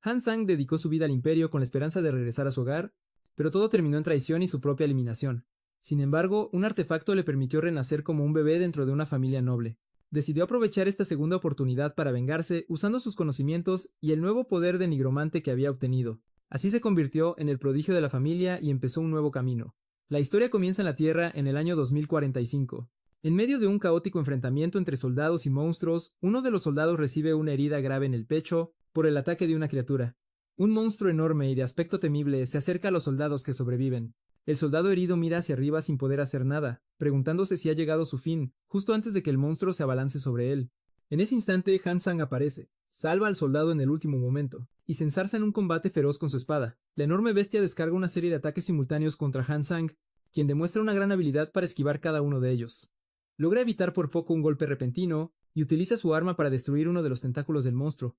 Han Sang dedicó su vida al imperio con la esperanza de regresar a su hogar, pero todo terminó en traición y su propia eliminación. Sin embargo, un artefacto le permitió renacer como un bebé dentro de una familia noble. Decidió aprovechar esta segunda oportunidad para vengarse usando sus conocimientos y el nuevo poder de nigromante que había obtenido. Así se convirtió en el prodigio de la familia y empezó un nuevo camino. La historia comienza en la Tierra en el año 2045. En medio de un caótico enfrentamiento entre soldados y monstruos, uno de los soldados recibe una herida grave en el pecho por el ataque de una criatura. Un monstruo enorme y de aspecto temible se acerca a los soldados que sobreviven. El soldado herido mira hacia arriba sin poder hacer nada, preguntándose si ha llegado su fin, justo antes de que el monstruo se abalance sobre él. En ese instante, Han Sang aparece, salva al soldado en el último momento, y se enzarza en un combate feroz con su espada. La enorme bestia descarga una serie de ataques simultáneos contra Han Sang, quien demuestra una gran habilidad para esquivar cada uno de ellos. Logra evitar por poco un golpe repentino, y utiliza su arma para destruir uno de los tentáculos del monstruo.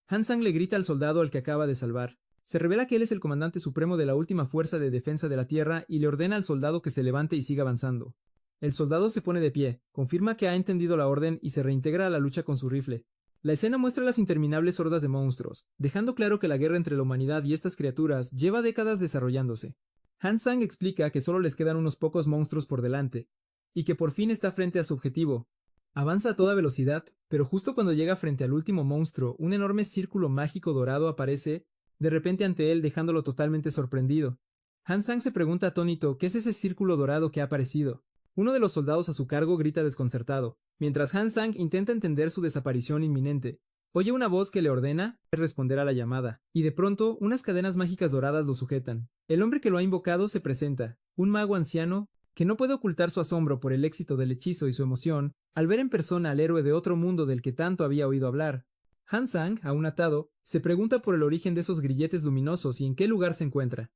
Han Sang le grita al soldado al que acaba de salvar. Se revela que él es el comandante supremo de la última fuerza de defensa de la Tierra y le ordena al soldado que se levante y siga avanzando. El soldado se pone de pie, confirma que ha entendido la orden y se reintegra a la lucha con su rifle. La escena muestra las interminables hordas de monstruos, dejando claro que la guerra entre la humanidad y estas criaturas lleva décadas desarrollándose. Han Sang explica que solo les quedan unos pocos monstruos por delante, y que por fin está frente a su objetivo. Avanza a toda velocidad, pero justo cuando llega frente al último monstruo, un enorme círculo mágico dorado aparece de repente ante él, dejándolo totalmente sorprendido. Han Sang se pregunta atónito qué es ese círculo dorado que ha aparecido. Uno de los soldados a su cargo grita desconcertado, mientras Han Sang intenta entender su desaparición inminente. Oye una voz que le ordena responder a la llamada, y de pronto unas cadenas mágicas doradas lo sujetan. El hombre que lo ha invocado se presenta, un mago anciano que no puede ocultar su asombro por el éxito del hechizo y su emoción al ver en persona al héroe de otro mundo del que tanto había oído hablar. Han Sang, aún atado, se pregunta por el origen de esos grilletes luminosos y en qué lugar se encuentra.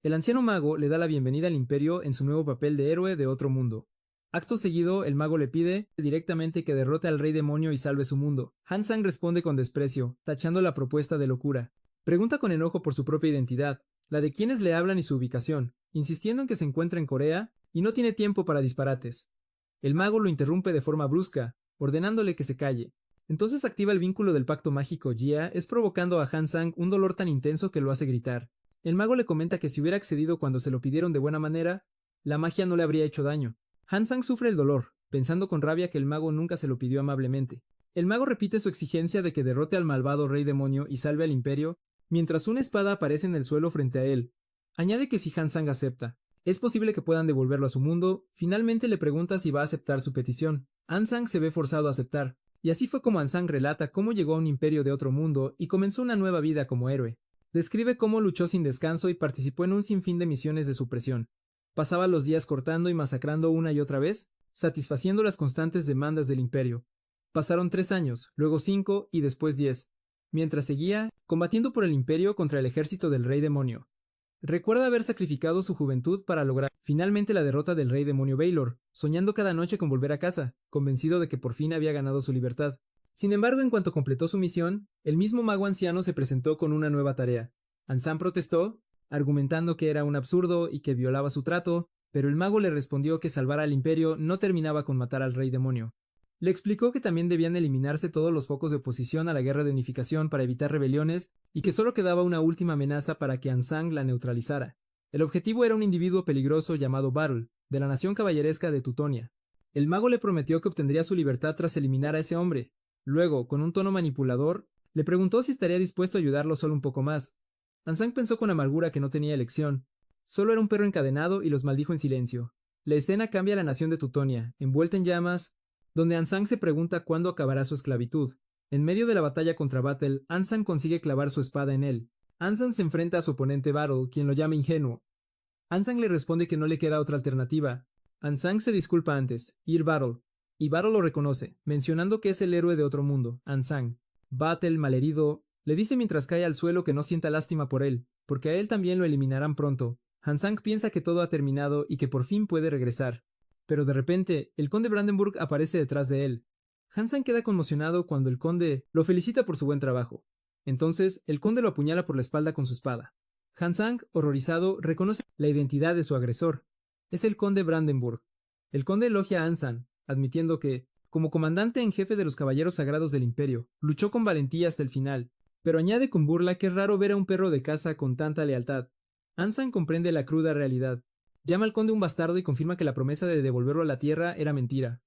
El anciano mago le da la bienvenida al imperio en su nuevo papel de héroe de otro mundo. Acto seguido, el mago le pide directamente que derrote al rey demonio y salve su mundo. Han Sang responde con desprecio, tachando la propuesta de locura. Pregunta con enojo por su propia identidad, la de quienes le hablan y su ubicación, insistiendo en que se encuentra en Corea y no tiene tiempo para disparates. El mago lo interrumpe de forma brusca, ordenándole que se calle. Entonces activa el vínculo del pacto mágico Jia, es provocando a Han Sang un dolor tan intenso que lo hace gritar. El mago le comenta que si hubiera accedido cuando se lo pidieron de buena manera, la magia no le habría hecho daño. Han Sang sufre el dolor, pensando con rabia que el mago nunca se lo pidió amablemente. El mago repite su exigencia de que derrote al malvado rey demonio y salve al imperio, mientras una espada aparece en el suelo frente a él. Añade que si Han Sang acepta, es posible que puedan devolverlo a su mundo. Finalmente le pregunta si va a aceptar su petición. Han Sang se ve forzado a aceptar. Y así fue como Han Sang relata cómo llegó a un imperio de otro mundo y comenzó una nueva vida como héroe. Describe cómo luchó sin descanso y participó en un sinfín de misiones de supresión. Pasaba los días cortando y masacrando una y otra vez, satisfaciendo las constantes demandas del imperio. Pasaron 3 años, luego 5 y después 10, mientras seguía combatiendo por el imperio contra el ejército del rey demonio. Recuerda haber sacrificado su juventud para lograr finalmente la derrota del rey demonio Baylor, soñando cada noche con volver a casa, convencido de que por fin había ganado su libertad. Sin embargo, en cuanto completó su misión, el mismo mago anciano se presentó con una nueva tarea. Han Sang protestó, argumentando que era un absurdo y que violaba su trato, pero el mago le respondió que salvar al imperio no terminaba con matar al rey demonio. Le explicó que también debían eliminarse todos los focos de oposición a la guerra de unificación para evitar rebeliones y que solo quedaba una última amenaza para que Han Sang la neutralizara. El objetivo era un individuo peligroso llamado Battle, de la nación caballeresca de Tutonia. El mago le prometió que obtendría su libertad tras eliminar a ese hombre. Luego, con un tono manipulador, le preguntó si estaría dispuesto a ayudarlo solo un poco más. Han Sang pensó con amargura que no tenía elección. Solo era un perro encadenado y los maldijo en silencio. La escena cambia a la nación de Tutonia, envuelta en llamas, donde Han Sang se pregunta cuándo acabará su esclavitud. En medio de la batalla contra Battle, Han Sang consigue clavar su espada en él. Han Sang se enfrenta a su oponente Battle, quien lo llama ingenuo. Han Sang le responde que no le queda otra alternativa. Han Sang se disculpa antes, ir Battle, y Battle lo reconoce, mencionando que es el héroe de otro mundo, Han Sang. Battle, malherido, le dice mientras cae al suelo que no sienta lástima por él, porque a él también lo eliminarán pronto. Han Sang piensa que todo ha terminado y que por fin puede regresar. Pero de repente, el conde Brandenburg aparece detrás de él. Han Sang queda conmocionado cuando el conde lo felicita por su buen trabajo. Entonces, el conde lo apuñala por la espalda con su espada. Han Sang, horrorizado, reconoce la identidad de su agresor. Es el conde Brandenburg. El conde elogia a Han Sang, admitiendo que, como comandante en jefe de los caballeros sagrados del imperio, luchó con valentía hasta el final. pero añade con burla que es raro ver a un perro de casa con tanta lealtad. Ansan comprende la cruda realidad. Llama al conde un bastardo y confirma que la promesa de devolverlo a la tierra era mentira.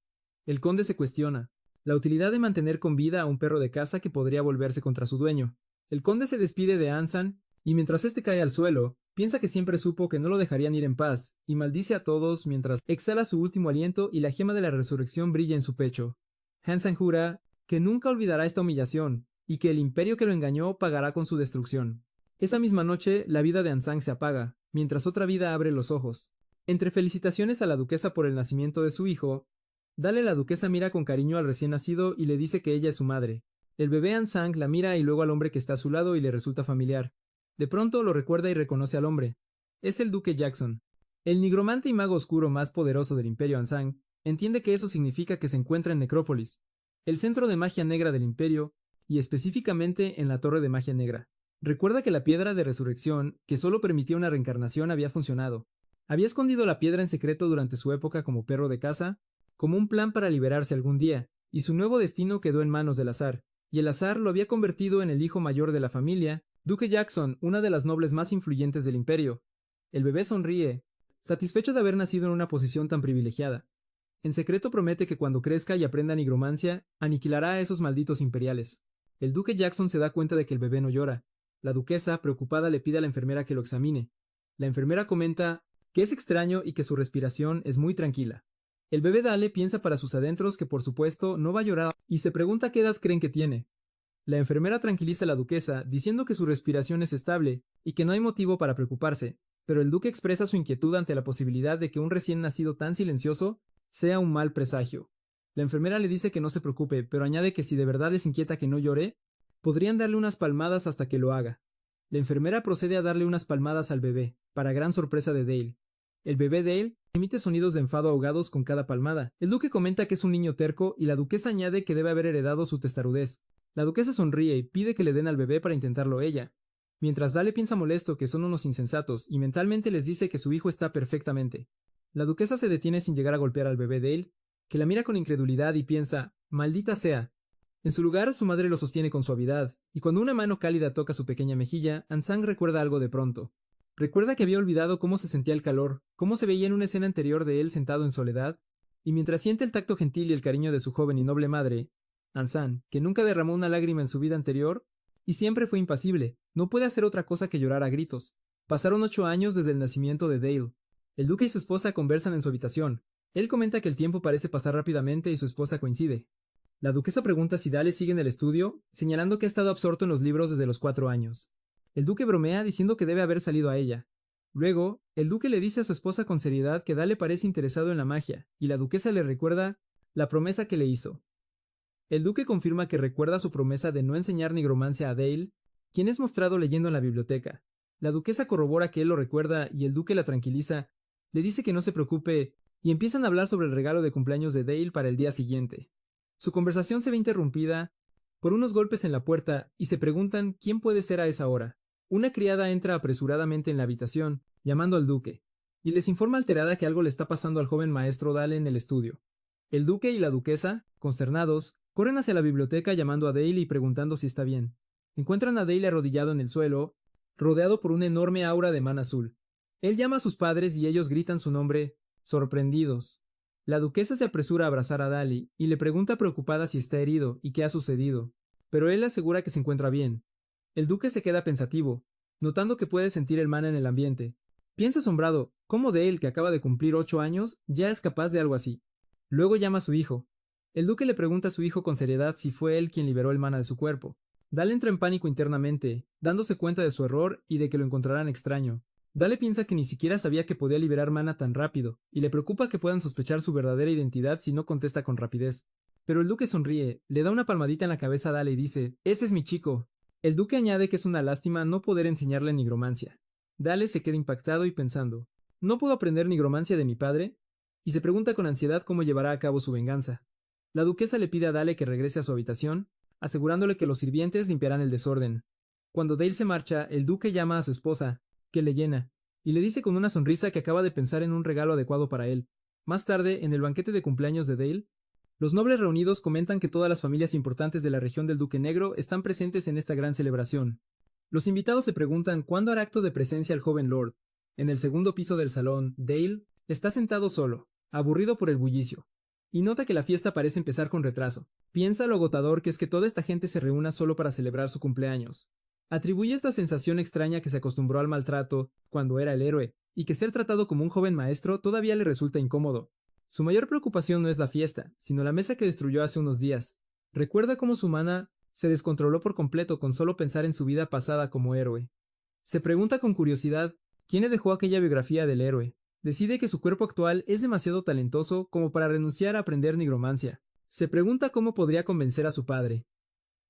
El conde se cuestiona la utilidad de mantener con vida a un perro de casa que podría volverse contra su dueño. El conde se despide de Ansan, y mientras este cae al suelo, piensa que siempre supo que no lo dejarían ir en paz, y maldice a todos mientras exhala su último aliento y la gema de la resurrección brilla en su pecho. Ansan jura que nunca olvidará esta humillación, y que el imperio que lo engañó pagará con su destrucción. Esa misma noche, la vida de Ansang se apaga, mientras otra vida abre los ojos. Entre felicitaciones a la duquesa por el nacimiento de su hijo, la duquesa mira con cariño al recién nacido y le dice que ella es su madre. El bebé Ansang la mira y luego al hombre que está a su lado y le resulta familiar. De pronto lo recuerda y reconoce al hombre. Es el duque Jackson. El nigromante y mago oscuro más poderoso del imperio Ansang entiende que eso significa que se encuentra en Necrópolis, el centro de magia negra del imperio, y específicamente en la Torre de Magia Negra. Recuerda que la piedra de resurrección, que solo permitía una reencarnación, había funcionado. Había escondido la piedra en secreto durante su época como perro de caza, como un plan para liberarse algún día, y su nuevo destino quedó en manos del azar, y el azar lo había convertido en el hijo mayor de la familia, Duque Jackson, una de las nobles más influyentes del imperio. El bebé sonríe, satisfecho de haber nacido en una posición tan privilegiada. En secreto promete que cuando crezca y aprenda nigromancia, aniquilará a esos malditos imperiales. El duque Jackson se da cuenta de que el bebé no llora. La duquesa, preocupada, le pide a la enfermera que lo examine. La enfermera comenta que es extraño y que su respiración es muy tranquila. El bebé Dale piensa para sus adentros que por supuesto no va a llorar y se pregunta qué edad creen que tiene. La enfermera tranquiliza a la duquesa diciendo que su respiración es estable y que no hay motivo para preocuparse, pero el duque expresa su inquietud ante la posibilidad de que un recién nacido tan silencioso sea un mal presagio. La enfermera le dice que no se preocupe, pero añade que si de verdad les inquieta que no llore, podrían darle unas palmadas hasta que lo haga. La enfermera procede a darle unas palmadas al bebé, para gran sorpresa de Dale. El bebé Dale emite sonidos de enfado ahogados con cada palmada. El duque comenta que es un niño terco y la duquesa añade que debe haber heredado su testarudez. La duquesa sonríe y pide que le den al bebé para intentarlo ella, mientras Dale piensa molesto que son unos insensatos y mentalmente les dice que su hijo está perfectamente. La duquesa se detiene sin llegar a golpear al bebé Dale, que la mira con incredulidad y piensa, maldita sea. En su lugar, su madre lo sostiene con suavidad, y cuando una mano cálida toca su pequeña mejilla, Ansang recuerda algo de pronto. Recuerda que había olvidado cómo se sentía el calor, cómo se veía en una escena anterior de él sentado en soledad, y mientras siente el tacto gentil y el cariño de su joven y noble madre, Ansang, que nunca derramó una lágrima en su vida anterior, y siempre fue impasible, no puede hacer otra cosa que llorar a gritos. Pasaron 8 años desde el nacimiento de Dale. El duque y su esposa conversan en su habitación. Él comenta que el tiempo parece pasar rápidamente y su esposa coincide. La duquesa pregunta si Dale sigue en el estudio, señalando que ha estado absorto en los libros desde los 4 años. El duque bromea diciendo que debe haber salido a ella. Luego, el duque le dice a su esposa con seriedad que Dale parece interesado en la magia, y la duquesa le recuerda la promesa que le hizo. El duque confirma que recuerda su promesa de no enseñar nigromancia a Dale, quien es mostrado leyendo en la biblioteca. La duquesa corrobora que él lo recuerda y el duque la tranquiliza, le dice que no se preocupe, y empiezan a hablar sobre el regalo de cumpleaños de Dale para el día siguiente. Su conversación se ve interrumpida por unos golpes en la puerta y se preguntan quién puede ser a esa hora. Una criada entra apresuradamente en la habitación, llamando al duque, y les informa alterada que algo le está pasando al joven maestro Dale en el estudio. El duque y la duquesa, consternados, corren hacia la biblioteca llamando a Dale y preguntando si está bien. Encuentran a Dale arrodillado en el suelo, rodeado por una enorme aura de mana azul. Él llama a sus padres y ellos gritan su nombre, sorprendidos. La duquesa se apresura a abrazar a Dale y le pregunta preocupada si está herido y qué ha sucedido, pero él le asegura que se encuentra bien. El duque se queda pensativo, notando que puede sentir el mana en el ambiente. Piensa asombrado cómo Dale, que acaba de cumplir 8 años, ya es capaz de algo así. Luego llama a su hijo. El duque le pregunta a su hijo con seriedad si fue él quien liberó el mana de su cuerpo. Dale entra en pánico internamente, dándose cuenta de su error y de que lo encontrarán extraño. Dale piensa que ni siquiera sabía que podía liberar mana tan rápido, y le preocupa que puedan sospechar su verdadera identidad si no contesta con rapidez. Pero el duque sonríe, le da una palmadita en la cabeza a Dale y dice, «Ese es mi chico». El duque añade que es una lástima no poder enseñarle nigromancia. Dale se queda impactado y pensando, ¿no puedo aprender nigromancia de mi padre? Y se pregunta con ansiedad cómo llevará a cabo su venganza. La duquesa le pide a Dale que regrese a su habitación, asegurándole que los sirvientes limpiarán el desorden. Cuando Dale se marcha, el duque llama a su esposa, que le llena, y le dice con una sonrisa que acaba de pensar en un regalo adecuado para él. Más tarde, en el banquete de cumpleaños de Dale, Los nobles reunidos comentan que todas las familias importantes de la región del Duque Negro están presentes en esta gran celebración. Los invitados se preguntan cuándo hará acto de presencia el joven Lord. En el segundo piso del salón, Dale está sentado solo, aburrido por el bullicio, y nota que la fiesta parece empezar con retraso. Piensa lo agotador que es que toda esta gente se reúna solo para celebrar su cumpleaños. Atribuye esta sensación extraña que se acostumbró al maltrato cuando era el héroe, y que ser tratado como un joven maestro todavía le resulta incómodo. Su mayor preocupación no es la fiesta, sino la mesa que destruyó hace unos días. Recuerda cómo su mana se descontroló por completo con solo pensar en su vida pasada como héroe. Se pregunta con curiosidad quién le dejó aquella biografía del héroe. Decide que su cuerpo actual es demasiado talentoso como para renunciar a aprender nigromancia. Se pregunta cómo podría convencer a su padre.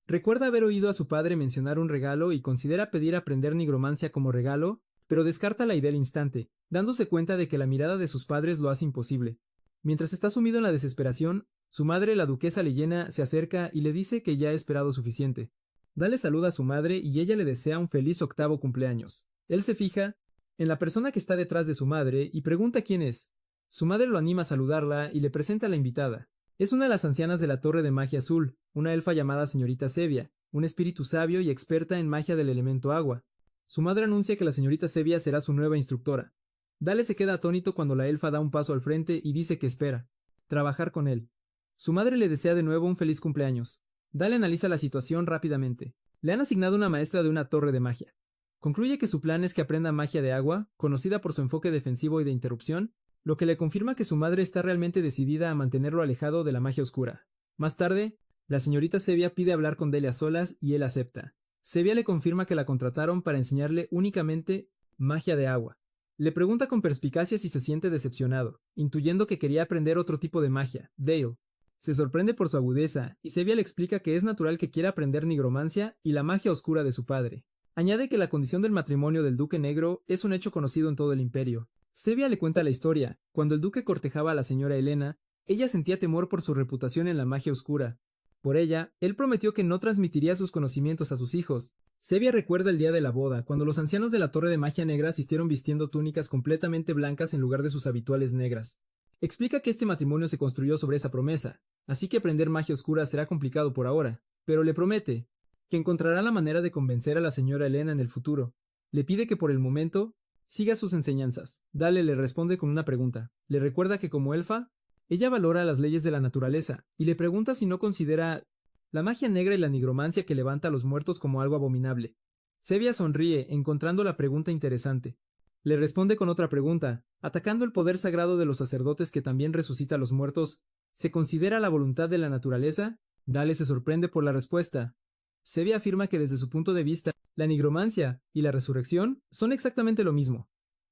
Recuerda haber oído a su padre mencionar un regalo y considera pedir aprender nigromancia como regalo, pero descarta la idea al instante, dándose cuenta de que la mirada de sus padres lo hace imposible. Mientras está sumido en la desesperación, su madre, la duquesa Leyena, se acerca y le dice que ya ha esperado suficiente. Dale saluda a su madre y ella le desea un feliz 8º cumpleaños. Él se fija en la persona que está detrás de su madre y pregunta quién es. Su madre lo anima a saludarla y le presenta a la invitada. Es una de las ancianas de la Torre de Magia Azul, una elfa llamada señorita Sevia, un espíritu sabio y experta en magia del elemento agua. Su madre anuncia que la señorita Sevia será su nueva instructora. Dale se queda atónito cuando la elfa da un paso al frente y dice que espera trabajar con él. Su madre le desea de nuevo un feliz cumpleaños. Dale analiza la situación rápidamente. Le han asignado una maestra de una torre de magia. Concluye que su plan es que aprenda magia de agua, conocida por su enfoque defensivo y de interrupción, lo que le confirma que su madre está realmente decidida a mantenerlo alejado de la magia oscura. Más tarde, la señorita Sevia pide hablar con Dele a solas y él acepta. Sevia le confirma que la contrataron para enseñarle únicamente magia de agua. Le pregunta con perspicacia si se siente decepcionado, intuyendo que quería aprender otro tipo de magia, Dale. Se sorprende por su agudeza, y Sevia le explica que es natural que quiera aprender nigromancia y la magia oscura de su padre. Añade que la condición del matrimonio del Duque Negro es un hecho conocido en todo el imperio. Sevia le cuenta la historia. Cuando el duque cortejaba a la señora Helena, ella sentía temor por su reputación en la magia oscura. Por ella, él prometió que no transmitiría sus conocimientos a sus hijos. Sevia recuerda el día de la boda, cuando los ancianos de la Torre de Magia Negra asistieron vistiendo túnicas completamente blancas en lugar de sus habituales negras. Explica que este matrimonio se construyó sobre esa promesa, así que aprender magia oscura será complicado por ahora, pero le promete que encontrará la manera de convencer a la señora Helena en el futuro. Le pide que por el momento siga sus enseñanzas. Dale le responde con una pregunta. Le recuerda que como elfa, ella valora las leyes de la naturaleza, y le pregunta si no considera la magia negra y la nigromancia que levanta a los muertos como algo abominable. Sevia sonríe, encontrando la pregunta interesante. Le responde con otra pregunta. Atacando el poder sagrado de los sacerdotes que también resucita a los muertos, ¿se considera la voluntad de la naturaleza? Dale se sorprende por la respuesta. Sevia afirma que desde su punto de vista, la nigromancia y la resurrección son exactamente lo mismo.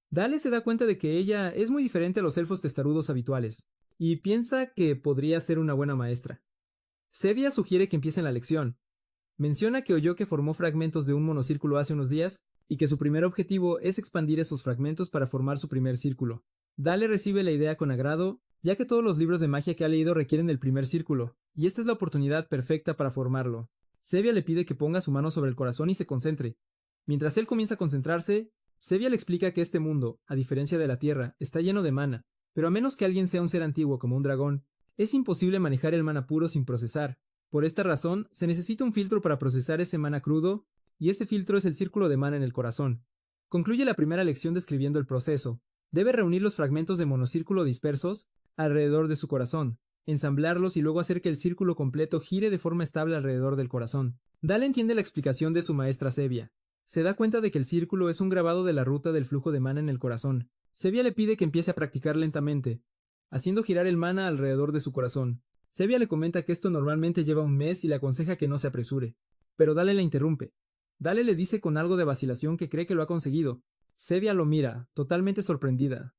Dale se da cuenta de que ella es muy diferente a los elfos testarudos habituales, y piensa que podría ser una buena maestra. Sevia sugiere que empiecen la lección. Menciona que oyó que formó fragmentos de un monocírculo hace unos días, y que su primer objetivo es expandir esos fragmentos para formar su primer círculo. Dale recibe la idea con agrado, ya que todos los libros de magia que ha leído requieren el primer círculo, y esta es la oportunidad perfecta para formarlo. Sevia le pide que ponga su mano sobre el corazón y se concentre. Mientras él comienza a concentrarse, Sevia le explica que este mundo, a diferencia de la Tierra, está lleno de mana, pero a menos que alguien sea un ser antiguo como un dragón, es imposible manejar el mana puro sin procesar. Por esta razón, se necesita un filtro para procesar ese mana crudo, y ese filtro es el círculo de mana en el corazón. Concluye la primera lección describiendo el proceso. Debe reunir los fragmentos de monocírculo dispersos alrededor de su corazón, ensamblarlos y luego hacer que el círculo completo gire de forma estable alrededor del corazón. Dale entiende la explicación de su maestra Sevia. Se da cuenta de que el círculo es un grabado de la ruta del flujo de mana en el corazón. Sevia le pide que empiece a practicar lentamente, haciendo girar el mana alrededor de su corazón. Sevia le comenta que esto normalmente lleva un mes y le aconseja que no se apresure, pero Dale la interrumpe. Dale le dice con algo de vacilación que cree que lo ha conseguido. Sevia lo mira, totalmente sorprendida.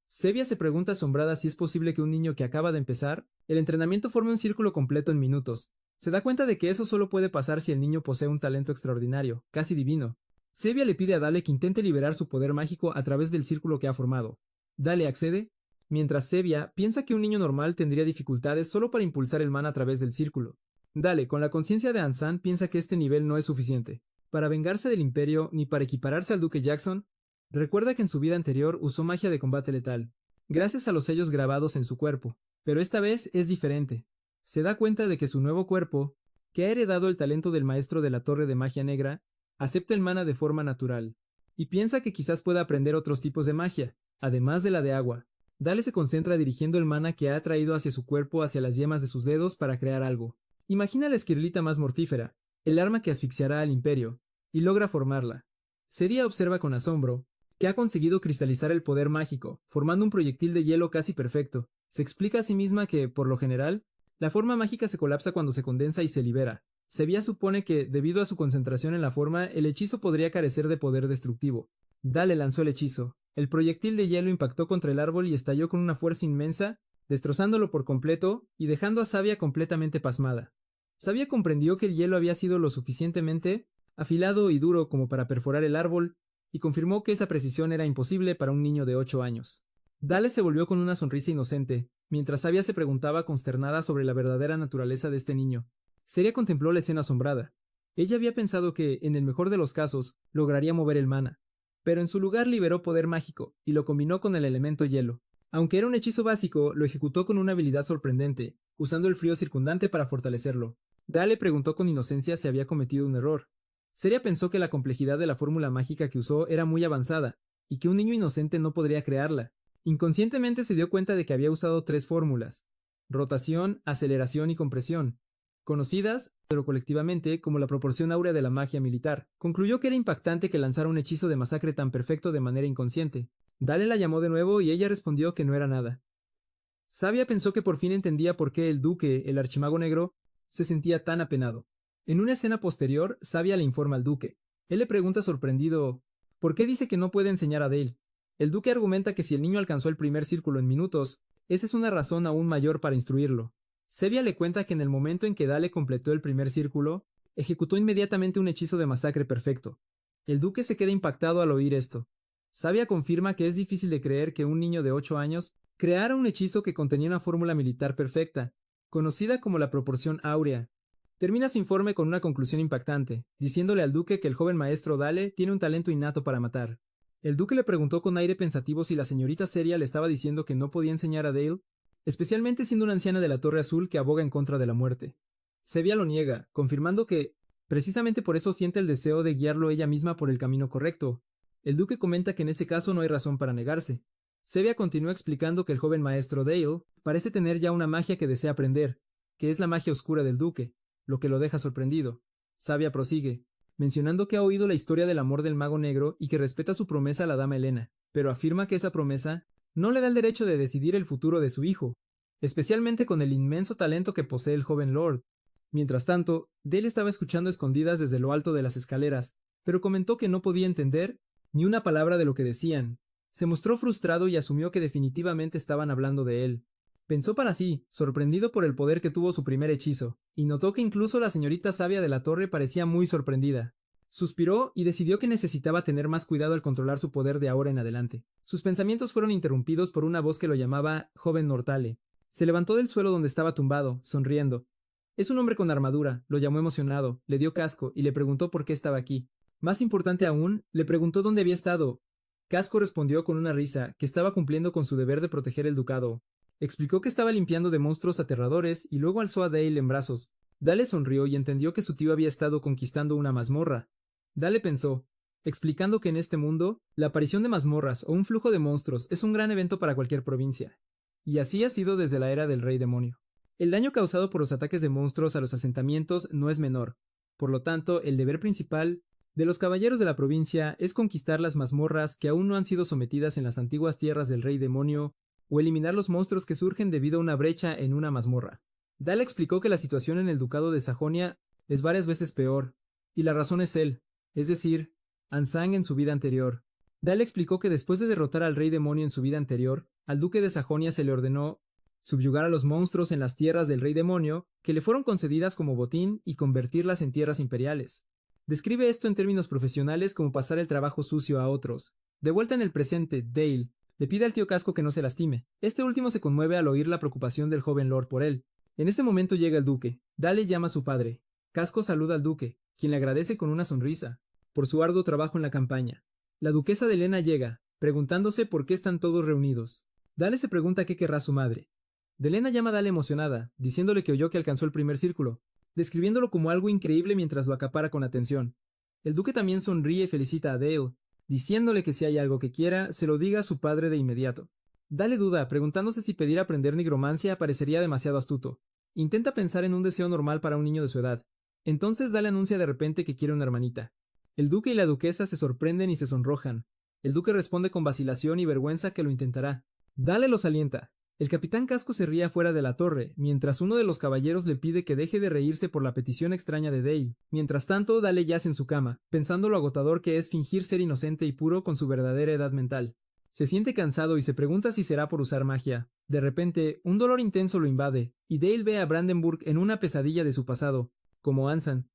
Sevia se pregunta asombrada si es posible que un niño que acaba de empezar el entrenamiento forme un círculo completo en minutos. Se da cuenta de que eso solo puede pasar si el niño posee un talento extraordinario, casi divino. Sevia le pide a Dale que intente liberar su poder mágico a través del círculo que ha formado. Dale accede, mientras Sevia piensa que un niño normal tendría dificultades solo para impulsar el mana a través del círculo. Dale, con la conciencia de Ansan, piensa que este nivel no es suficiente para vengarse del Imperio ni para equipararse al Duque Jackson. Recuerda que en su vida anterior usó magia de combate letal, gracias a los sellos grabados en su cuerpo, pero esta vez es diferente. Se da cuenta de que su nuevo cuerpo, que ha heredado el talento del maestro de la Torre de Magia Negra, acepta el mana de forma natural, y piensa que quizás pueda aprender otros tipos de magia, además de la de agua. Dale se concentra dirigiendo el mana que ha atraído hacia su cuerpo hacia las yemas de sus dedos para crear algo. Imagina la esquirlita más mortífera, el arma que asfixiará al imperio, y logra formarla. Seria observa con asombro que ha conseguido cristalizar el poder mágico, formando un proyectil de hielo casi perfecto. Se explica a sí misma que, por lo general, la forma mágica se colapsa cuando se condensa y se libera. Sevilla supone que, debido a su concentración en la forma, el hechizo podría carecer de poder destructivo. Dale lanzó el hechizo. El proyectil de hielo impactó contra el árbol y estalló con una fuerza inmensa, destrozándolo por completo y dejando a Savia completamente pasmada. Savia comprendió que el hielo había sido lo suficientemente afilado y duro como para perforar el árbol, y confirmó que esa precisión era imposible para un niño de 8 años. Dale se volvió con una sonrisa inocente, mientras Savia se preguntaba consternada sobre la verdadera naturaleza de este niño. Seria contempló la escena asombrada. Ella había pensado que, en el mejor de los casos, lograría mover el mana, pero en su lugar liberó poder mágico y lo combinó con el elemento hielo. Aunque era un hechizo básico, lo ejecutó con una habilidad sorprendente, usando el frío circundante para fortalecerlo. Dale preguntó con inocencia si había cometido un error. Seria pensó que la complejidad de la fórmula mágica que usó era muy avanzada, y que un niño inocente no podría crearla. Inconscientemente se dio cuenta de que había usado 3 fórmulas: rotación, aceleración y compresión, conocidas, pero colectivamente, como la proporción áurea de la magia militar. Concluyó que era impactante que lanzara un hechizo de masacre tan perfecto de manera inconsciente. Dale la llamó de nuevo y ella respondió que no era nada. Savia pensó que por fin entendía por qué el duque, el archimago negro, se sentía tan apenado. En una escena posterior, Savia le informa al duque. Él le pregunta sorprendido, ¿por qué dice que no puede enseñar a Dale? El duque argumenta que si el niño alcanzó el primer círculo en minutos, esa es una razón aún mayor para instruirlo. Sevia le cuenta que en el momento en que Dale completó el primer círculo, ejecutó inmediatamente un hechizo de masacre perfecto. El duque se queda impactado al oír esto. Savia confirma que es difícil de creer que un niño de 8 años creara un hechizo que contenía una fórmula militar perfecta, conocida como la proporción áurea. Termina su informe con una conclusión impactante, diciéndole al duque que el joven maestro Dale tiene un talento innato para matar. El duque le preguntó con aire pensativo si la señorita Seria le estaba diciendo que no podía enseñar a Dale, especialmente siendo una anciana de la Torre Azul que aboga en contra de la muerte. Sevia lo niega, confirmando que, precisamente por eso siente el deseo de guiarlo ella misma por el camino correcto. El duque comenta que en ese caso no hay razón para negarse. Sevia continúa explicando que el joven maestro Dale parece tener ya una magia que desea aprender, que es la magia oscura del duque, lo que lo deja sorprendido. Savia prosigue, mencionando que ha oído la historia del amor del mago negro y que respeta su promesa a la dama Helena, pero afirma que esa promesa no le da el derecho de decidir el futuro de su hijo, especialmente con el inmenso talento que posee el joven Lord. Mientras tanto, Dale estaba escuchando escondidas desde lo alto de las escaleras, pero comentó que no podía entender ni una palabra de lo que decían. Se mostró frustrado y asumió que definitivamente estaban hablando de él. Pensó para sí, sorprendido por el poder que tuvo su primer hechizo, y notó que incluso la señorita sabia de la torre parecía muy sorprendida. Suspiró y decidió que necesitaba tener más cuidado al controlar su poder de ahora en adelante. Sus pensamientos fueron interrumpidos por una voz que lo llamaba Joven Nortale. Se levantó del suelo donde estaba tumbado, sonriendo. Es un hombre con armadura, lo llamó emocionado, le dio casco y le preguntó por qué estaba aquí. Más importante aún, le preguntó dónde había estado. Casco respondió con una risa que estaba cumpliendo con su deber de proteger el ducado. Explicó que estaba limpiando de monstruos aterradores y luego alzó a Dale en brazos. Dale sonrió y entendió que su tío había estado conquistando una mazmorra. Dale pensó, explicando que en este mundo, la aparición de mazmorras o un flujo de monstruos es un gran evento para cualquier provincia. Y así ha sido desde la era del Rey Demonio. El daño causado por los ataques de monstruos a los asentamientos no es menor. Por lo tanto, el deber principal de los caballeros de la provincia es conquistar las mazmorras que aún no han sido sometidas en las antiguas tierras del Rey Demonio o eliminar los monstruos que surgen debido a una brecha en una mazmorra. Dale explicó que la situación en el ducado de Sajonia es varias veces peor, y la razón es él, es decir, Ansang en su vida anterior. Dale explicó que después de derrotar al Rey Demonio en su vida anterior, al duque de Sajonia se le ordenó subyugar a los monstruos en las tierras del Rey Demonio, que le fueron concedidas como botín, y convertirlas en tierras imperiales. Describe esto en términos profesionales como pasar el trabajo sucio a otros. De vuelta en el presente, Dale le pide al tío Casco que no se lastime. Este último se conmueve al oír la preocupación del joven Lord por él. En ese momento llega el duque. Dale llama a su padre. Casco saluda al duque, quien le agradece con una sonrisa, por su arduo trabajo en la campaña. La duquesa de Helena llega, preguntándose por qué están todos reunidos. Dale se pregunta qué querrá su madre. Delena llama a Dale emocionada, diciéndole que oyó que alcanzó el primer círculo, describiéndolo como algo increíble mientras lo acapara con atención. El duque también sonríe y felicita a Dale, diciéndole que si hay algo que quiera, se lo diga a su padre de inmediato. Dale duda, preguntándose si pedir aprender nigromancia parecería demasiado astuto. Intenta pensar en un deseo normal para un niño de su edad. Entonces Dale anuncia de repente que quiere una hermanita. El duque y la duquesa se sorprenden y se sonrojan. El duque responde con vacilación y vergüenza que lo intentará. Dale los alienta. El capitán Casco se ríe afuera de la torre, mientras uno de los caballeros le pide que deje de reírse por la petición extraña de Dale. Mientras tanto, Dale yace en su cama, pensando lo agotador que es fingir ser inocente y puro con su verdadera edad mental. Se siente cansado y se pregunta si será por usar magia. De repente, un dolor intenso lo invade, y Dale ve a Brandenburg en una pesadilla de su pasado, como Ansan,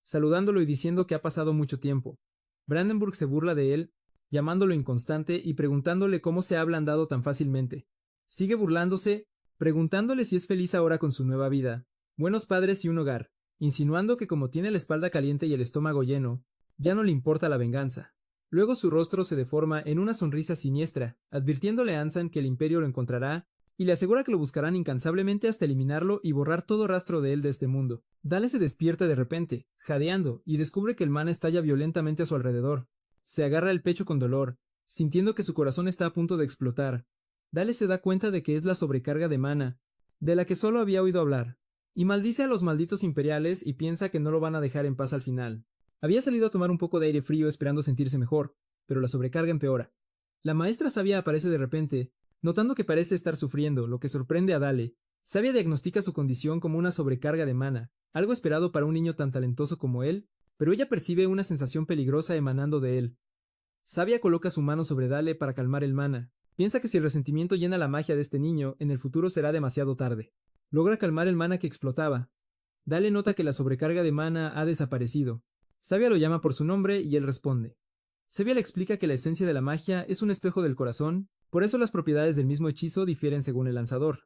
saludándolo y diciendo que ha pasado mucho tiempo. Brandenburg se burla de él, llamándolo inconstante y preguntándole cómo se ha ablandado tan fácilmente. Sigue burlándose, preguntándole si es feliz ahora con su nueva vida, buenos padres y un hogar, insinuando que como tiene la espalda caliente y el estómago lleno, ya no le importa la venganza. Luego su rostro se deforma en una sonrisa siniestra, advirtiéndole a Ansan que el imperio lo encontrará, y le asegura que lo buscarán incansablemente hasta eliminarlo y borrar todo rastro de él de este mundo. Dale se despierta de repente, jadeando, y descubre que el man estalla violentamente a su alrededor. Se agarra el pecho con dolor, sintiendo que su corazón está a punto de explotar. Dale se da cuenta de que es la sobrecarga de mana, de la que solo había oído hablar, y maldice a los malditos imperiales y piensa que no lo van a dejar en paz al final. Había salido a tomar un poco de aire frío esperando sentirse mejor, pero la sobrecarga empeora. La maestra Sabia aparece de repente, notando que parece estar sufriendo, lo que sorprende a Dale. Sabia diagnostica su condición como una sobrecarga de mana, algo esperado para un niño tan talentoso como él, pero ella percibe una sensación peligrosa emanando de él. Sabia coloca su mano sobre Dale para calmar el mana. Piensa que si el resentimiento llena la magia de este niño, en el futuro será demasiado tarde. Logra calmar el mana que explotaba. Dale nota que la sobrecarga de mana ha desaparecido. Sabia lo llama por su nombre y él responde. Sabia le explica que la esencia de la magia es un espejo del corazón, por eso las propiedades del mismo hechizo difieren según el lanzador.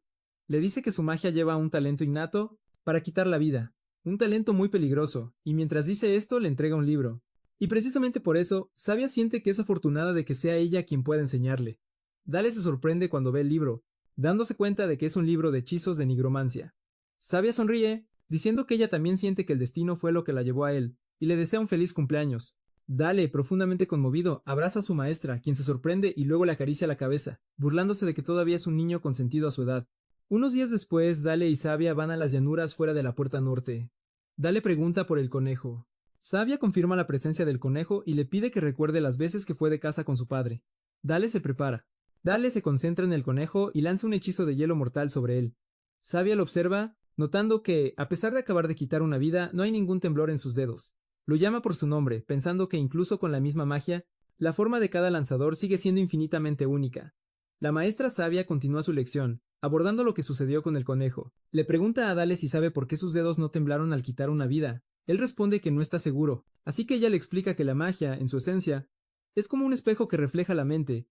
Le dice que su magia lleva un talento innato para quitar la vida, un talento muy peligroso, y mientras dice esto le entrega un libro. Y precisamente por eso, Sabia siente que es afortunada de que sea ella quien pueda enseñarle. Dale se sorprende cuando ve el libro, dándose cuenta de que es un libro de hechizos de nigromancia. Sabia sonríe, diciendo que ella también siente que el destino fue lo que la llevó a él, y le desea un feliz cumpleaños. Dale, profundamente conmovido, abraza a su maestra, quien se sorprende y luego le acaricia la cabeza, burlándose de que todavía es un niño consentido a su edad. Unos días después, Dale y Sabia van a las llanuras fuera de la puerta norte. Dale pregunta por el conejo. Sabia confirma la presencia del conejo y le pide que recuerde las veces que fue de caza con su padre. Dale se prepara. Dale se concentra en el conejo y lanza un hechizo de hielo mortal sobre él. Sabia lo observa, notando que, a pesar de acabar de quitar una vida, no hay ningún temblor en sus dedos. Lo llama por su nombre, pensando que incluso con la misma magia, la forma de cada lanzador sigue siendo infinitamente única. La maestra Sabia continúa su lección, abordando lo que sucedió con el conejo. Le pregunta a Dale si sabe por qué sus dedos no temblaron al quitar una vida. Él responde que no está seguro, así que ella le explica que la magia, en su esencia, es como un espejo que refleja la mente,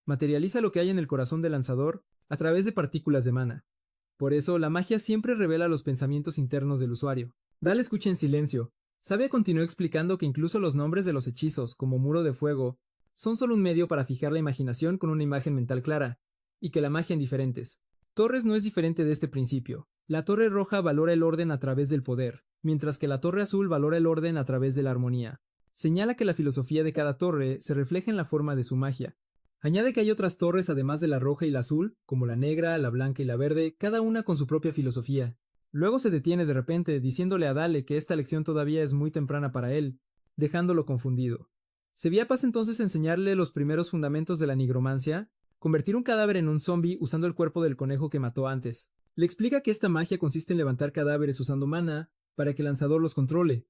materializa lo que hay en el corazón del lanzador a través de partículas de mana. Por eso, la magia siempre revela los pensamientos internos del usuario. Dale escucha en silencio. Sabia continuó explicando que incluso los nombres de los hechizos, como Muro de Fuego, son solo un medio para fijar la imaginación con una imagen mental clara, y que la magia en diferentes. Torres no es diferente de este principio. La torre roja valora el orden a través del poder, mientras que la torre azul valora el orden a través de la armonía. Señala que la filosofía de cada torre se refleja en la forma de su magia. Añade que hay otras torres además de la roja y la azul, como la negra, la blanca y la verde, cada una con su propia filosofía. Luego se detiene de repente, diciéndole a Dale que esta lección todavía es muy temprana para él, dejándolo confundido. ¿Sería paz entonces enseñarle los primeros fundamentos de la nigromancia? Convertir un cadáver en un zombie usando el cuerpo del conejo que mató antes. Le explica que esta magia consiste en levantar cadáveres usando mana para que el lanzador los controle.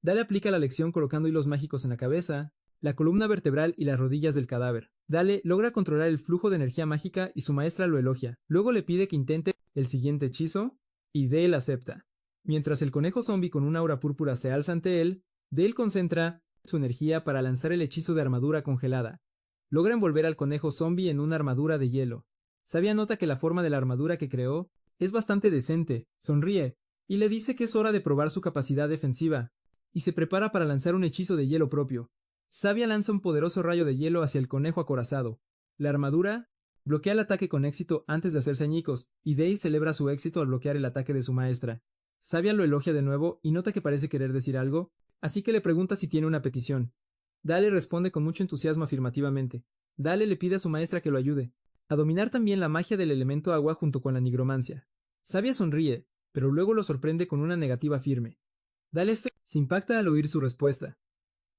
Dale aplica la lección colocando hilos mágicos en la cabeza, la columna vertebral y las rodillas del cadáver. Dale logra controlar el flujo de energía mágica y su maestra lo elogia. Luego le pide que intente el siguiente hechizo, y Dale acepta. Mientras el conejo zombie con un aura púrpura se alza ante él, Dale concentra su energía para lanzar el hechizo de armadura congelada. Logra envolver al conejo zombie en una armadura de hielo. Sabia nota que la forma de la armadura que creó es bastante decente, sonríe, y le dice que es hora de probar su capacidad defensiva, y se prepara para lanzar un hechizo de hielo propio. Sabia lanza un poderoso rayo de hielo hacia el conejo acorazado. La armadura Bloquea el ataque con éxito antes de hacerse añicos, y Dale celebra su éxito al bloquear el ataque de su maestra. Sabia lo elogia de nuevo y nota que parece querer decir algo, así que le pregunta si tiene una petición. Dale responde con mucho entusiasmo afirmativamente. Dale le pide a su maestra que lo ayude a dominar también la magia del elemento agua junto con la nigromancia. Sabia sonríe, pero luego lo sorprende con una negativa firme. Dale se impacta al oír su respuesta.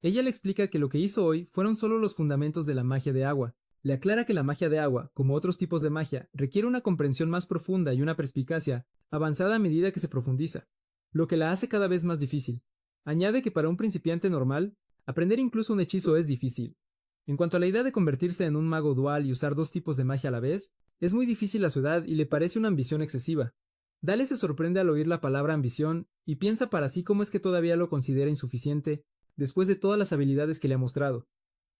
Ella le explica que lo que hizo hoy fueron solo los fundamentos de la magia de agua. Le aclara que la magia de agua, como otros tipos de magia, requiere una comprensión más profunda y una perspicacia avanzada a medida que se profundiza, lo que la hace cada vez más difícil. Añade que para un principiante normal, aprender incluso un hechizo es difícil. En cuanto a la idea de convertirse en un mago dual y usar dos tipos de magia a la vez, es muy difícil a su edad y le parece una ambición excesiva. Dale se sorprende al oír la palabra ambición y piensa para sí cómo es que todavía lo considera insuficiente después de todas las habilidades que le ha mostrado.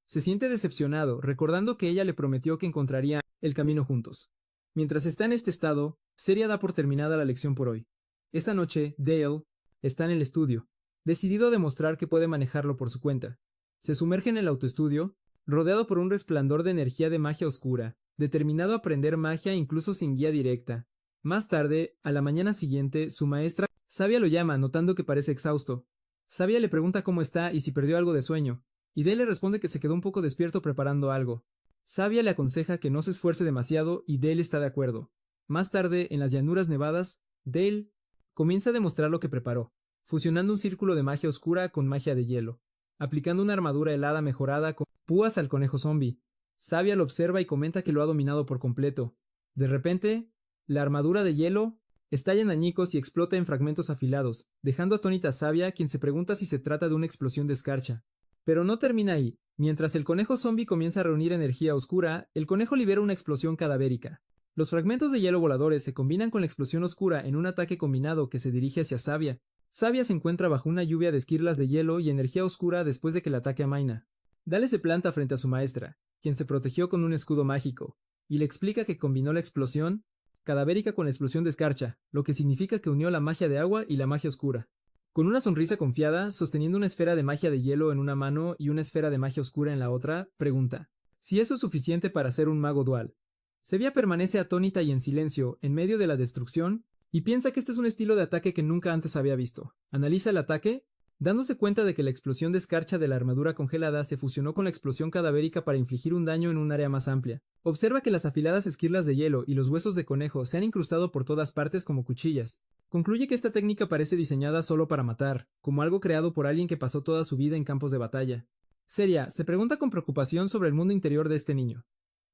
Se siente decepcionado, recordando que ella le prometió que encontrarían el camino juntos. Mientras está en este estado, Seria da por terminada la lección por hoy. Esa noche, Dale está en el estudio, decidido a demostrar que puede manejarlo por su cuenta. Se sumerge en el autoestudio, rodeado por un resplandor de energía de magia oscura, determinado a aprender magia incluso sin guía directa. Más tarde, a la mañana siguiente, su maestra, Sabia, lo llama, notando que parece exhausto. Sabia le pregunta cómo está y si perdió algo de sueño, y Dale le responde que se quedó un poco despierto preparando algo. Sabia le aconseja que no se esfuerce demasiado y Dale está de acuerdo. Más tarde, en las llanuras nevadas, Dale comienza a demostrar lo que preparó, fusionando un círculo de magia oscura con magia de hielo, aplicando una armadura helada mejorada con púas al conejo zombie. Sabia lo observa y comenta que lo ha dominado por completo. De repente, la armadura de hielo estalla en añicos y explota en fragmentos afilados, dejando atónita a Sabia, quien se pregunta si se trata de una explosión de escarcha. Pero no termina ahí. Mientras el conejo zombie comienza a reunir energía oscura, el conejo libera una explosión cadavérica. Los fragmentos de hielo voladores se combinan con la explosión oscura en un ataque combinado que se dirige hacia Sabia. Sabia se encuentra bajo una lluvia de esquirlas de hielo y energía oscura después de que el ataque amaina. Dale se planta frente a su maestra, quien se protegió con un escudo mágico, y le explica que combinó la explosión cadavérica con la explosión de escarcha, lo que significa que unió la magia de agua y la magia oscura. Con una sonrisa confiada, sosteniendo una esfera de magia de hielo en una mano y una esfera de magia oscura en la otra, pregunta si eso es suficiente para ser un mago dual. Sevilla permanece atónita y en silencio, en medio de la destrucción, y piensa que este es un estilo de ataque que nunca antes había visto. Analiza el ataque, dándose cuenta de que la explosión de escarcha de la armadura congelada se fusionó con la explosión cadavérica para infligir un daño en un área más amplia. Observa que las afiladas esquirlas de hielo y los huesos de conejo se han incrustado por todas partes como cuchillas. Concluye que esta técnica parece diseñada solo para matar, como algo creado por alguien que pasó toda su vida en campos de batalla. Seria se pregunta con preocupación sobre el mundo interior de este niño.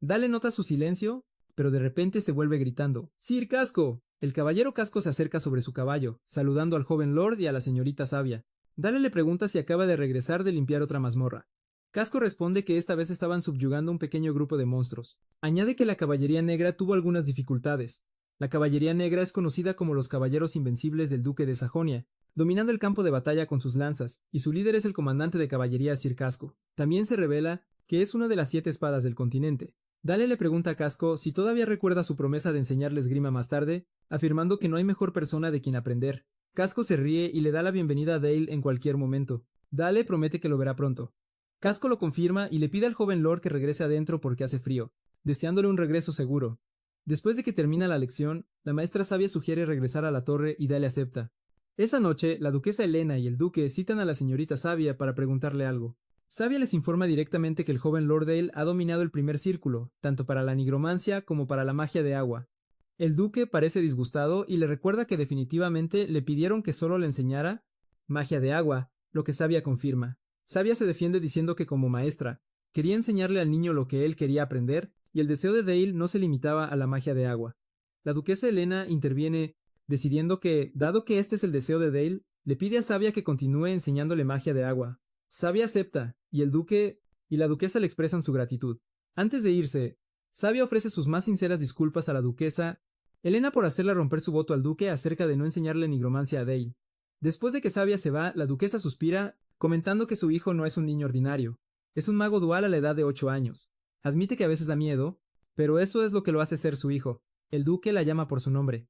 Dale nota su silencio, pero de repente se vuelve gritando «¡Sir Casco!». El caballero Casco se acerca sobre su caballo, saludando al joven Lord y a la señorita Sabia. Dale le pregunta si acaba de regresar de limpiar otra mazmorra. Casco responde que esta vez estaban subyugando un pequeño grupo de monstruos. Añade que la caballería negra tuvo algunas dificultades. La caballería negra es conocida como los caballeros invencibles del duque de Sajonia, dominando el campo de batalla con sus lanzas, y su líder es el comandante de caballería Sir Casco. También se revela que es una de las 7 espadas del continente. Dale le pregunta a Casco si todavía recuerda su promesa de enseñarle esgrima más tarde, afirmando que no hay mejor persona de quien aprender. Casco se ríe y le da la bienvenida a Dale en cualquier momento. Dale promete que lo verá pronto. Casco lo confirma y le pide al joven Lord que regrese adentro porque hace frío, deseándole un regreso seguro. Después de que termina la lección, la maestra Sabia sugiere regresar a la torre y Dale acepta. Esa noche, la duquesa Helena y el duque citan a la señorita Sabia para preguntarle algo. Sabia les informa directamente que el joven Lord Dale ha dominado el primer círculo, tanto para la nigromancia como para la magia de agua. El duque parece disgustado y le recuerda que definitivamente le pidieron que solo le enseñara magia de agua, lo que Sabia confirma. Sabia se defiende diciendo que como maestra, quería enseñarle al niño lo que él quería aprender, y el deseo de Dale no se limitaba a la magia de agua. La duquesa Helena interviene, decidiendo que, dado que este es el deseo de Dale, le pide a Sabia que continúe enseñándole magia de agua. Sabia acepta, y el duque y la duquesa le expresan su gratitud. Antes de irse, Sabia ofrece sus más sinceras disculpas a la duquesa Helena por hacerle romper su voto al duque acerca de no enseñarle nigromancia a Dale. Después de que Sabia se va, la duquesa suspira, comentando que su hijo no es un niño ordinario. Es un mago dual a la edad de 8 años. Admite que a veces da miedo, pero eso es lo que lo hace ser su hijo. El duque la llama por su nombre.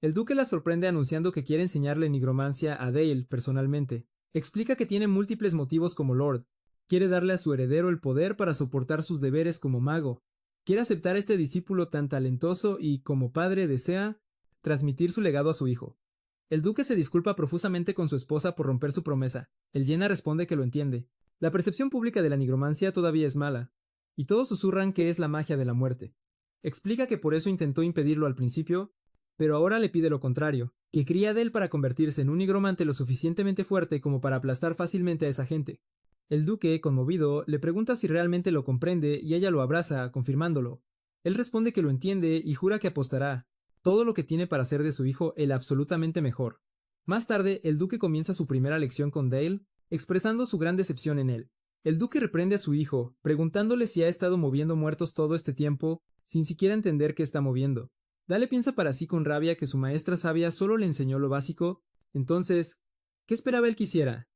El duque la sorprende anunciando que quiere enseñarle nigromancia a Dale personalmente. Explica que tiene múltiples motivos como Lord. Quiere darle a su heredero el poder para soportar sus deberes como mago. quiere aceptar a este discípulo tan talentoso y, como padre, desea transmitir su legado a su hijo. El duque se disculpa profusamente con su esposa por romper su promesa. El Hiena responde que lo entiende. La percepción pública de la nigromancia todavía es mala, y todos susurran que es la magia de la muerte. Explica que por eso intentó impedirlo al principio, pero ahora le pide lo contrario, que cría de él para convertirse en un nigromante lo suficientemente fuerte como para aplastar fácilmente a esa gente. El duque, conmovido, le pregunta si realmente lo comprende y ella lo abraza, confirmándolo. Él responde que lo entiende y jura que apostará todo lo que tiene para hacer de su hijo el absolutamente mejor. Más tarde, el duque comienza su primera lección con Dale, expresando su gran decepción en él. El duque reprende a su hijo, preguntándole si ha estado moviendo muertos todo este tiempo, sin siquiera entender qué está moviendo. Dale piensa para sí con rabia que su maestra sabia solo le enseñó lo básico. Entonces, ¿qué esperaba él que hiciera?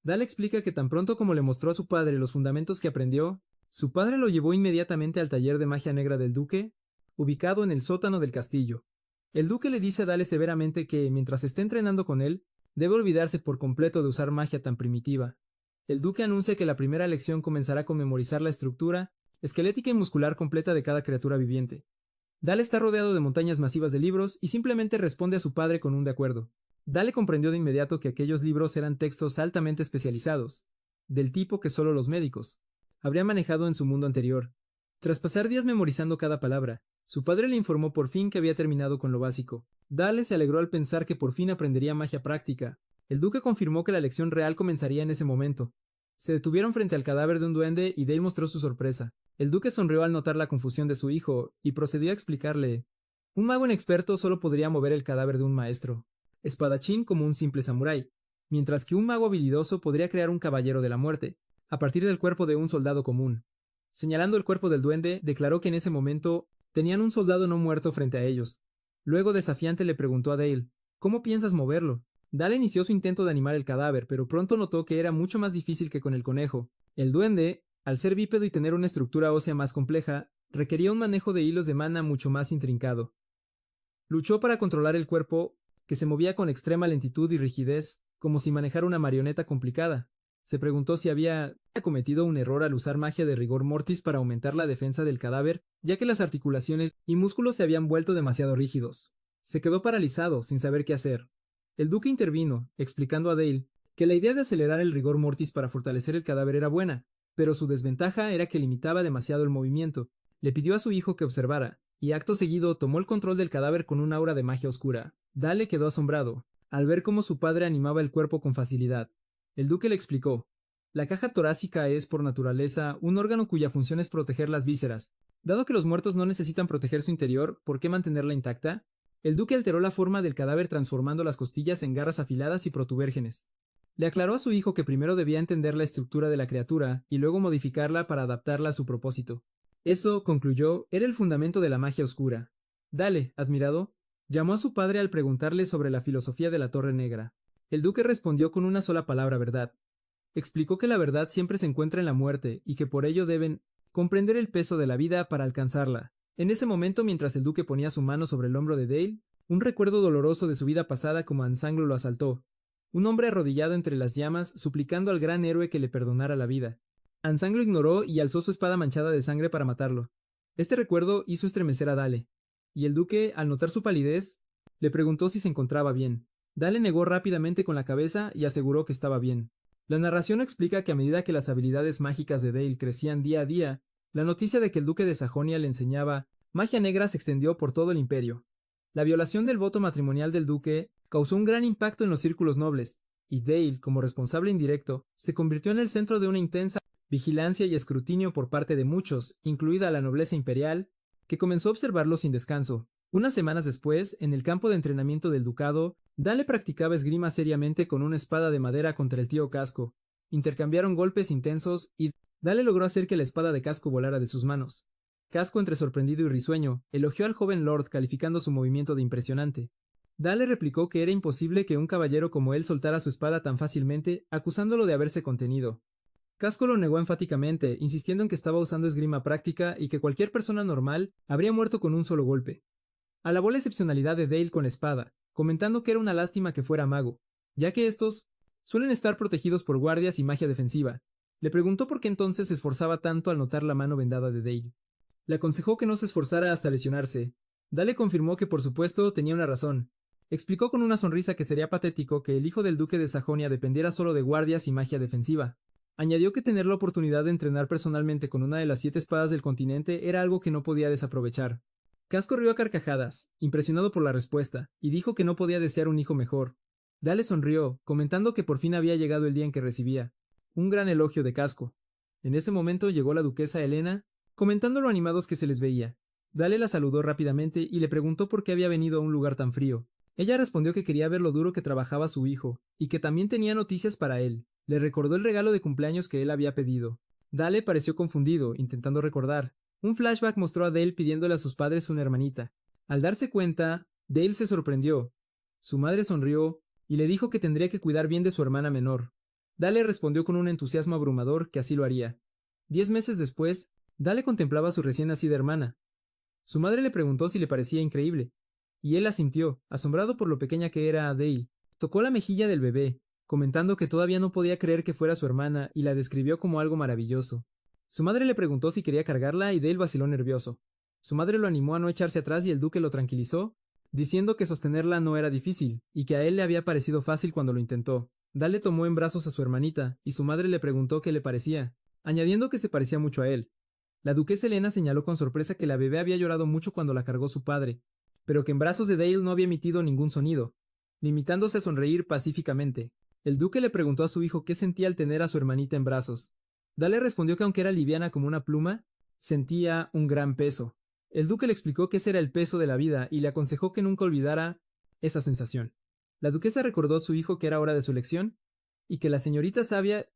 Dale explica que tan pronto como le mostró a su padre los fundamentos que aprendió, su padre lo llevó inmediatamente al taller de magia negra del duque, ubicado en el sótano del castillo. El duque le dice a Dale severamente que, mientras esté entrenando con él, debe olvidarse por completo de usar magia tan primitiva. El duque anuncia que la primera lección comenzará con memorizar la estructura esquelética y muscular completa de cada criatura viviente. Dale está rodeado de montañas masivas de libros y simplemente responde a su padre con un de acuerdo. Dale comprendió de inmediato que aquellos libros eran textos altamente especializados, del tipo que solo los médicos habrían manejado en su mundo anterior. Tras pasar días memorizando cada palabra, su padre le informó por fin que había terminado con lo básico. Dale se alegró al pensar que por fin aprendería magia práctica. El duque confirmó que la lección real comenzaría en ese momento. Se detuvieron frente al cadáver de un duende y Dale mostró su sorpresa. El duque sonrió al notar la confusión de su hijo y procedió a explicarle. Un mago inexperto solo podría mover el cadáver de un maestro, espadachín como un simple samurái, mientras que un mago habilidoso podría crear un caballero de la muerte, a partir del cuerpo de un soldado común. Señalando el cuerpo del duende, declaró que en ese momento tenían un soldado no muerto frente a ellos. Luego, desafiante, le preguntó a Dale, ¿cómo piensas moverlo? Dale inició su intento de animar el cadáver, pero pronto notó que era mucho más difícil que con el conejo. El duende, al ser bípedo y tener una estructura ósea más compleja, requería un manejo de hilos de mana mucho más intrincado. Luchó para controlar el cuerpo, que se movía con extrema lentitud y rigidez, como si manejara una marioneta complicada. Se preguntó si había cometido un error al usar magia de rigor mortis para aumentar la defensa del cadáver, ya que las articulaciones y músculos se habían vuelto demasiado rígidos. Se quedó paralizado, sin saber qué hacer. El duque intervino, explicando a Dale que la idea de acelerar el rigor mortis para fortalecer el cadáver era buena, pero su desventaja era que limitaba demasiado el movimiento. Le pidió a su hijo que observara, y acto seguido tomó el control del cadáver con un aura de magia oscura. Dale quedó asombrado, al ver cómo su padre animaba el cuerpo con facilidad. El duque le explicó. La caja torácica es, por naturaleza, un órgano cuya función es proteger las vísceras. Dado que los muertos no necesitan proteger su interior, ¿por qué mantenerla intacta? El duque alteró la forma del cadáver transformando las costillas en garras afiladas y protubérgenes. Le aclaró a su hijo que primero debía entender la estructura de la criatura y luego modificarla para adaptarla a su propósito. Eso, concluyó, era el fundamento de la magia oscura. Dale, admirado, llamó a su padre al preguntarle sobre la filosofía de la Torre Negra. El duque respondió con una sola palabra: verdad. Explicó que la verdad siempre se encuentra en la muerte y que por ello deben comprender el peso de la vida para alcanzarla. En ese momento, mientras el duque ponía su mano sobre el hombro de Dale, un recuerdo doloroso de su vida pasada como Ansanglo lo asaltó. Un hombre arrodillado entre las llamas, suplicando al gran héroe que le perdonara la vida. Ansanglo ignoró y alzó su espada manchada de sangre para matarlo. Este recuerdo hizo estremecer a Dale, y el duque, al notar su palidez, le preguntó si se encontraba bien. Dale negó rápidamente con la cabeza y aseguró que estaba bien. La narración explica que a medida que las habilidades mágicas de Dale crecían día a día, la noticia de que el duque de Sajonia le enseñaba magia negra se extendió por todo el imperio. La violación del voto matrimonial del duque causó un gran impacto en los círculos nobles, y Dale, como responsable indirecto, se convirtió en el centro de una intensa vigilancia y escrutinio por parte de muchos, incluida la nobleza imperial, que comenzó a observarlo sin descanso. Unas semanas después, en el campo de entrenamiento del ducado, Dale practicaba esgrima seriamente con una espada de madera contra el tío Casco. Intercambiaron golpes intensos y Dale logró hacer que la espada de Casco volara de sus manos. Casco, entre sorprendido y risueño, elogió al joven lord calificando su movimiento de impresionante. Dale replicó que era imposible que un caballero como él soltara su espada tan fácilmente, acusándolo de haberse contenido. Casco lo negó enfáticamente, insistiendo en que estaba usando esgrima práctica y que cualquier persona normal habría muerto con un solo golpe. Alabó la excepcionalidad de Dale con la espada, comentando que era una lástima que fuera mago, ya que estos suelen estar protegidos por guardias y magia defensiva. Le preguntó por qué entonces se esforzaba tanto al notar la mano vendada de Dale. Le aconsejó que no se esforzara hasta lesionarse. Dale confirmó que por supuesto tenía una razón. Explicó con una sonrisa que sería patético que el hijo del duque de Sajonia dependiera solo de guardias y magia defensiva. Añadió que tener la oportunidad de entrenar personalmente con una de las 7 espadas del continente era algo que no podía desaprovechar. Casco rió a carcajadas, impresionado por la respuesta, y dijo que no podía desear un hijo mejor. Dale sonrió, comentando que por fin había llegado el día en que recibía un gran elogio de Casco. En ese momento llegó la duquesa Helena, comentando lo animados que se les veía. Dale la saludó rápidamente y le preguntó por qué había venido a un lugar tan frío. Ella respondió que quería ver lo duro que trabajaba su hijo, y que también tenía noticias para él. Le recordó el regalo de cumpleaños que él había pedido. Dale pareció confundido, intentando recordar. Un flashback mostró a Dale pidiéndole a sus padres una hermanita. Al darse cuenta, Dale se sorprendió. Su madre sonrió y le dijo que tendría que cuidar bien de su hermana menor. Dale respondió con un entusiasmo abrumador que así lo haría. 10 meses después, Dale contemplaba a su recién nacida hermana. Su madre le preguntó si le parecía increíble, y él asintió, asombrado por lo pequeña que era Dale. Tocó la mejilla del bebé, comentando que todavía no podía creer que fuera su hermana y la describió como algo maravilloso. Su madre le preguntó si quería cargarla y Dale vaciló nervioso. Su madre lo animó a no echarse atrás y el duque lo tranquilizó, diciendo que sostenerla no era difícil, y que a él le había parecido fácil cuando lo intentó. Dale tomó en brazos a su hermanita, y su madre le preguntó qué le parecía, añadiendo que se parecía mucho a él. La duquesa Helena señaló con sorpresa que la bebé había llorado mucho cuando la cargó su padre, pero que en brazos de Dale no había emitido ningún sonido, limitándose a sonreír pacíficamente. El duque le preguntó a su hijo qué sentía al tener a su hermanita en brazos. Dale respondió que aunque era liviana como una pluma, sentía un gran peso. El duque le explicó que ese era el peso de la vida y le aconsejó que nunca olvidara esa sensación. La duquesa recordó a su hijo que era hora de su elección y que la señorita sabia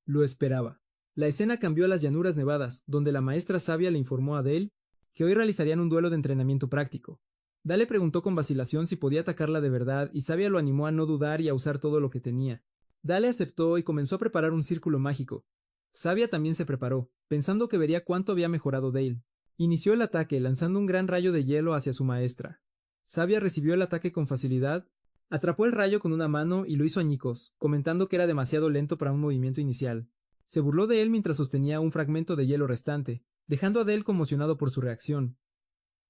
lo esperaba. La escena cambió a las llanuras nevadas, donde la maestra sabia le informó a Dale que hoy realizarían un duelo de entrenamiento práctico. Dale preguntó con vacilación si podía atacarla de verdad y Sabia lo animó a no dudar y a usar todo lo que tenía. Dale aceptó y comenzó a preparar un círculo mágico. Sabia también se preparó, pensando que vería cuánto había mejorado Dale. Inició el ataque lanzando un gran rayo de hielo hacia su maestra. Sabia recibió el ataque con facilidad, atrapó el rayo con una mano y lo hizo añicos, comentando que era demasiado lento para un movimiento inicial. Se burló de él mientras sostenía un fragmento de hielo restante, dejando a Dale conmocionado por su reacción.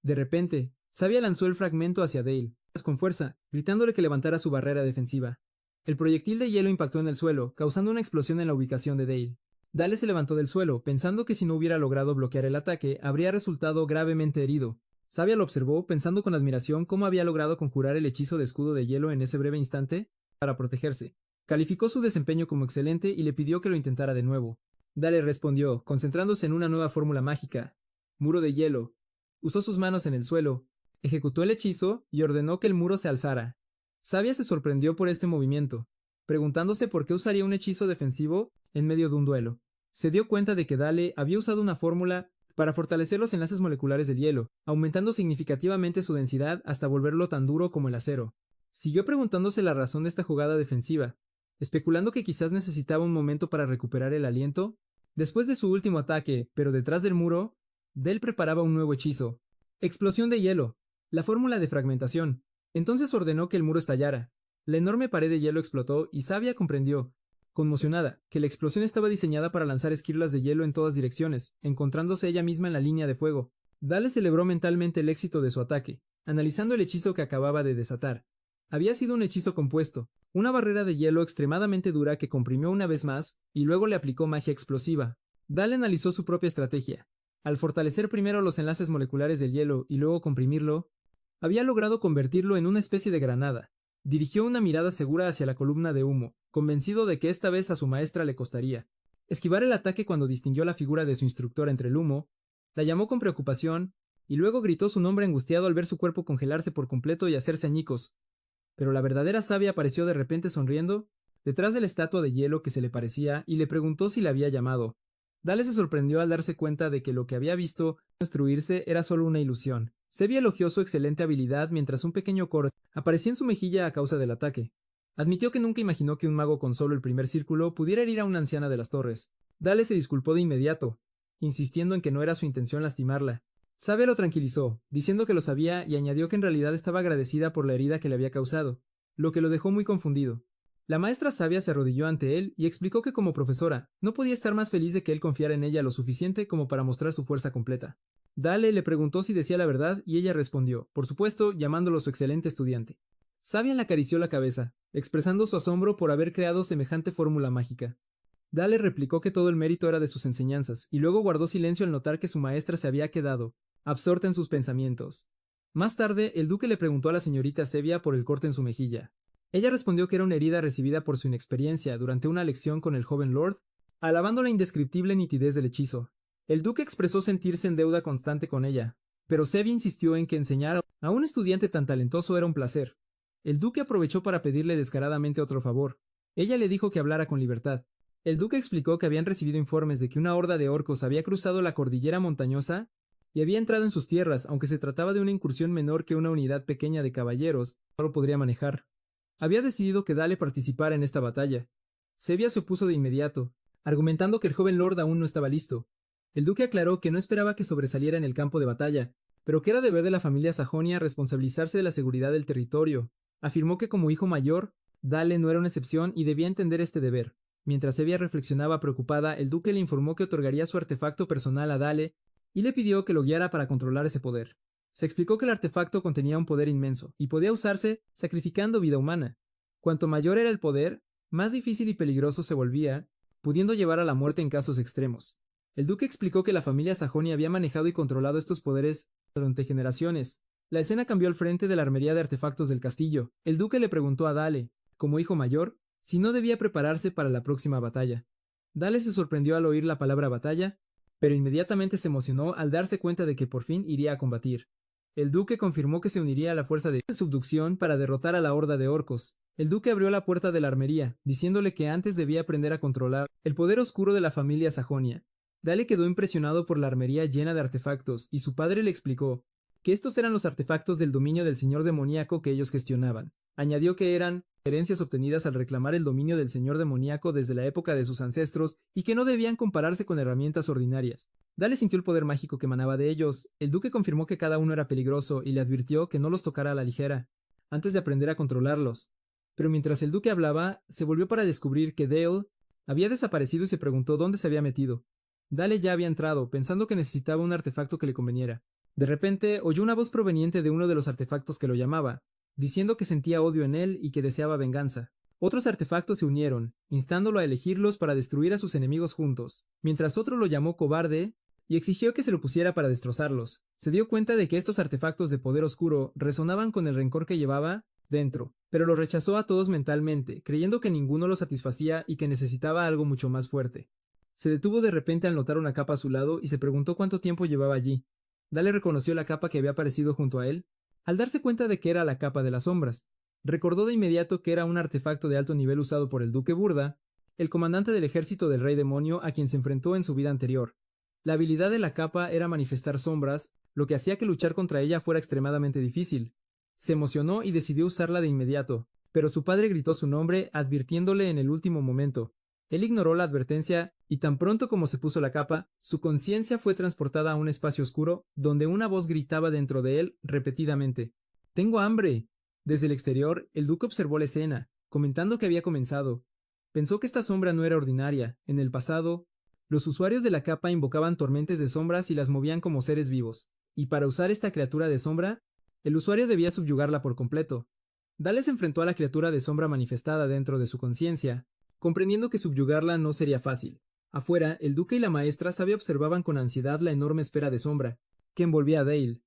De repente, Sabia lanzó el fragmento hacia Dale, con fuerza, gritándole que levantara su barrera defensiva. El proyectil de hielo impactó en el suelo, causando una explosión en la ubicación de Dale. Dale se levantó del suelo, pensando que si no hubiera logrado bloquear el ataque, habría resultado gravemente herido. Sabia lo observó, pensando con admiración cómo había logrado conjurar el hechizo de escudo de hielo en ese breve instante para protegerse. Calificó su desempeño como excelente y le pidió que lo intentara de nuevo. Dale respondió, concentrándose en una nueva fórmula mágica. Muro de hielo. Usó sus manos en el suelo, ejecutó el hechizo y ordenó que el muro se alzara. Sabia se sorprendió por este movimiento, preguntándose por qué usaría un hechizo defensivo en medio de un duelo. Se dio cuenta de que Dale había usado una fórmula para fortalecer los enlaces moleculares del hielo, aumentando significativamente su densidad hasta volverlo tan duro como el acero. Siguió preguntándose la razón de esta jugada defensiva, especulando que quizás necesitaba un momento para recuperar el aliento. Después de su último ataque, pero detrás del muro, Dale preparaba un nuevo hechizo. Explosión de hielo. La fórmula de fragmentación. Entonces ordenó que el muro estallara. La enorme pared de hielo explotó y Sabia comprendió, conmocionada, que la explosión estaba diseñada para lanzar esquirlas de hielo en todas direcciones, encontrándose ella misma en la línea de fuego. Dale celebró mentalmente el éxito de su ataque, analizando el hechizo que acababa de desatar. Había sido un hechizo compuesto, una barrera de hielo extremadamente dura que comprimió una vez más y luego le aplicó magia explosiva. Dale analizó su propia estrategia. Al fortalecer primero los enlaces moleculares del hielo y luego comprimirlo, había logrado convertirlo en una especie de granada. Dirigió una mirada segura hacia la columna de humo, convencido de que esta vez a su maestra le costaría esquivar el ataque cuando distinguió la figura de su instructora entre el humo, la llamó con preocupación, y luego gritó su nombre angustiado al ver su cuerpo congelarse por completo y hacerse añicos. Pero la verdadera Sabia apareció de repente sonriendo, detrás de la estatua de hielo que se le parecía, y le preguntó si la había llamado. Dale se sorprendió al darse cuenta de que lo que había visto destruirse era solo una ilusión. Sabia elogió su excelente habilidad mientras un pequeño corte aparecía en su mejilla a causa del ataque. Admitió que nunca imaginó que un mago con solo el primer círculo pudiera herir a una anciana de las torres. Dale se disculpó de inmediato, insistiendo en que no era su intención lastimarla. Sabia lo tranquilizó, diciendo que lo sabía y añadió que en realidad estaba agradecida por la herida que le había causado, lo que lo dejó muy confundido. La maestra Sabia se arrodilló ante él y explicó que como profesora no podía estar más feliz de que él confiara en ella lo suficiente como para mostrar su fuerza completa. Dale le preguntó si decía la verdad y ella respondió, por supuesto, llamándolo su excelente estudiante. Sabian le acarició la cabeza, expresando su asombro por haber creado semejante fórmula mágica. Dale replicó que todo el mérito era de sus enseñanzas, y luego guardó silencio al notar que su maestra se había quedado, absorta en sus pensamientos. Más tarde, el duque le preguntó a la señorita Sevia por el corte en su mejilla. Ella respondió que era una herida recibida por su inexperiencia durante una lección con el joven lord, alabando la indescriptible nitidez del hechizo. El duque expresó sentirse en deuda constante con ella, pero Sevia insistió en que enseñar a un estudiante tan talentoso era un placer. El duque aprovechó para pedirle descaradamente otro favor. Ella le dijo que hablara con libertad. El duque explicó que habían recibido informes de que una horda de orcos había cruzado la cordillera montañosa y había entrado en sus tierras, aunque se trataba de una incursión menor que una unidad pequeña de caballeros no lo podría manejar. Había decidido que Dale participara en esta batalla. Sevia se opuso de inmediato, argumentando que el joven lord aún no estaba listo. El duque aclaró que no esperaba que sobresaliera en el campo de batalla, pero que era deber de la familia Sajonia responsabilizarse de la seguridad del territorio. Afirmó que como hijo mayor, Dale no era una excepción y debía entender este deber. Mientras Sevia reflexionaba preocupada, el duque le informó que otorgaría su artefacto personal a Dale y le pidió que lo guiara para controlar ese poder. Se explicó que el artefacto contenía un poder inmenso y podía usarse sacrificando vida humana. Cuanto mayor era el poder, más difícil y peligroso se volvía, pudiendo llevar a la muerte en casos extremos. El duque explicó que la familia Sajonia había manejado y controlado estos poderes durante generaciones. La escena cambió al frente de la armería de artefactos del castillo. El duque le preguntó a Dale, como hijo mayor, si no debía prepararse para la próxima batalla. Dale se sorprendió al oír la palabra batalla, pero inmediatamente se emocionó al darse cuenta de que por fin iría a combatir. El duque confirmó que se uniría a la fuerza de subducción para derrotar a la horda de orcos. El duque abrió la puerta de la armería, diciéndole que antes debía aprender a controlar el poder oscuro de la familia Sajonia. Dale quedó impresionado por la armería llena de artefactos, y su padre le explicó que estos eran los artefactos del dominio del señor demoníaco que ellos gestionaban. Añadió que eran herencias obtenidas al reclamar el dominio del señor demoníaco desde la época de sus ancestros y que no debían compararse con herramientas ordinarias. Dale sintió el poder mágico que emanaba de ellos. El duque confirmó que cada uno era peligroso y le advirtió que no los tocara a la ligera, antes de aprender a controlarlos. Pero mientras el duque hablaba, se volvió para descubrir que Dale había desaparecido y se preguntó dónde se había metido. Dale ya había entrado, pensando que necesitaba un artefacto que le conveniera. De repente, oyó una voz proveniente de uno de los artefactos que lo llamaba, diciendo que sentía odio en él y que deseaba venganza. Otros artefactos se unieron, instándolo a elegirlos para destruir a sus enemigos juntos, mientras otro lo llamó cobarde y exigió que se lo pusiera para destrozarlos. Se dio cuenta de que estos artefactos de poder oscuro resonaban con el rencor que llevaba dentro, pero los rechazó a todos mentalmente, creyendo que ninguno lo satisfacía y que necesitaba algo mucho más fuerte. Se detuvo de repente al notar una capa a su lado y se preguntó cuánto tiempo llevaba allí. Dale reconoció la capa que había aparecido junto a él, al darse cuenta de que era la capa de las sombras. Recordó de inmediato que era un artefacto de alto nivel usado por el duque Burda, el comandante del ejército del rey demonio a quien se enfrentó en su vida anterior. La habilidad de la capa era manifestar sombras, lo que hacía que luchar contra ella fuera extremadamente difícil. Se emocionó y decidió usarla de inmediato, pero su padre gritó su nombre, advirtiéndole en el último momento. Él ignoró la advertencia, y tan pronto como se puso la capa, su conciencia fue transportada a un espacio oscuro, donde una voz gritaba dentro de él repetidamente: «¡Tengo hambre!». Desde el exterior, el duque observó la escena, comentando que había comenzado. Pensó que esta sombra no era ordinaria. En el pasado, los usuarios de la capa invocaban tormentes de sombras y las movían como seres vivos, y para usar esta criatura de sombra, el usuario debía subyugarla por completo. Dale se enfrentó a la criatura de sombra manifestada dentro de su conciencia, comprendiendo que subyugarla no sería fácil. Afuera, el duque y la maestra Sevia observaban con ansiedad la enorme esfera de sombra que envolvía a Dale.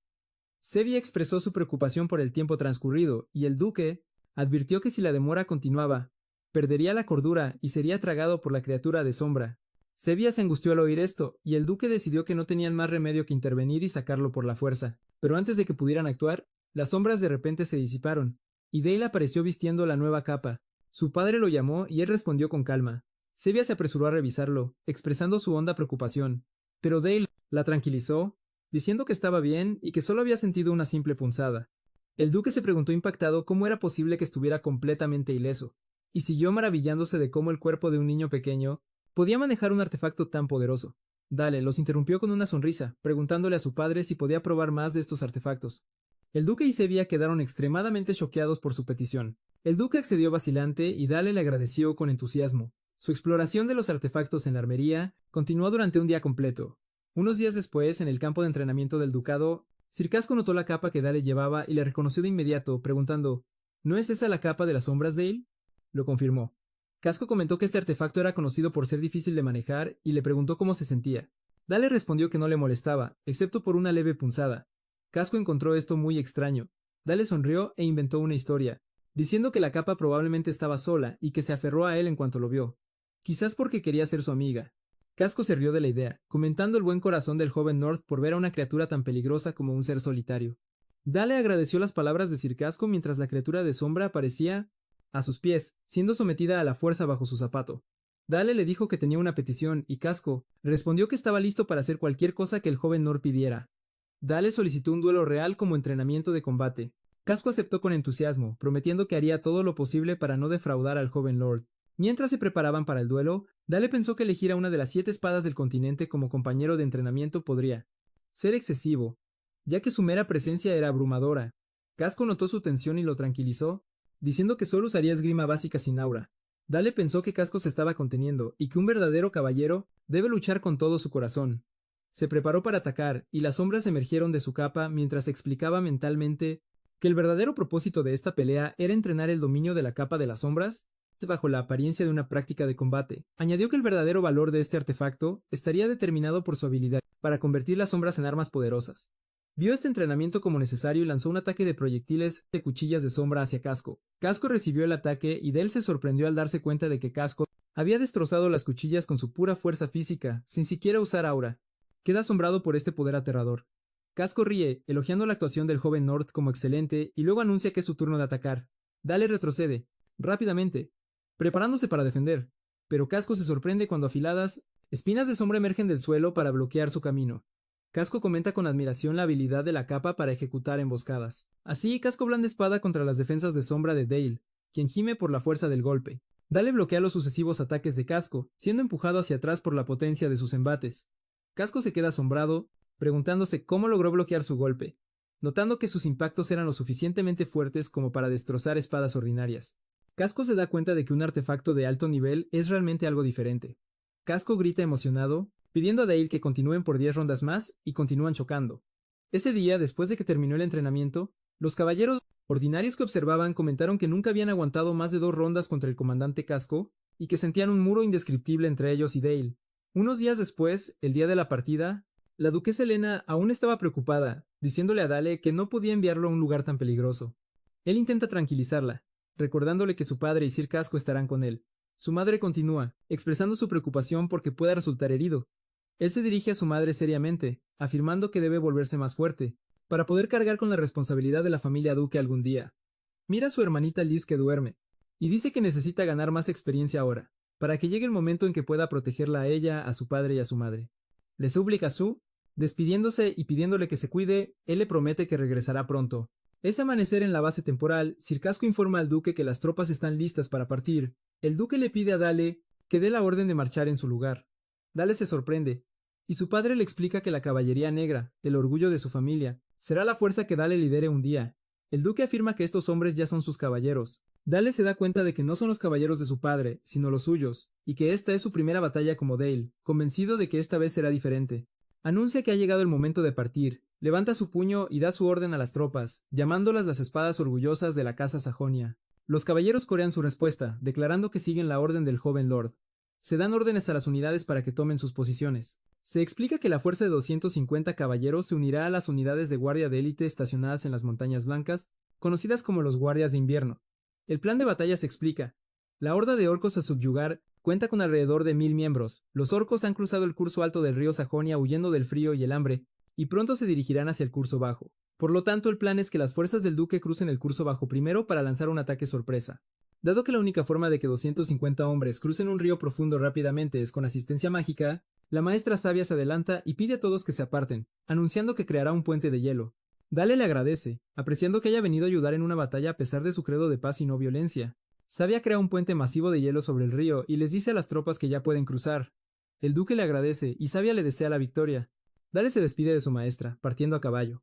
Sevia expresó su preocupación por el tiempo transcurrido, y el duque advirtió que si la demora continuaba, perdería la cordura y sería tragado por la criatura de sombra. Sevia se angustió al oír esto, y el duque decidió que no tenían más remedio que intervenir y sacarlo por la fuerza. Pero antes de que pudieran actuar, las sombras de repente se disiparon, y Dale apareció vistiendo la nueva capa. Su padre lo llamó y él respondió con calma. Sevia se apresuró a revisarlo, expresando su honda preocupación, pero Dale la tranquilizó, diciendo que estaba bien y que solo había sentido una simple punzada. El duque se preguntó impactado cómo era posible que estuviera completamente ileso, y siguió maravillándose de cómo el cuerpo de un niño pequeño podía manejar un artefacto tan poderoso. Dale los interrumpió con una sonrisa, preguntándole a su padre si podía probar más de estos artefactos. El duque y Sevia quedaron extremadamente choqueados por su petición. El duque accedió vacilante y Dale le agradeció con entusiasmo. Su exploración de los artefactos en la armería continuó durante un día completo. Unos días después, en el campo de entrenamiento del ducado, Sir Casco notó la capa que Dale llevaba y le reconoció de inmediato, preguntando: ¿No es esa la capa de las sombras, Dale? Lo confirmó. Casco comentó que este artefacto era conocido por ser difícil de manejar y le preguntó cómo se sentía. Dale respondió que no le molestaba, excepto por una leve punzada. Casco encontró esto muy extraño. Dale sonrió e inventó una historia, diciendo que la capa probablemente estaba sola y que se aferró a él en cuanto lo vio. Quizás porque quería ser su amiga. Casco se rió de la idea, comentando el buen corazón del joven North por ver a una criatura tan peligrosa como un ser solitario. Dale agradeció las palabras de Sir Casco mientras la criatura de sombra aparecía a sus pies, siendo sometida a la fuerza bajo su zapato. Dale le dijo que tenía una petición y Casco respondió que estaba listo para hacer cualquier cosa que el joven North pidiera. Dale solicitó un duelo real como entrenamiento de combate. Casco aceptó con entusiasmo, prometiendo que haría todo lo posible para no defraudar al joven Lord. Mientras se preparaban para el duelo, Dale pensó que elegir a una de las 7 espadas del continente como compañero de entrenamiento podría ser excesivo, ya que su mera presencia era abrumadora. Casco notó su tensión y lo tranquilizó, diciendo que solo usaría esgrima básica sin aura. Dale pensó que Casco se estaba conteniendo y que un verdadero caballero debe luchar con todo su corazón. Se preparó para atacar, y las sombras emergieron de su capa mientras explicaba mentalmente que el verdadero propósito de esta pelea era entrenar el dominio de la capa de las sombras bajo la apariencia de una práctica de combate. Añadió que el verdadero valor de este artefacto estaría determinado por su habilidad para convertir las sombras en armas poderosas. Vio este entrenamiento como necesario y lanzó un ataque de proyectiles de cuchillas de sombra hacia Casco. Casco recibió el ataque y Dale se sorprendió al darse cuenta de que Casco había destrozado las cuchillas con su pura fuerza física, sin siquiera usar aura. Queda asombrado por este poder aterrador. Casco ríe, elogiando la actuación del joven North como excelente, y luego anuncia que es su turno de atacar. Dale retrocede, rápidamente, preparándose para defender, pero Casco se sorprende cuando afiladas espinas de sombra emergen del suelo para bloquear su camino. Casco comenta con admiración la habilidad de la capa para ejecutar emboscadas. Así, Casco blanda espada contra las defensas de sombra de Dale, quien gime por la fuerza del golpe. Dale bloquea los sucesivos ataques de Casco, siendo empujado hacia atrás por la potencia de sus embates. Casco se queda asombrado, preguntándose cómo logró bloquear su golpe, notando que sus impactos eran lo suficientemente fuertes como para destrozar espadas ordinarias. Casco se da cuenta de que un artefacto de alto nivel es realmente algo diferente. Casco grita emocionado, pidiendo a Dale que continúen por 10 rondas más, y continúan chocando. Ese día, después de que terminó el entrenamiento, los caballeros ordinarios que observaban comentaron que nunca habían aguantado más de 2 rondas contra el comandante Casco, y que sentían un muro indescriptible entre ellos y Dale. Unos días después, el día de la partida, la duquesa Helena aún estaba preocupada, diciéndole a Dale que no podía enviarlo a un lugar tan peligroso. Él intenta tranquilizarla, recordándole que su padre y Sir Casco estarán con él. Su madre continúa, expresando su preocupación porque pueda resultar herido. Él se dirige a su madre seriamente, afirmando que debe volverse más fuerte, para poder cargar con la responsabilidad de la familia duque algún día. Mira a su hermanita Liz que duerme, y dice que necesita ganar más experiencia ahora, para que llegue el momento en que pueda protegerla a ella, a su padre y a su madre. Le suplica a Su, despidiéndose y pidiéndole que se cuide, él le promete que regresará pronto. Ese amanecer en la base temporal, Sir Casco informa al duque que las tropas están listas para partir. El duque le pide a Dale que dé la orden de marchar en su lugar. Dale se sorprende, y su padre le explica que la caballería negra, el orgullo de su familia, será la fuerza que Dale lidere un día. El duque afirma que estos hombres ya son sus caballeros. Dale se da cuenta de que no son los caballeros de su padre, sino los suyos, y que esta es su primera batalla como Dale, convencido de que esta vez será diferente. Anuncia que ha llegado el momento de partir, levanta su puño y da su orden a las tropas, llamándolas las espadas orgullosas de la casa Sajonia. Los caballeros corean su respuesta, declarando que siguen la orden del joven lord. Se dan órdenes a las unidades para que tomen sus posiciones. Se explica que la fuerza de 250 caballeros se unirá a las unidades de guardia de élite estacionadas en las Montañas Blancas, conocidas como los guardias de invierno. El plan de batalla se explica. La horda de orcos a subyugar cuenta con alrededor de 1000 miembros. Los orcos han cruzado el curso alto del río Sajonia huyendo del frío y el hambre, y pronto se dirigirán hacia el curso bajo. Por lo tanto, el plan es que las fuerzas del duque crucen el curso bajo primero para lanzar un ataque sorpresa. Dado que la única forma de que 250 hombres crucen un río profundo rápidamente es con asistencia mágica, la maestra sabia se adelanta y pide a todos que se aparten, anunciando que creará un puente de hielo. Dale le agradece, apreciando que haya venido a ayudar en una batalla a pesar de su credo de paz y no violencia. Sabia crea un puente masivo de hielo sobre el río y les dice a las tropas que ya pueden cruzar. El duque le agradece y Sabia le desea la victoria. Dale se despide de su maestra, partiendo a caballo.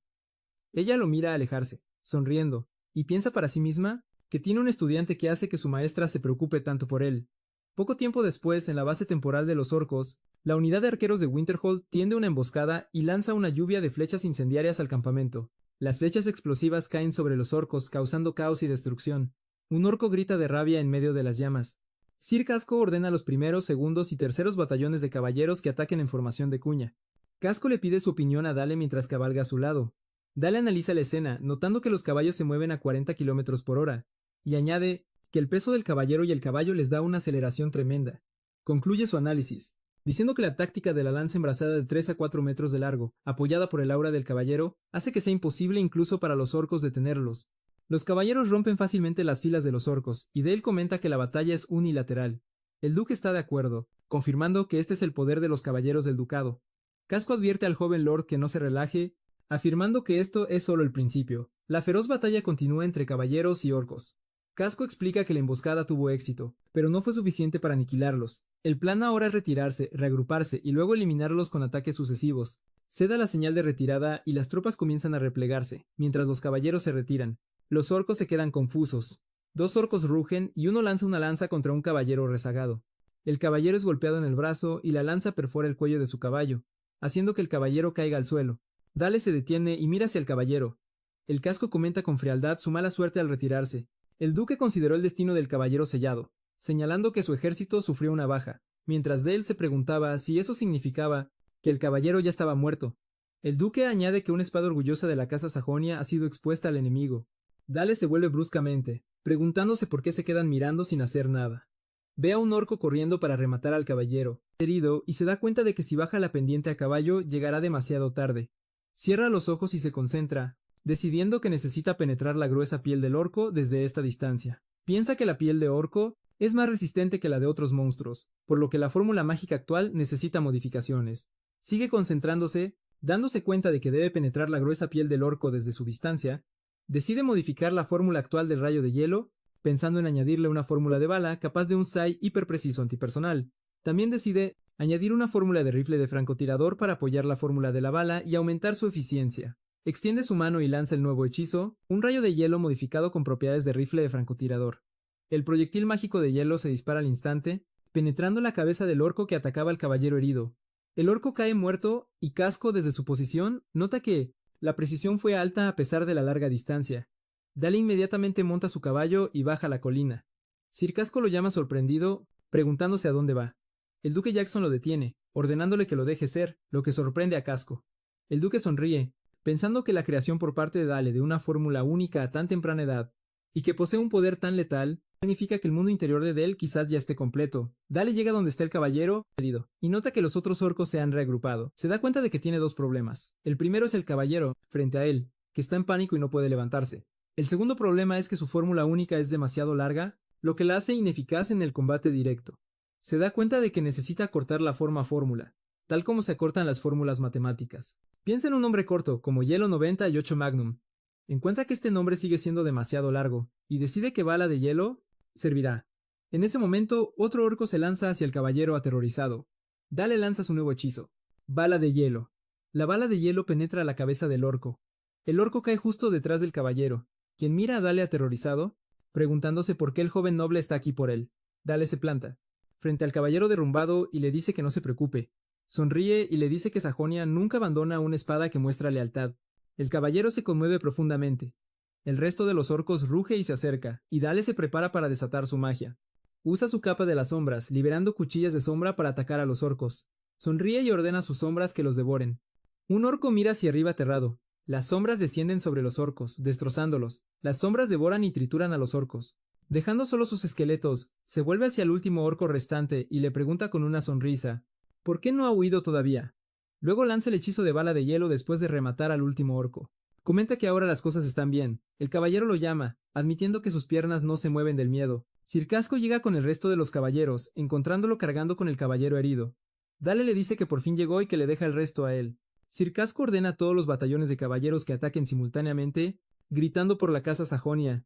Ella lo mira alejarse, sonriendo, y piensa para sí misma que tiene un estudiante que hace que su maestra se preocupe tanto por él. Poco tiempo después, en la base temporal de los orcos, La unidad de arqueros de Winterhold tiende una emboscada y lanza una lluvia de flechas incendiarias al campamento. Las flechas explosivas caen sobre los orcos, causando caos y destrucción. Un orco grita de rabia en medio de las llamas. Sir Casco ordena a los primeros, segundos y terceros batallones de caballeros que ataquen en formación de cuña. Casco le pide su opinión a Dale mientras cabalga a su lado. Dale analiza la escena, notando que los caballos se mueven a 40 km por hora, y añade que el peso del caballero y el caballo les da una aceleración tremenda. Concluye su análisis, diciendo que la táctica de la lanza embrazada de 3 a 4 metros de largo, apoyada por el aura del caballero, hace que sea imposible incluso para los orcos detenerlos. Los caballeros rompen fácilmente las filas de los orcos, y Dale comenta que la batalla es unilateral. El duque está de acuerdo, confirmando que este es el poder de los caballeros del ducado. Casco advierte al joven lord que no se relaje, afirmando que esto es solo el principio. La feroz batalla continúa entre caballeros y orcos. Casco explica que la emboscada tuvo éxito, pero no fue suficiente para aniquilarlos. El plan ahora es retirarse, reagruparse y luego eliminarlos con ataques sucesivos. Se da la señal de retirada y las tropas comienzan a replegarse, mientras los caballeros se retiran. Los orcos se quedan confusos. 2 orcos rugen y uno lanza una lanza contra un caballero rezagado. El caballero es golpeado en el brazo y la lanza perfora el cuello de su caballo, haciendo que el caballero caiga al suelo. Dale se detiene y mira hacia el caballero. El casco comenta con frialdad su mala suerte al retirarse. El duque consideró el destino del caballero sellado, señalando que su ejército sufrió una baja, mientras Dale se preguntaba si eso significaba que el caballero ya estaba muerto. El duque añade que una espada orgullosa de la casa Sajonia ha sido expuesta al enemigo. Dale se vuelve bruscamente, preguntándose por qué se quedan mirando sin hacer nada. Ve a un orco corriendo para rematar al caballero, herido, y se da cuenta de que si baja la pendiente a caballo llegará demasiado tarde. Cierra los ojos y se concentra, decidiendo que necesita penetrar la gruesa piel del orco desde esta distancia. Piensa que la piel de orco es más resistente que la de otros monstruos, por lo que la fórmula mágica actual necesita modificaciones. Sigue concentrándose, dándose cuenta de que debe penetrar la gruesa piel del orco desde su distancia. Decide modificar la fórmula actual del rayo de hielo, pensando en añadirle una fórmula de bala capaz de un SAI hiperpreciso antipersonal. También decide añadir una fórmula de rifle de francotirador para apoyar la fórmula de la bala y aumentar su eficiencia. Extiende su mano y lanza el nuevo hechizo, un rayo de hielo modificado con propiedades de rifle de francotirador. El proyectil mágico de hielo se dispara al instante, penetrando la cabeza del orco que atacaba al caballero herido. El orco cae muerto y Casco, desde su posición, nota que la precisión fue alta a pesar de la larga distancia. Dale inmediatamente monta su caballo y baja la colina. Sir Casco lo llama sorprendido, preguntándose a dónde va. El duque Jackson lo detiene, ordenándole que lo deje ser, lo que sorprende a Casco. El duque sonríe, pensando que la creación por parte de Dale de una fórmula única a tan temprana edad, y que posee un poder tan letal, significa que el mundo interior de Dale quizás ya esté completo. Dale llega donde está el caballero, herido, y nota que los otros orcos se han reagrupado. Se da cuenta de que tiene 2 problemas. El primero es el caballero, frente a él, que está en pánico y no puede levantarse. El segundo problema es que su fórmula única es demasiado larga, lo que la hace ineficaz en el combate directo. Se da cuenta de que necesita acortar la forma fórmula, tal como se acortan las fórmulas matemáticas. Piensa en un nombre corto, como Hielo 98 Magnum. Encuentra que este nombre sigue siendo demasiado largo, y decide que bala de hielo servirá. En ese momento, otro orco se lanza hacia el caballero aterrorizado. Dale lanza su nuevo hechizo, bala de hielo. La bala de hielo penetra la cabeza del orco. El orco cae justo detrás del caballero, quien mira a Dale aterrorizado, preguntándose por qué el joven noble está aquí por él. Dale se planta frente al caballero derrumbado y le dice que no se preocupe. Sonríe y le dice que Sajonia nunca abandona una espada que muestra lealtad. El caballero se conmueve profundamente. El resto de los orcos ruge y se acerca, y Dale se prepara para desatar su magia. Usa su capa de las sombras, liberando cuchillas de sombra para atacar a los orcos. Sonríe y ordena a sus sombras que los devoren. Un orco mira hacia arriba aterrado. Las sombras descienden sobre los orcos, destrozándolos. Las sombras devoran y trituran a los orcos. Dejando solo sus esqueletos, se vuelve hacia el último orco restante y le pregunta con una sonrisa: ¿por qué no ha huido todavía? Luego lanza el hechizo de bala de hielo después de rematar al último orco. Comenta que ahora las cosas están bien. El caballero lo llama, admitiendo que sus piernas no se mueven del miedo. Sir Casco llega con el resto de los caballeros, encontrándolo cargando con el caballero herido. Dale le dice que por fin llegó y que le deja el resto a él. Sir Casco ordena a todos los batallones de caballeros que ataquen simultáneamente, gritando por la casa Sajonia.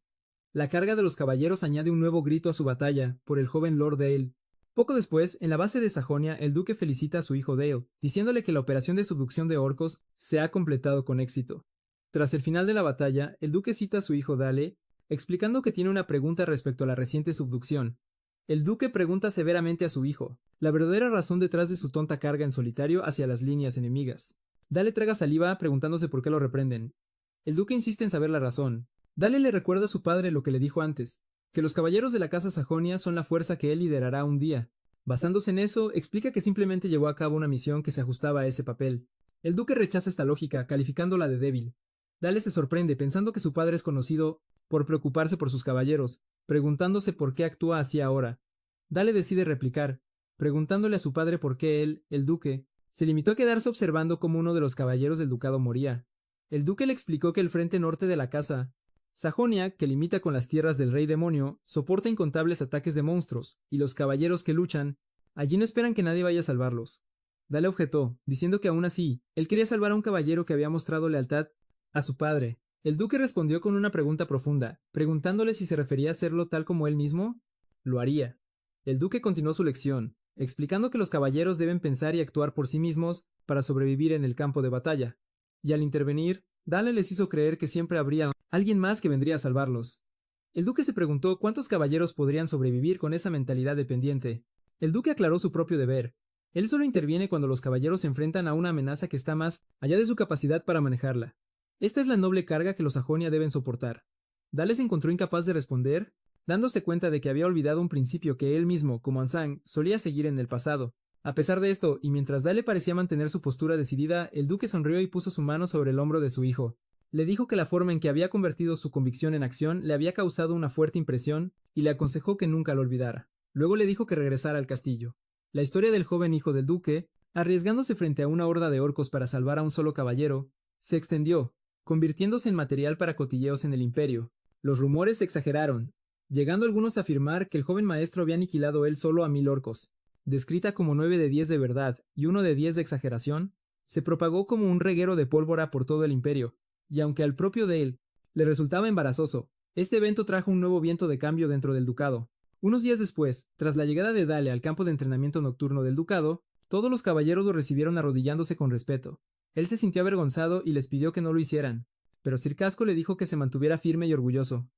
La carga de los caballeros añade un nuevo grito a su batalla, por el joven Lord Dale. Poco después, en la base de Sajonia, el duque felicita a su hijo Dale, diciéndole que la operación de subducción de orcos se ha completado con éxito. Tras el final de la batalla, el duque cita a su hijo Dale, explicando que tiene una pregunta respecto a la reciente subducción. El duque pregunta severamente a su hijo la verdadera razón detrás de su tonta carga en solitario hacia las líneas enemigas. Dale traga saliva preguntándose por qué lo reprenden. El duque insiste en saber la razón. Dale le recuerda a su padre lo que le dijo antes, que los caballeros de la casa Sajonia son la fuerza que él liderará un día. Basándose en eso, explica que simplemente llevó a cabo una misión que se ajustaba a ese papel. El duque rechaza esta lógica, calificándola de débil. Dale se sorprende pensando que su padre es conocido por preocuparse por sus caballeros, preguntándose por qué actúa así ahora. Dale decide replicar, preguntándole a su padre por qué él, el duque, se limitó a quedarse observando cómo uno de los caballeros del ducado moría. El duque le explicó que el frente norte de la casa Sajonia, que limita con las tierras del rey demonio, soporta incontables ataques de monstruos, y los caballeros que luchan, allí no esperan que nadie vaya a salvarlos. Dale objetó, diciendo que aún así, él quería salvar a un caballero que había mostrado lealtad a su padre. El duque respondió con una pregunta profunda, preguntándole si se refería a hacerlo tal como él mismo. Lo haría. El duque continuó su lección, explicando que los caballeros deben pensar y actuar por sí mismos para sobrevivir en el campo de batalla. Y al intervenir, Dale les hizo creer que siempre habría alguien más que vendría a salvarlos. El duque se preguntó cuántos caballeros podrían sobrevivir con esa mentalidad dependiente. El duque aclaró su propio deber. Él solo interviene cuando los caballeros se enfrentan a una amenaza que está más allá de su capacidad para manejarla. Esta es la noble carga que los Sajonia deben soportar. Dale se encontró incapaz de responder, dándose cuenta de que había olvidado un principio que él mismo, como Ansang, solía seguir en el pasado. A pesar de esto, y mientras Dale parecía mantener su postura decidida, el duque sonrió y puso su mano sobre el hombro de su hijo. Le dijo que la forma en que había convertido su convicción en acción le había causado una fuerte impresión y le aconsejó que nunca lo olvidara. Luego le dijo que regresara al castillo. La historia del joven hijo del duque, arriesgándose frente a una horda de orcos para salvar a un solo caballero, se extendió, convirtiéndose en material para cotilleos en el imperio. Los rumores se exageraron, llegando algunos a afirmar que el joven maestro había aniquilado él solo a 1000 orcos. Descrita como 9 de 10 de verdad y 1 de 10 de exageración, se propagó como un reguero de pólvora por todo el imperio, y aunque al propio Dale le resultaba embarazoso, este evento trajo un nuevo viento de cambio dentro del ducado. Unos días después, tras la llegada de Dale al campo de entrenamiento nocturno del ducado, todos los caballeros lo recibieron arrodillándose con respeto. Él se sintió avergonzado y les pidió que no lo hicieran, pero Sir Casco le dijo que se mantuviera firme y orgulloso.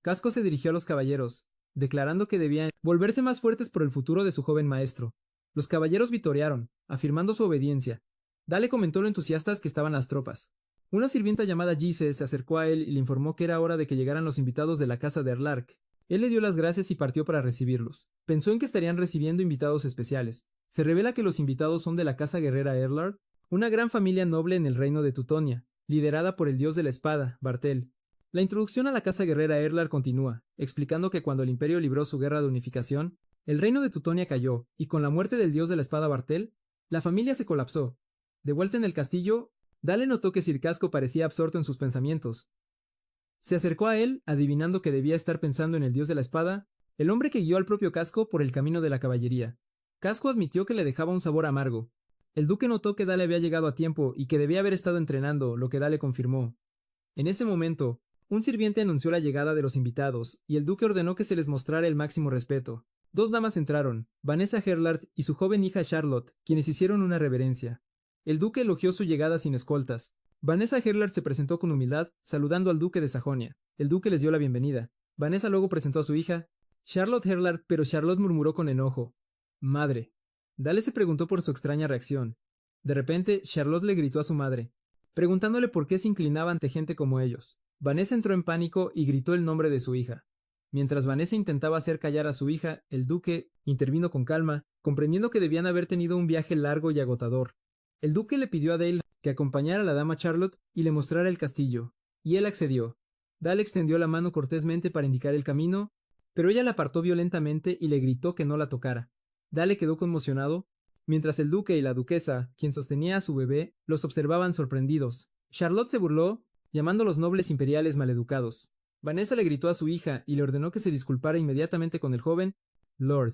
Casco se dirigió a los caballeros, declarando que debían volverse más fuertes por el futuro de su joven maestro. Los caballeros vitorearon, afirmando su obediencia. Dale comentó lo entusiastas que estaban las tropas. Una sirvienta llamada Gise se acercó a él y le informó que era hora de que llegaran los invitados de la casa de Erlark. Él le dio las gracias y partió para recibirlos. Pensó en que estarían recibiendo invitados especiales. Se revela que los invitados son de la casa guerrera Erlark, una gran familia noble en el reino de Tutonia, liderada por el dios de la espada, Bartel. La introducción a la casa guerrera Erlar continúa, explicando que cuando el imperio libró su guerra de unificación, el reino de Tutonia cayó, y con la muerte del dios de la espada Bartel, la familia se colapsó. De vuelta en el castillo, Dale notó que Sir Casco parecía absorto en sus pensamientos. Se acercó a él, adivinando que debía estar pensando en el dios de la espada, el hombre que guió al propio Casco por el camino de la caballería. Casco admitió que le dejaba un sabor amargo. El duque notó que Dale había llegado a tiempo y que debía haber estado entrenando, lo que Dale confirmó. En ese momento, un sirviente anunció la llegada de los invitados, y el duque ordenó que se les mostrara el máximo respeto. 2 damas entraron, Vanessa Herlard y su joven hija Charlotte, quienes hicieron una reverencia. El duque elogió su llegada sin escoltas. Vanessa Herlard se presentó con humildad, saludando al duque de Sajonia. El duque les dio la bienvenida. Vanessa luego presentó a su hija, Charlotte Herlard, pero Charlotte murmuró con enojo. «Madre». Dale se preguntó por su extraña reacción. De repente, Charlotte le gritó a su madre, preguntándole por qué se inclinaba ante gente como ellos. Vanessa entró en pánico y gritó el nombre de su hija. Mientras Vanessa intentaba hacer callar a su hija, el duque intervino con calma, comprendiendo que debían haber tenido un viaje largo y agotador. El duque le pidió a Dale que acompañara a la dama Charlotte y le mostrara el castillo, y él accedió. Dale extendió la mano cortésmente para indicar el camino, pero ella la apartó violentamente y le gritó que no la tocara. Dale quedó conmocionado, mientras el duque y la duquesa, quien sostenía a su bebé, los observaban sorprendidos. Charlotte se burló, llamando a los nobles imperiales maleducados. Vanessa le gritó a su hija y le ordenó que se disculpara inmediatamente con el joven Lord.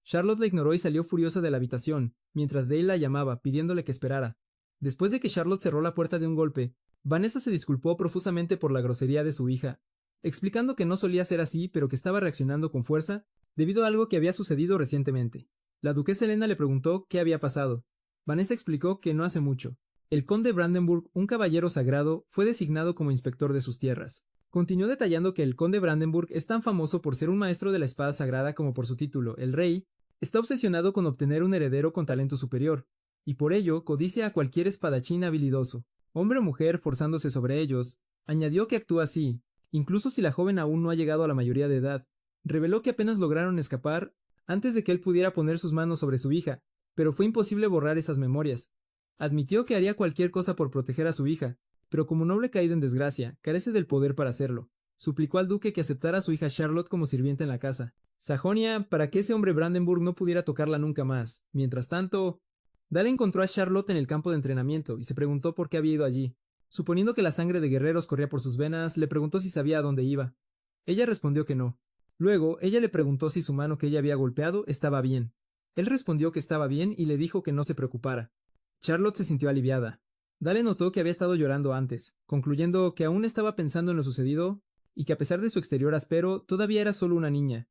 Charlotte la ignoró y salió furiosa de la habitación, mientras Dale la llamaba, pidiéndole que esperara. Después de que Charlotte cerró la puerta de un golpe, Vanessa se disculpó profusamente por la grosería de su hija, explicando que no solía ser así, pero que estaba reaccionando con fuerza debido a algo que había sucedido recientemente. La duquesa Helena le preguntó qué había pasado. Vanessa explicó que no hace mucho, el conde Brandenburg, un caballero sagrado, fue designado como inspector de sus tierras. Continuó detallando que el conde Brandenburg es tan famoso por ser un maestro de la espada sagrada como por su título. El rey está obsesionado con obtener un heredero con talento superior, y por ello codicia a cualquier espadachín habilidoso, hombre o mujer forzándose sobre ellos. Añadió que actúa así, incluso si la joven aún no ha llegado a la mayoría de edad. Reveló que apenas lograron escapar antes de que él pudiera poner sus manos sobre su hija, pero fue imposible borrar esas memorias. Admitió que haría cualquier cosa por proteger a su hija, pero como noble caído en desgracia, carece del poder para hacerlo. Suplicó al duque que aceptara a su hija Charlotte como sirvienta en la casa. Sajonia, para que ese hombre Brandenburg no pudiera tocarla nunca más. Mientras tanto, Dale encontró a Charlotte en el campo de entrenamiento y se preguntó por qué había ido allí. Suponiendo que la sangre de guerreros corría por sus venas, le preguntó si sabía a dónde iba. Ella respondió que no. Luego, ella le preguntó si su mano que ella había golpeado estaba bien. Él respondió que estaba bien y le dijo que no se preocupara. Charlotte se sintió aliviada. Dale notó que había estado llorando antes, concluyendo que aún estaba pensando en lo sucedido y que a pesar de su exterior áspero, todavía era solo una niña.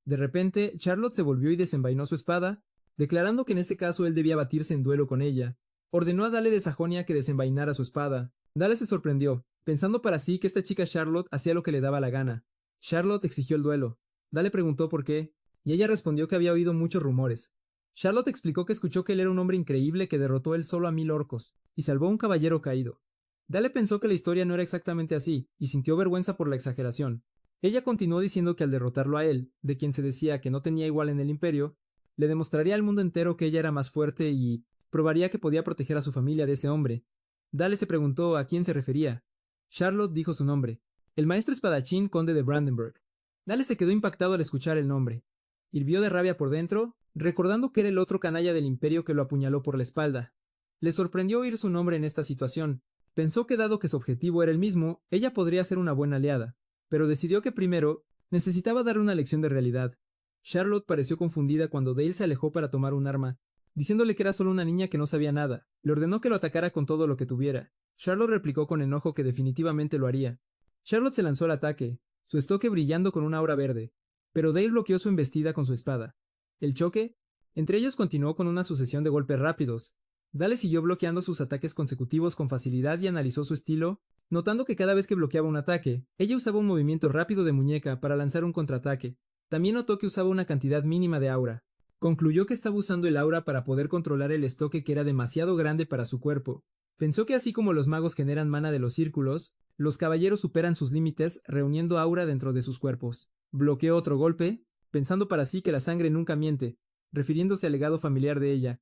De repente, Charlotte se volvió y desenvainó su espada, declarando que en ese caso él debía batirse en duelo con ella. Ordenó a Dale de Sajonia que desenvainara su espada. Dale se sorprendió, pensando para sí que esta chica Charlotte hacía lo que le daba la gana. Charlotte exigió el duelo. Dale preguntó por qué, y ella respondió que había oído muchos rumores. Charlotte explicó que escuchó que él era un hombre increíble que derrotó él solo a 1000 orcos, y salvó a un caballero caído. Dale pensó que la historia no era exactamente así, y sintió vergüenza por la exageración. Ella continuó diciendo que al derrotarlo a él, de quien se decía que no tenía igual en el imperio, le demostraría al mundo entero que ella era más fuerte y probaría que podía proteger a su familia de ese hombre. Dale se preguntó a quién se refería. Charlotte dijo su nombre, el maestro espadachín conde de Brandenburg. Dale se quedó impactado al escuchar el nombre. Hirvió de rabia por dentro, recordando que era el otro canalla del imperio que lo apuñaló por la espalda. Le sorprendió oír su nombre en esta situación. Pensó que dado que su objetivo era el mismo, ella podría ser una buena aliada, pero decidió que primero necesitaba darle una lección de realidad. Charlotte pareció confundida cuando Dale se alejó para tomar un arma, diciéndole que era solo una niña que no sabía nada. Le ordenó que lo atacara con todo lo que tuviera. Charlotte replicó con enojo que definitivamente lo haría. Charlotte se lanzó al ataque, su estoque brillando con una aura verde, pero Dale bloqueó su embestida con su espada. El choque entre ellos continuó con una sucesión de golpes rápidos. Dale siguió bloqueando sus ataques consecutivos con facilidad y analizó su estilo, notando que cada vez que bloqueaba un ataque, ella usaba un movimiento rápido de muñeca para lanzar un contraataque. También notó que usaba una cantidad mínima de aura. Concluyó que estaba usando el aura para poder controlar el estoque que era demasiado grande para su cuerpo. Pensó que así como los magos generan mana de los círculos, los caballeros superan sus límites reuniendo aura dentro de sus cuerpos. Bloqueó otro golpe, pensando para sí que la sangre nunca miente, refiriéndose al legado familiar de ella.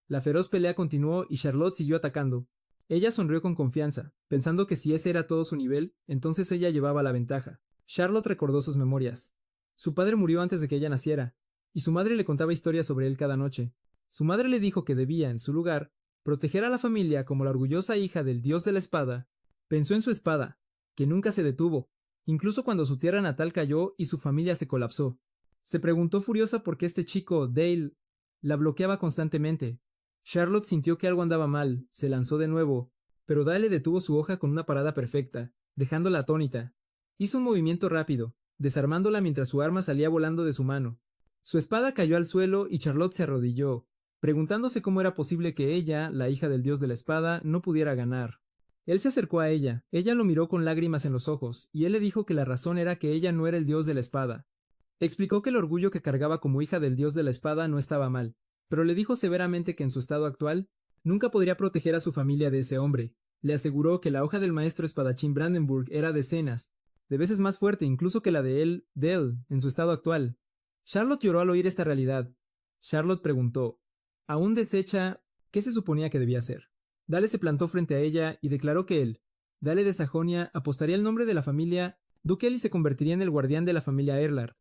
La feroz pelea continuó y Charlotte siguió atacando. Ella sonrió con confianza, pensando que si ese era todo su nivel, entonces ella llevaba la ventaja. Charlotte recordó sus memorias. Su padre murió antes de que ella naciera, y su madre le contaba historias sobre él cada noche. Su madre le dijo que debía, en su lugar, proteger a la familia como la orgullosa hija del dios de la espada. Pensó en su espada, que nunca se detuvo, incluso cuando su tierra natal cayó y su familia se colapsó. Se preguntó furiosa por qué este chico, Dale, la bloqueaba constantemente. Charlotte sintió que algo andaba mal, se lanzó de nuevo, pero Dale detuvo su hoja con una parada perfecta, dejándola atónita. Hizo un movimiento rápido, desarmándola mientras su arma salía volando de su mano. Su espada cayó al suelo y Charlotte se arrodilló, preguntándose cómo era posible que ella, la hija del dios de la espada, no pudiera ganar. Él se acercó a ella, ella lo miró con lágrimas en los ojos, y él le dijo que la razón era que ella no era el dios de la espada. Explicó que el orgullo que cargaba como hija del dios de la espada no estaba mal, pero le dijo severamente que en su estado actual nunca podría proteger a su familia de ese hombre. Le aseguró que la hoja del maestro espadachín Brandenburg era decenas, de veces más fuerte incluso que la de él, Dale, en su estado actual. Charlotte lloró al oír esta realidad. Charlotte preguntó, aún deshecha, ¿qué se suponía que debía hacer? Dale se plantó frente a ella y declaró que él, Dale de Sajonia, apostaría el nombre de la familia ducal y se convertiría en el guardián de la familia Erlard.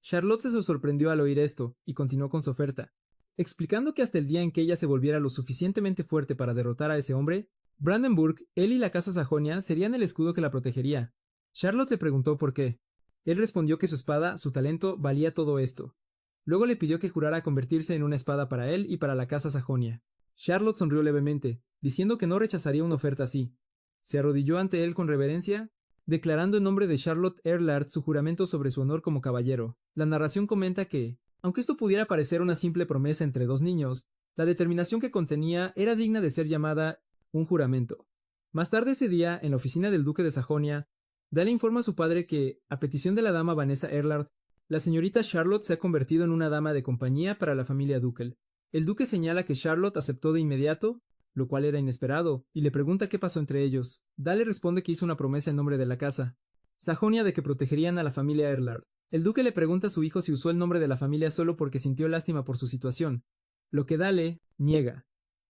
Charlotte se sorprendió al oír esto y continuó con su oferta, explicando que hasta el día en que ella se volviera lo suficientemente fuerte para derrotar a ese hombre, Brandenburg, él y la casa Sajonia serían el escudo que la protegería. Charlotte le preguntó por qué. Él respondió que su espada, su talento, valía todo esto. Luego le pidió que jurara convertirse en una espada para él y para la casa Sajonia. Charlotte sonrió levemente, diciendo que no rechazaría una oferta así. Se arrodilló ante él con reverencia, declarando en nombre de Charlotte Erlard su juramento sobre su honor como caballero. La narración comenta que, aunque esto pudiera parecer una simple promesa entre dos niños, la determinación que contenía era digna de ser llamada un juramento. Más tarde ese día, en la oficina del duque de Sajonia, Dale informa a su padre que, a petición de la dama Vanessa Erlard, la señorita Charlotte se ha convertido en una dama de compañía para la familia Dukel. El duque señala que Charlotte aceptó de inmediato, lo cual era inesperado, y le pregunta qué pasó entre ellos. Dale responde que hizo una promesa en nombre de la casa Sajonia de que protegerían a la familia Erlard. El duque le pregunta a su hijo si usó el nombre de la familia solo porque sintió lástima por su situación, lo que Dale niega.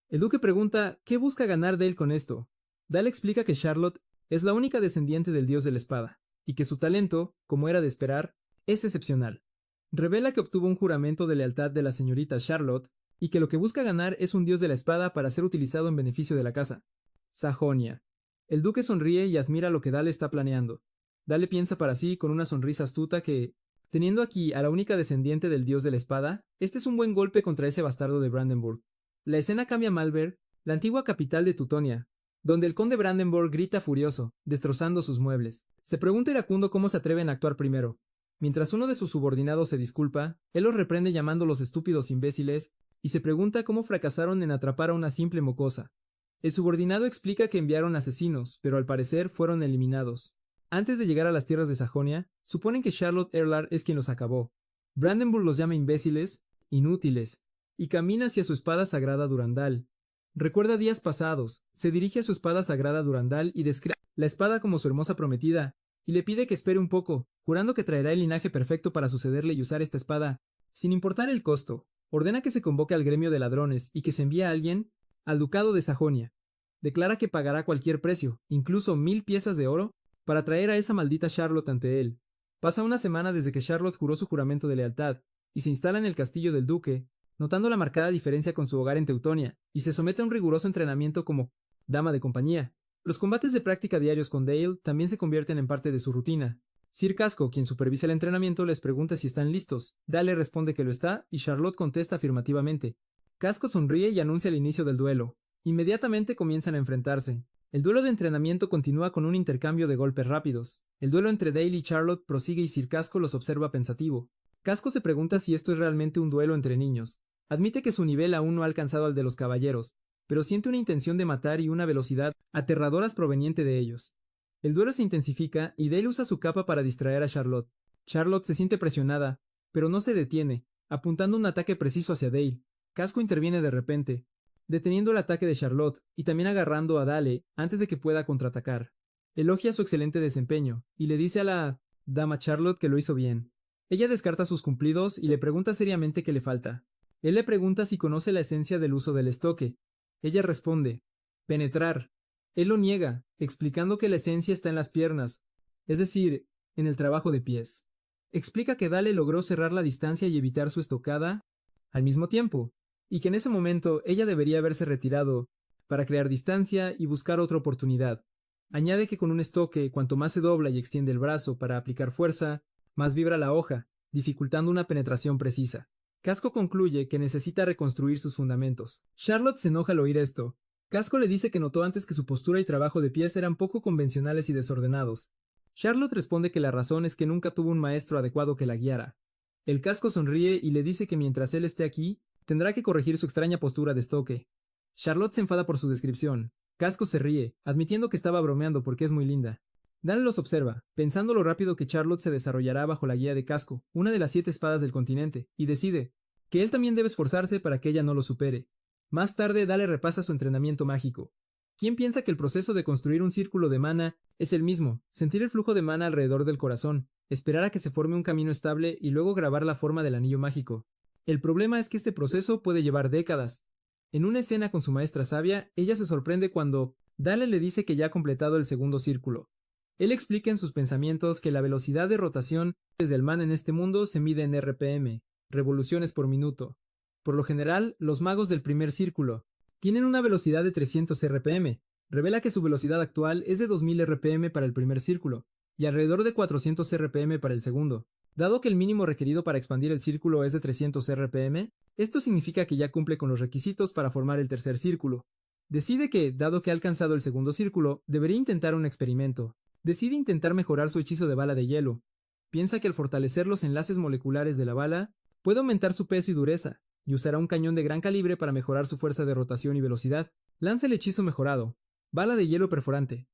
El duque pregunta qué busca ganar Dale con esto. Dale explica que Charlotte es la única descendiente del dios de la espada, y que su talento, como era de esperar, es excepcional. Revela que obtuvo un juramento de lealtad de la señorita Charlotte, y que lo que busca ganar es un dios de la espada para ser utilizado en beneficio de la casa Sajonia. El duque sonríe y admira lo que Dale está planeando. Dale piensa para sí con una sonrisa astuta que, teniendo aquí a la única descendiente del dios de la espada, este es un buen golpe contra ese bastardo de Brandenburg. La escena cambia a Malberg, la antigua capital de Teutonia, donde el conde Brandenburg grita furioso, destrozando sus muebles. Se pregunta iracundo cómo se atreven a actuar primero. Mientras uno de sus subordinados se disculpa, él los reprende llamándolos estúpidos imbéciles, y se pregunta cómo fracasaron en atrapar a una simple mocosa. El subordinado explica que enviaron asesinos, pero al parecer fueron eliminados. Antes de llegar a las tierras de Sajonia, suponen que Charlotte Erlard es quien los acabó. Brandenburg los llama imbéciles, inútiles, y camina hacia su espada sagrada Durandal. Recuerda días pasados, se dirige a su espada sagrada Durandal y describe la espada como su hermosa prometida, y le pide que espere un poco, jurando que traerá el linaje perfecto para sucederle y usar esta espada, sin importar el costo. Ordena que se convoque al gremio de ladrones y que se envíe a alguien al ducado de Sajonia. Declara que pagará cualquier precio, incluso 1000 piezas de oro, para traer a esa maldita Charlotte ante él. Pasa una semana desde que Charlotte juró su juramento de lealtad, y se instala en el castillo del duque, notando la marcada diferencia con su hogar en Teutonia, y se somete a un riguroso entrenamiento como dama de compañía. Los combates de práctica diarios con Dale también se convierten en parte de su rutina. Sir Casco, quien supervisa el entrenamiento, les pregunta si están listos. Dale responde que lo está, y Charlotte contesta afirmativamente. Casco sonríe y anuncia el inicio del duelo. Inmediatamente comienzan a enfrentarse. El duelo de entrenamiento continúa con un intercambio de golpes rápidos. El duelo entre Dale y Charlotte prosigue y Sir Casco los observa pensativo. Casco se pregunta si esto es realmente un duelo entre niños. Admite que su nivel aún no ha alcanzado al de los caballeros, pero siente una intención de matar y una velocidad aterradoras proveniente de ellos. El duelo se intensifica y Dale usa su capa para distraer a Charlotte. Charlotte se siente presionada, pero no se detiene, apuntando un ataque preciso hacia Dale. Casco interviene de repente, deteniendo el ataque de Charlotte y también agarrando a Dale antes de que pueda contraatacar. Elogia su excelente desempeño y le dice a la dama Charlotte que lo hizo bien. Ella descarta sus cumplidos y le pregunta seriamente qué le falta. Él le pregunta si conoce la esencia del uso del estoque. Ella responde, penetrar. Él lo niega, explicando que la esencia está en las piernas, es decir, en el trabajo de pies. Explica que Dale logró cerrar la distancia y evitar su estocada al mismo tiempo, y que en ese momento ella debería haberse retirado para crear distancia y buscar otra oportunidad. Añade que con un estoque, cuanto más se dobla y extiende el brazo para aplicar fuerza, más vibra la hoja, dificultando una penetración precisa. Casco concluye que necesita reconstruir sus fundamentos. Charlotte se enoja al oír esto. Casco le dice que notó antes que su postura y trabajo de pies eran poco convencionales y desordenados. Charlotte responde que la razón es que nunca tuvo un maestro adecuado que la guiara. El Casco sonríe y le dice que mientras él esté aquí, tendrá que corregir su extraña postura de estoque. Charlotte se enfada por su descripción. Casco se ríe, admitiendo que estaba bromeando porque es muy linda. Dale los observa, pensando lo rápido que Charlotte se desarrollará bajo la guía de Casco, una de las 7 espadas del continente, y decide que él también debe esforzarse para que ella no lo supere. Más tarde, Dale repasa su entrenamiento mágico. ¿Quién piensa que el proceso de construir un círculo de mana es el mismo? Sentir el flujo de mana alrededor del corazón, esperar a que se forme un camino estable y luego grabar la forma del anillo mágico. El problema es que este proceso puede llevar décadas. En una escena con su maestra sabia, ella se sorprende cuando Dale le dice que ya ha completado el segundo círculo. Él explica en sus pensamientos que la velocidad de rotación desde el mana en este mundo se mide en RPM, revoluciones por minuto. Por lo general, los magos del primer círculo tienen una velocidad de 300 RPM. Revela que su velocidad actual es de 2000 RPM para el primer círculo y alrededor de 400 RPM para el segundo. Dado que el mínimo requerido para expandir el círculo es de 300 RPM, esto significa que ya cumple con los requisitos para formar el tercer círculo. Decide que, dado que ha alcanzado el segundo círculo, debería intentar un experimento. Decide intentar mejorar su hechizo de bala de hielo. Piensa que al fortalecer los enlaces moleculares de la bala, puede aumentar su peso y dureza, y usará un cañón de gran calibre para mejorar su fuerza de rotación y velocidad. Lanza el hechizo mejorado, bala de hielo perforante.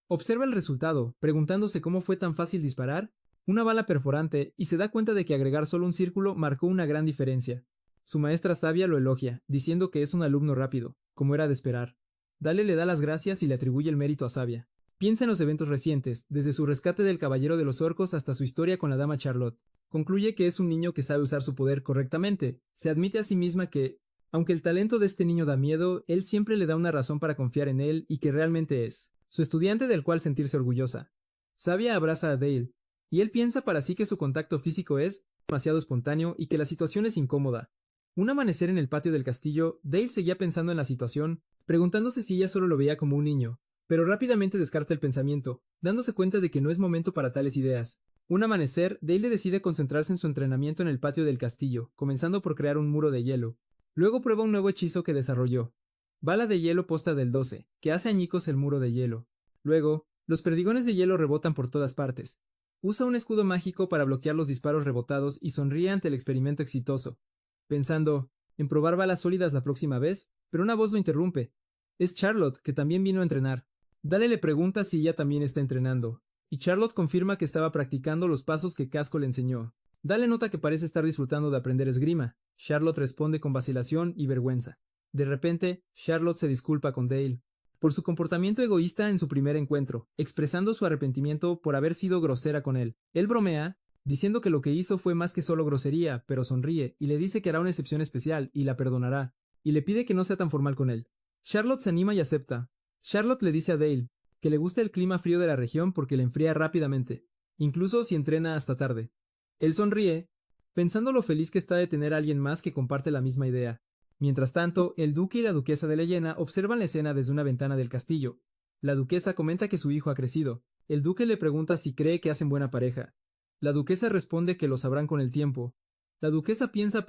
Observa el resultado, preguntándose cómo fue tan fácil disparar una bala perforante y se da cuenta de que agregar solo un círculo marcó una gran diferencia. Su maestra sabia lo elogia, diciendo que es un alumno rápido, como era de esperar. Dale le da las gracias y le atribuye el mérito a Sabia. Piensa en los eventos recientes, desde su rescate del Caballero de los Orcos hasta su historia con la Dama Charlotte. Concluye que es un niño que sabe usar su poder correctamente. Se admite a sí misma que, aunque el talento de este niño da miedo, él siempre le da una razón para confiar en él y que realmente es su estudiante del cual sentirse orgullosa. Sabia abraza a Dale, y él piensa para sí que su contacto físico es demasiado espontáneo y que la situación es incómoda. Un amanecer en el patio del castillo, Dale seguía pensando en la situación, preguntándose si ella solo lo veía como un niño, pero rápidamente descarta el pensamiento, dándose cuenta de que no es momento para tales ideas. Un amanecer, Dale decide concentrarse en su entrenamiento en el patio del castillo, comenzando por crear un muro de hielo. Luego prueba un nuevo hechizo que desarrolló. Bala de hielo posta del 12, que hace añicos el muro de hielo. Luego, los perdigones de hielo rebotan por todas partes. Usa un escudo mágico para bloquear los disparos rebotados y sonríe ante el experimento exitoso, pensando en probar balas sólidas la próxima vez, pero una voz lo interrumpe. Es Charlotte, que también vino a entrenar. Dale le pregunta si ella también está entrenando, y Charlotte confirma que estaba practicando los pasos que Casco le enseñó. Dale nota que parece estar disfrutando de aprender esgrima. Charlotte responde con vacilación y vergüenza. De repente, Charlotte se disculpa con Dale por su comportamiento egoísta en su primer encuentro, expresando su arrepentimiento por haber sido grosera con él. Él bromea, diciendo que lo que hizo fue más que solo grosería, pero sonríe, y le dice que hará una excepción especial, y la perdonará, y le pide que no sea tan formal con él. Charlotte se anima y acepta. Charlotte le dice a Dale que le gusta el clima frío de la región porque le enfría rápidamente, incluso si entrena hasta tarde. Él sonríe, pensando lo feliz que está de tener a alguien más que comparte la misma idea. Mientras tanto, el duque y la duquesa de Leyena observan la escena desde una ventana del castillo. La duquesa comenta que su hijo ha crecido. El duque le pregunta si cree que hacen buena pareja. La duquesa responde que lo sabrán con el tiempo. La duquesa piensa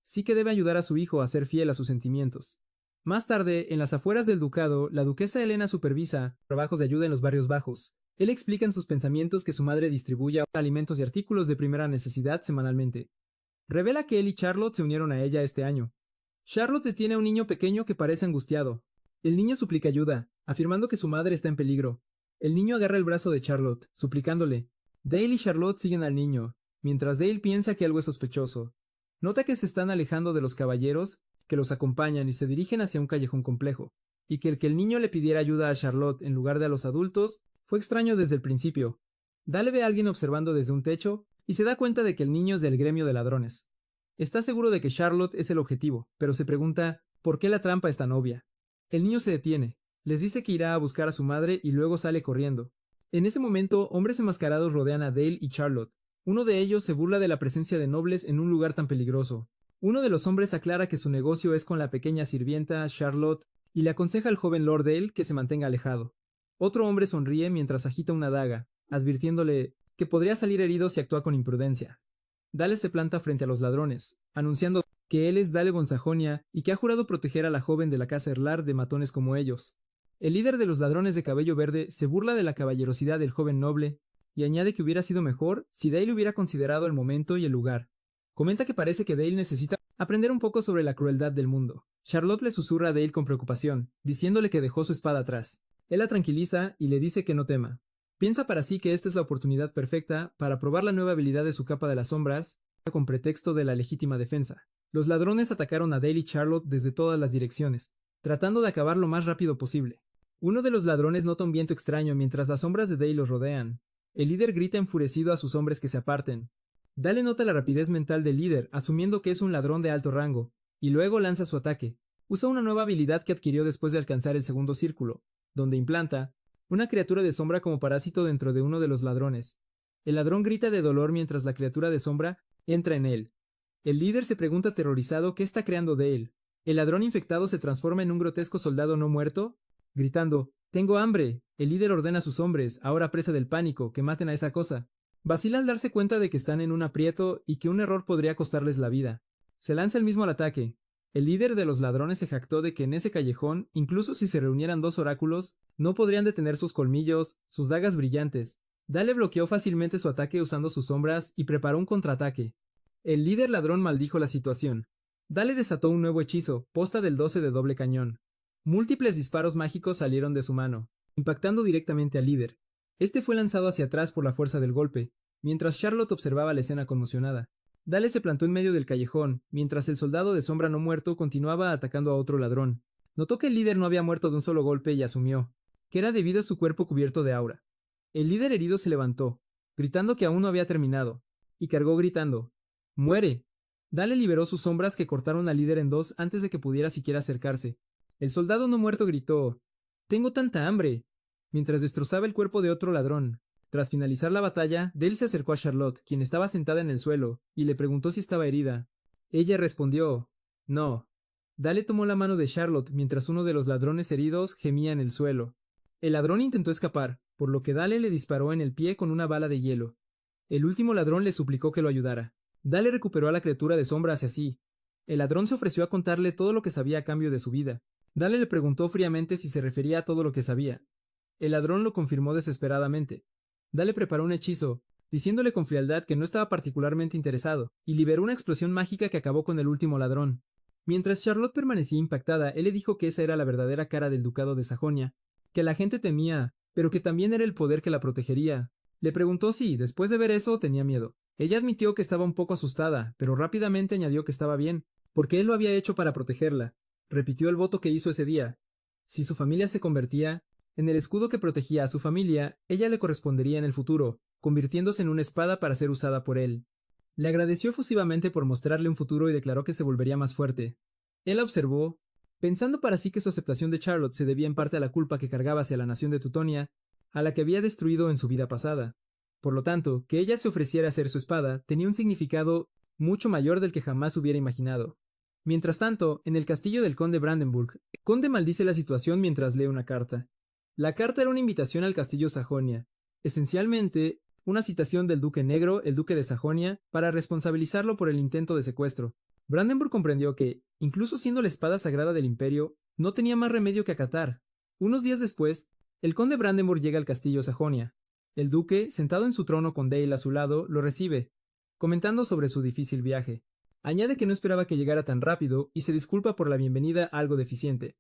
sí que debe ayudar a su hijo a ser fiel a sus sentimientos. Más tarde, en las afueras del ducado, la duquesa Helena supervisa trabajos de ayuda en los barrios bajos. Él explica en sus pensamientos que su madre distribuye alimentos y artículos de primera necesidad semanalmente. Revela que él y Charlotte se unieron a ella este año. Charlotte tiene a un niño pequeño que parece angustiado. El niño suplica ayuda, afirmando que su madre está en peligro. El niño agarra el brazo de Charlotte, suplicándole. Dale y Charlotte siguen al niño, mientras Dale piensa que algo es sospechoso. Nota que se están alejando de los caballeros, que los acompañan y se dirigen hacia un callejón complejo, y que el niño le pidiera ayuda a Charlotte en lugar de a los adultos fue extraño desde el principio. Dale ve a alguien observando desde un techo y se da cuenta de que el niño es del gremio de ladrones. Está seguro de que Charlotte es el objetivo, pero se pregunta ¿por qué la trampa es tan obvia? El niño se detiene, les dice que irá a buscar a su madre y luego sale corriendo. En ese momento, hombres enmascarados rodean a Dale y Charlotte. Uno de ellos se burla de la presencia de nobles en un lugar tan peligroso. Uno de los hombres aclara que su negocio es con la pequeña sirvienta, Charlotte, y le aconseja al joven Lord Dale que se mantenga alejado. Otro hombre sonríe mientras agita una daga, advirtiéndole que podría salir herido si actúa con imprudencia. Dale se planta frente a los ladrones, anunciando que él es Dale von Sajonia y que ha jurado proteger a la joven de la casa Erlar de matones como ellos. El líder de los ladrones de cabello verde se burla de la caballerosidad del joven noble y añade que hubiera sido mejor si Dale hubiera considerado el momento y el lugar. Comenta que parece que Dale necesita aprender un poco sobre la crueldad del mundo. Charlotte le susurra a Dale con preocupación, diciéndole que dejó su espada atrás. Él la tranquiliza y le dice que no tema. Piensa para sí que esta es la oportunidad perfecta para probar la nueva habilidad de su capa de las sombras, con pretexto de la legítima defensa. Los ladrones atacaron a Dale y Charlotte desde todas las direcciones, tratando de acabar lo más rápido posible. Uno de los ladrones nota un viento extraño mientras las sombras de Dale los rodean. El líder grita enfurecido a sus hombres que se aparten. Dale nota la rapidez mental del líder, asumiendo que es un ladrón de alto rango, y luego lanza su ataque. Usa una nueva habilidad que adquirió después de alcanzar el segundo círculo, donde implanta una criatura de sombra como parásito dentro de uno de los ladrones. El ladrón grita de dolor mientras la criatura de sombra entra en él. El líder se pregunta aterrorizado qué está creando de él. El ladrón infectado se transforma en un grotesco soldado no muerto, gritando, «¡Tengo hambre!». El líder ordena a sus hombres, ahora presa del pánico, que maten a esa cosa. Vacila al darse cuenta de que están en un aprieto y que un error podría costarles la vida. Se lanza él mismo al ataque. El líder de los ladrones se jactó de que en ese callejón, incluso si se reunieran dos oráculos, no podrían detener sus colmillos, sus dagas brillantes. Dale bloqueó fácilmente su ataque usando sus sombras y preparó un contraataque. El líder ladrón maldijo la situación. Dale desató un nuevo hechizo, posta del 12 de doble cañón. Múltiples disparos mágicos salieron de su mano. impactando directamente al líder. Este fue lanzado hacia atrás por la fuerza del golpe, mientras Charlotte observaba la escena conmocionada. Dale se plantó en medio del callejón, mientras el soldado de sombra no muerto continuaba atacando a otro ladrón. Notó que el líder no había muerto de un solo golpe y asumió que era debido a su cuerpo cubierto de aura. El líder herido se levantó, gritando que aún no había terminado, y cargó gritando: ¡Muere! Dale liberó sus sombras que cortaron al líder en dos antes de que pudiera siquiera acercarse. El soldado no muerto gritó: «¡Tengo tanta hambre!», mientras destrozaba el cuerpo de otro ladrón. Tras finalizar la batalla, Dale se acercó a Charlotte, quien estaba sentada en el suelo, y le preguntó si estaba herida. Ella respondió: «No». Dale tomó la mano de Charlotte mientras uno de los ladrones heridos gemía en el suelo. El ladrón intentó escapar, por lo que Dale le disparó en el pie con una bala de hielo. El último ladrón le suplicó que lo ayudara. Dale recuperó a la criatura de sombra hacia sí. El ladrón se ofreció a contarle todo lo que sabía a cambio de su vida. Dale le preguntó fríamente si se refería a todo lo que sabía. El ladrón lo confirmó desesperadamente. Dale preparó un hechizo, diciéndole con frialdad que no estaba particularmente interesado, y liberó una explosión mágica que acabó con el último ladrón. Mientras Charlotte permanecía impactada, él le dijo que esa era la verdadera cara del ducado de Sajonia, que la gente temía, pero que también era el poder que la protegería. Le preguntó si, después de ver eso, tenía miedo. Ella admitió que estaba un poco asustada, pero rápidamente añadió que estaba bien, porque él lo había hecho para protegerla. Repitió el voto que hizo ese día. Si su familia se convertía en el escudo que protegía a su familia, ella le correspondería en el futuro, convirtiéndose en una espada para ser usada por él. Le agradeció efusivamente por mostrarle un futuro y declaró que se volvería más fuerte. Él la observó, pensando para sí que su aceptación de Charlotte se debía en parte a la culpa que cargaba hacia la nación de Teutonia, a la que había destruido en su vida pasada. Por lo tanto, que ella se ofreciera a ser su espada tenía un significado mucho mayor del que jamás hubiera imaginado. Mientras tanto, en el castillo del conde Brandenburg, el conde maldice la situación mientras lee una carta. La carta era una invitación al castillo Sajonia, esencialmente una citación del duque negro, el duque de Sajonia, para responsabilizarlo por el intento de secuestro. Brandenburg comprendió que, incluso siendo la espada sagrada del imperio, no tenía más remedio que acatar. Unos días después, el conde Brandenburg llega al castillo Sajonia. El duque, sentado en su trono con Dale a su lado, lo recibe, comentando sobre su difícil viaje. Añade que no esperaba que llegara tan rápido y se disculpa por la bienvenida algo deficiente.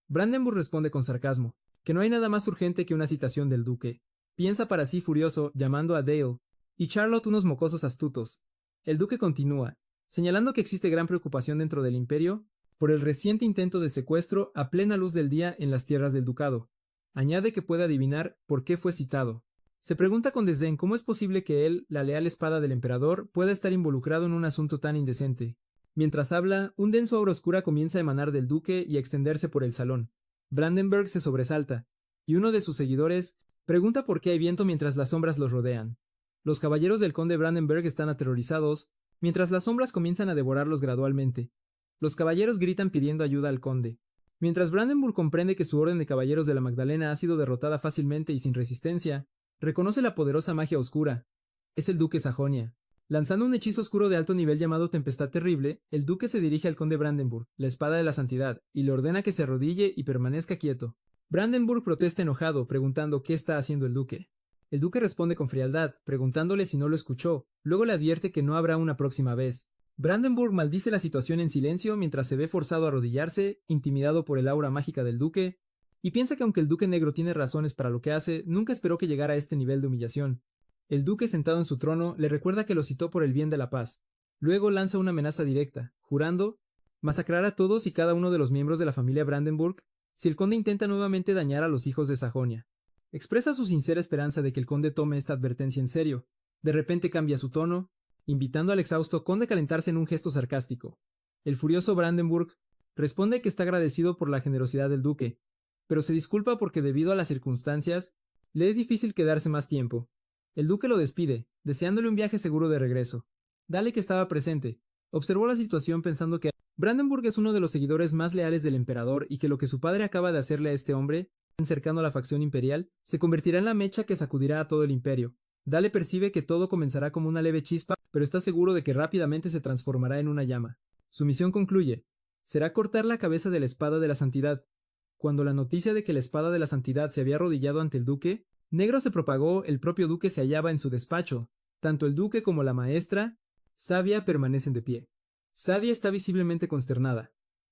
Brandenburg responde con sarcasmo, que no hay nada más urgente que una citación del duque. Piensa para sí furioso, llamando a Dale y Charlotte unos mocosos astutos. El duque continúa, señalando que existe gran preocupación dentro del imperio por el reciente intento de secuestro a plena luz del día en las tierras del ducado. Añade que puede adivinar por qué fue citado. Se pregunta con desdén cómo es posible que él, la leal espada del emperador, pueda estar involucrado en un asunto tan indecente. Mientras habla, un denso aura oscura comienza a emanar del duque y a extenderse por el salón. Brandenburg se sobresalta, y uno de sus seguidores pregunta por qué hay viento mientras las sombras los rodean. Los caballeros del conde Brandenburg están aterrorizados, mientras las sombras comienzan a devorarlos gradualmente. Los caballeros gritan pidiendo ayuda al conde. Mientras Brandenburg comprende que su orden de caballeros de la Magdalena ha sido derrotada fácilmente y sin resistencia, reconoce la poderosa magia oscura. Es el duque Sajonia. Lanzando un hechizo oscuro de alto nivel llamado Tempestad Terrible, el duque se dirige al conde Brandenburg, la espada de la santidad, y le ordena que se arrodille y permanezca quieto. Brandenburg protesta enojado, preguntando qué está haciendo el duque. El duque responde con frialdad, preguntándole si no lo escuchó, luego le advierte que no habrá una próxima vez. Brandenburg maldice la situación en silencio mientras se ve forzado a arrodillarse, intimidado por el aura mágica del duque, y piensa que aunque el duque negro tiene razones para lo que hace, nunca esperó que llegara a este nivel de humillación. El duque sentado en su trono le recuerda que lo citó por el bien de la paz. Luego lanza una amenaza directa, jurando masacrar a todos y cada uno de los miembros de la familia Brandenburg si el conde intenta nuevamente dañar a los hijos de Sajonia. Expresa su sincera esperanza de que el conde tome esta advertencia en serio. De repente cambia su tono, invitando al exhausto conde a calentarse en un gesto sarcástico. El furioso Brandenburg responde que está agradecido por la generosidad del duque, pero se disculpa porque debido a las circunstancias, le es difícil quedarse más tiempo. El duque lo despide, deseándole un viaje seguro de regreso. Dale, que estaba presente, observó la situación pensando que Brandenburg es uno de los seguidores más leales del emperador y que lo que su padre acaba de hacerle a este hombre, cercano a la facción imperial, se convertirá en la mecha que sacudirá a todo el imperio. Dale percibe que todo comenzará como una leve chispa, pero está seguro de que rápidamente se transformará en una llama. Su misión concluye. Será cortar la cabeza de la espada de la santidad. Cuando la noticia de que la espada de la santidad se había arrodillado ante el duque negro se propagó, el propio duque se hallaba en su despacho. Tanto el duque como la maestra, Savia, permanecen de pie. Sadia está visiblemente consternada.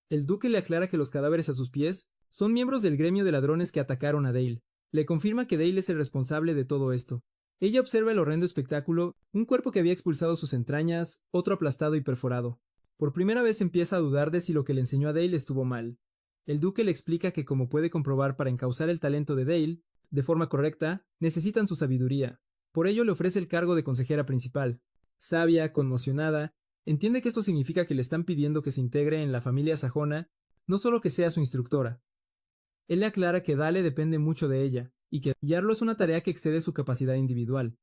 El duque le aclara que los cadáveres a sus pies son miembros del gremio de ladrones que atacaron a Dale. Le confirma que Dale es el responsable de todo esto. Ella observa el horrendo espectáculo, un cuerpo que había expulsado sus entrañas, otro aplastado y perforado. Por primera vez empieza a dudar de si lo que le enseñó a Dale estuvo mal. El duque le explica que, como puede comprobar, para encauzar el talento de Dale de forma correcta, necesitan su sabiduría. Por ello le ofrece el cargo de consejera principal. Sabia, conmocionada, entiende que esto significa que le están pidiendo que se integre en la familia sajona, no solo que sea su instructora. Él le aclara que Dale depende mucho de ella, y que guiarlo es una tarea que excede su capacidad individual.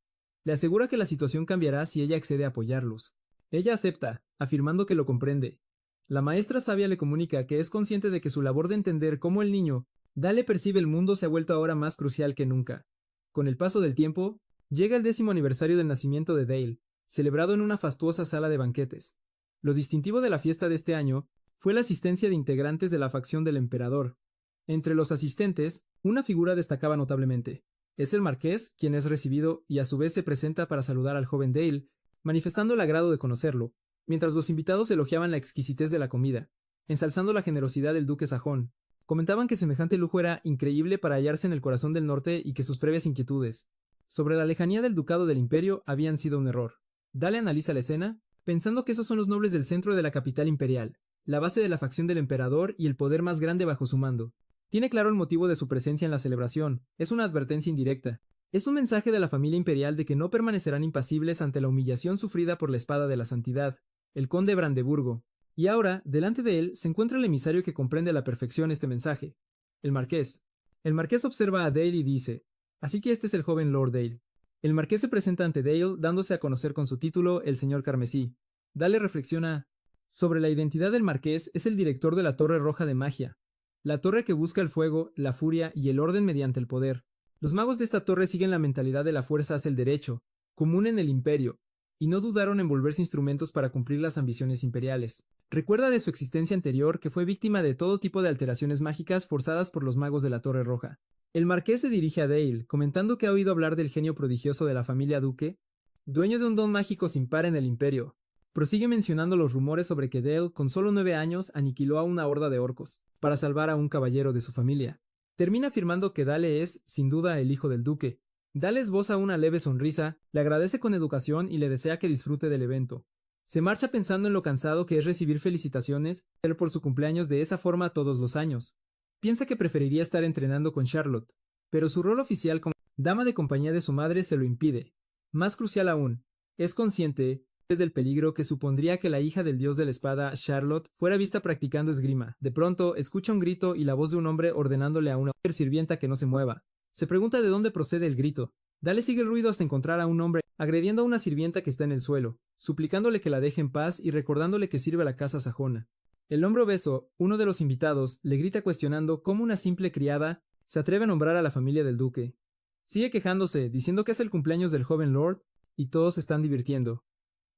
Le asegura que la situación cambiará si ella accede a apoyarlos. Ella acepta, afirmando que lo comprende. La maestra sabia le comunica que es consciente de que su labor de entender cómo el niño, Dale percibe el mundo se ha vuelto ahora más crucial que nunca. Con el paso del tiempo, llega el 10º aniversario del nacimiento de Dale, celebrado en una fastuosa sala de banquetes. Lo distintivo de la fiesta de este año fue la asistencia de integrantes de la facción del emperador. Entre los asistentes, una figura destacaba notablemente. Es el marqués, quien es recibido y a su vez se presenta para saludar al joven Dale, manifestando el agrado de conocerlo, mientras los invitados elogiaban la exquisitez de la comida, ensalzando la generosidad del duque sajón. Comentaban que semejante lujo era increíble para hallarse en el corazón del norte y que sus previas inquietudes sobre la lejanía del ducado del imperio habían sido un error. Dale analiza la escena, pensando que esos son los nobles del centro de la capital imperial, la base de la facción del emperador y el poder más grande bajo su mando. Tiene claro el motivo de su presencia en la celebración, es una advertencia indirecta. Es un mensaje de la familia imperial de que no permanecerán impasibles ante la humillación sufrida por la espada de la santidad, el conde Brandeburgo. Y ahora, delante de él, se encuentra el emisario que comprende a la perfección este mensaje. El marqués. El marqués observa a Dale y dice: así que este es el joven Lord Dale. El marqués se presenta ante Dale, dándose a conocer con su título, el señor Carmesí. Dale reflexiona sobre la identidad del marqués. Es el director de la Torre Roja de Magia, la torre que busca el fuego, la furia y el orden mediante el poder. Los magos de esta torre siguen la mentalidad de la fuerza hacia el derecho, común en el imperio, y no dudaron en volverse instrumentos para cumplir las ambiciones imperiales. Recuerda de su existencia anterior que fue víctima de todo tipo de alteraciones mágicas forzadas por los magos de la Torre Roja. El marqués se dirige a Dale, comentando que ha oído hablar del genio prodigioso de la familia Duque, dueño de un don mágico sin par en el imperio. Prosigue mencionando los rumores sobre que Dale, con solo 9 años, aniquiló a una horda de orcos, para salvar a un caballero de su familia. Termina afirmando que Dale es, sin duda, el hijo del duque. Dale esboza una leve sonrisa, le agradece con educación y le desea que disfrute del evento. Se marcha pensando en lo cansado que es recibir felicitaciones por su cumpleaños de esa forma todos los años. Piensa que preferiría estar entrenando con Charlotte, pero su rol oficial como dama de compañía de su madre se lo impide. Más crucial aún, es consciente del peligro que supondría que la hija del dios de la espada, Charlotte, fuera vista practicando esgrima. De pronto, escucha un grito y la voz de un hombre ordenándole a una sirvienta que no se mueva. Se pregunta de dónde procede el grito. Dale sigue el ruido hasta encontrar a un hombre agrediendo a una sirvienta que está en el suelo, suplicándole que la deje en paz y recordándole que sirve a la casa sajona. El hombre obeso, uno de los invitados, le grita cuestionando cómo una simple criada se atreve a nombrar a la familia del duque. Sigue quejándose, diciendo que es el cumpleaños del joven lord, y todos se están divirtiendo.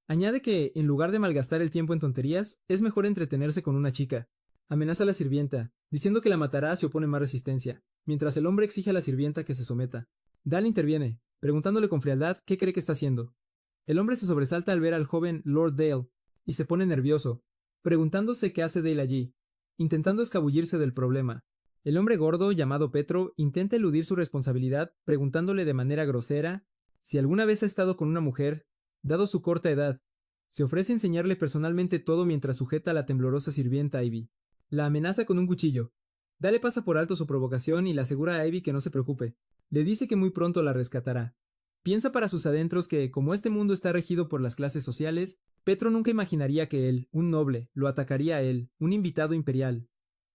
Añade que, en lugar de malgastar el tiempo en tonterías, es mejor entretenerse con una chica. Amenaza a la sirvienta, diciendo que la matará si opone más resistencia, mientras el hombre exige a la sirvienta que se someta. Dale interviene, preguntándole con frialdad qué cree que está haciendo. El hombre se sobresalta al ver al joven Lord Dale, y se pone nervioso, preguntándose qué hace Dale allí, intentando escabullirse del problema. El hombre gordo, llamado Petro, intenta eludir su responsabilidad, preguntándole de manera grosera si alguna vez ha estado con una mujer, dado su corta edad. Se ofrece a enseñarle personalmente todo mientras sujeta a la temblorosa sirvienta Ivy. La amenaza con un cuchillo. Dale pasa por alto su provocación y le asegura a Ivy que no se preocupe. Le dice que muy pronto la rescatará. Piensa para sus adentros que, como este mundo está regido por las clases sociales, Petro nunca imaginaría que él, un noble, lo atacaría a él, un invitado imperial.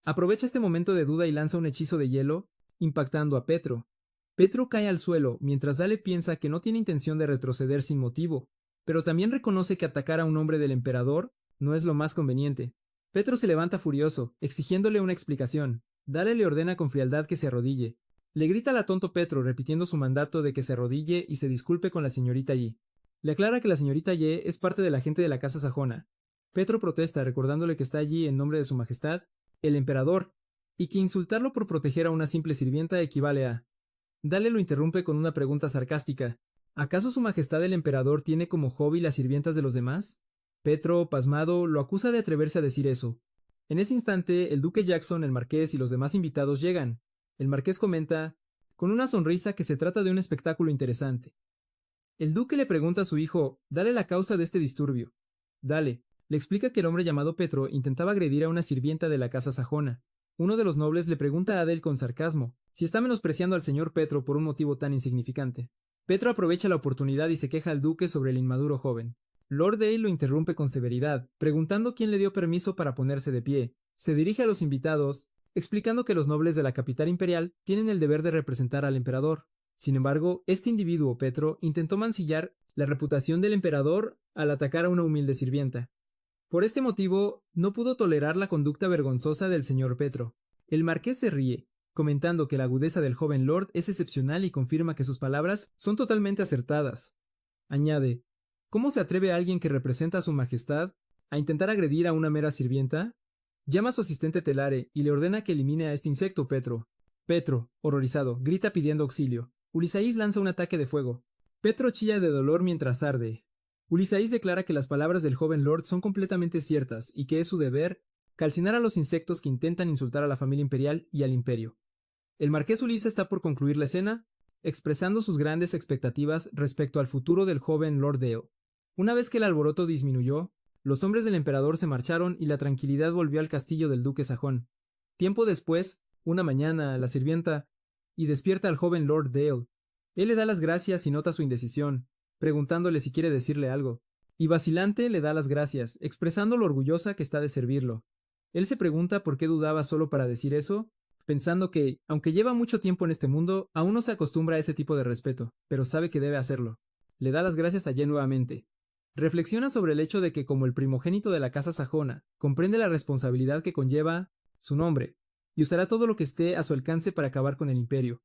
Aprovecha este momento de duda y lanza un hechizo de hielo, impactando a Petro. Petro cae al suelo, mientras Dale piensa que no tiene intención de retroceder sin motivo, pero también reconoce que atacar a un hombre del emperador no es lo más conveniente. Petro se levanta furioso, exigiéndole una explicación. Dale le ordena con frialdad que se arrodille. Le grita al tonto Petro, repitiendo su mandato de que se arrodille y se disculpe con la señorita Yi. Le aclara que la señorita Yi es parte de la gente de la casa sajona. Petro protesta, recordándole que está allí en nombre de su majestad, el emperador, y que insultarlo por proteger a una simple sirvienta equivale a... Dale lo interrumpe con una pregunta sarcástica. ¿Acaso su majestad el emperador tiene como hobby las sirvientas de los demás? Petro, pasmado, lo acusa de atreverse a decir eso. En ese instante, el duque Jackson, el marqués y los demás invitados llegan. El marqués comenta: con una sonrisa que se trata de un espectáculo interesante. El duque le pregunta a su hijo, dale la causa de este disturbio. Dale, le explica que el hombre llamado Petro intentaba agredir a una sirvienta de la casa sajona. Uno de los nobles le pregunta a Adel con sarcasmo si está menospreciando al señor Petro por un motivo tan insignificante. Petro aprovecha la oportunidad y se queja al duque sobre el inmaduro joven. Lord Dale lo interrumpe con severidad, preguntando quién le dio permiso para ponerse de pie. Se dirige a los invitados, explicando que los nobles de la capital imperial tienen el deber de representar al emperador. Sin embargo, este individuo, Petro, intentó mancillar la reputación del emperador al atacar a una humilde sirvienta. Por este motivo, no pudo tolerar la conducta vergonzosa del señor Petro. El marqués se ríe, comentando que la agudeza del joven lord es excepcional y confirma que sus palabras son totalmente acertadas. Añade, ¿cómo se atreve alguien que representa a su majestad a intentar agredir a una mera sirvienta? Llama a su asistente Telare y le ordena que elimine a este insecto, Petro. Petro, horrorizado, grita pidiendo auxilio. Ulisaís lanza un ataque de fuego. Petro chilla de dolor mientras arde. Ulisaís declara que las palabras del joven lord son completamente ciertas y que es su deber calcinar a los insectos que intentan insultar a la familia imperial y al imperio. El marqués Ulisa está por concluir la escena, expresando sus grandes expectativas respecto al futuro del joven Lord Dale. Una vez que el alboroto disminuyó, los hombres del emperador se marcharon y la tranquilidad volvió al castillo del duque sajón. Tiempo después, una mañana, la sirvienta y despierta al joven Lord Dale. Él le da las gracias y nota su indecisión, preguntándole si quiere decirle algo. Y vacilante le da las gracias, expresando lo orgullosa que está de servirlo. Él se pregunta por qué dudaba solo para decir eso, pensando que, aunque lleva mucho tiempo en este mundo, aún no se acostumbra a ese tipo de respeto, pero sabe que debe hacerlo. Le da las gracias a Yen nuevamente. Reflexiona sobre el hecho de que como el primogénito de la casa sajona, comprende la responsabilidad que conlleva su nombre, y usará todo lo que esté a su alcance para acabar con el imperio.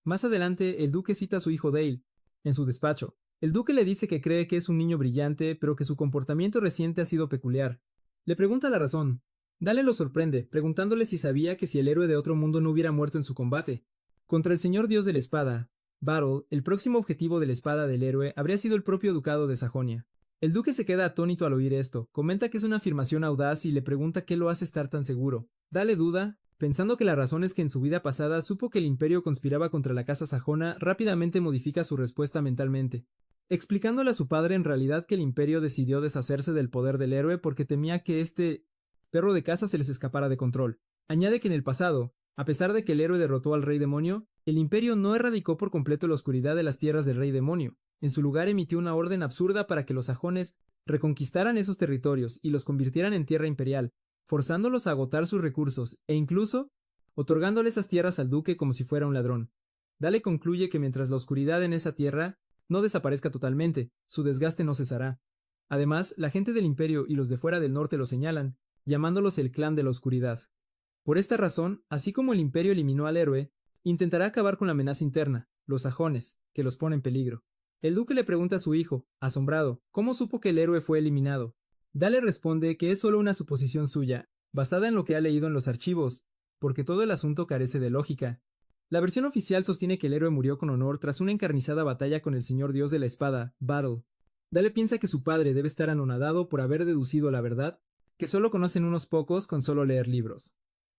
Más adelante, el duque cita a su hijo Dale, en su despacho. El duque le dice que cree que es un niño brillante, pero que su comportamiento reciente ha sido peculiar. Le pregunta la razón. Dale lo sorprende, preguntándole si sabía que si el héroe de otro mundo no hubiera muerto en su combate contra el señor dios de la espada, Battle, el próximo objetivo de la espada del héroe habría sido el propio ducado de Sajonia. El duque se queda atónito al oír esto, comenta que es una afirmación audaz y le pregunta qué lo hace estar tan seguro. Dale duda, pensando que la razón es que en su vida pasada supo que el imperio conspiraba contra la casa sajona, rápidamente modifica su respuesta mentalmente, explicándole a su padre en realidad que el imperio decidió deshacerse del poder del héroe porque temía que este perro de caza se les escapara de control. Añade que en el pasado, a pesar de que el héroe derrotó al rey demonio, el imperio no erradicó por completo la oscuridad de las tierras del rey demonio. En su lugar emitió una orden absurda para que los sajones reconquistaran esos territorios y los convirtieran en tierra imperial, forzándolos a agotar sus recursos e incluso otorgándole esas tierras al duque como si fuera un ladrón. Dale concluye que mientras la oscuridad en esa tierra no desaparezca totalmente, su desgaste no cesará. Además, la gente del imperio y los de fuera del norte lo señalan, llamándolos el clan de la oscuridad. Por esta razón, así como el imperio eliminó al héroe, intentará acabar con la amenaza interna, los sajones, que los pone en peligro. El duque le pregunta a su hijo, asombrado, cómo supo que el héroe fue eliminado. Dale responde que es solo una suposición suya, basada en lo que ha leído en los archivos, porque todo el asunto carece de lógica. La versión oficial sostiene que el héroe murió con honor tras una encarnizada batalla con el señor dios de la espada, Battle. Dale piensa que su padre debe estar anonadado por haber deducido la verdad, que solo conocen unos pocos con solo leer libros.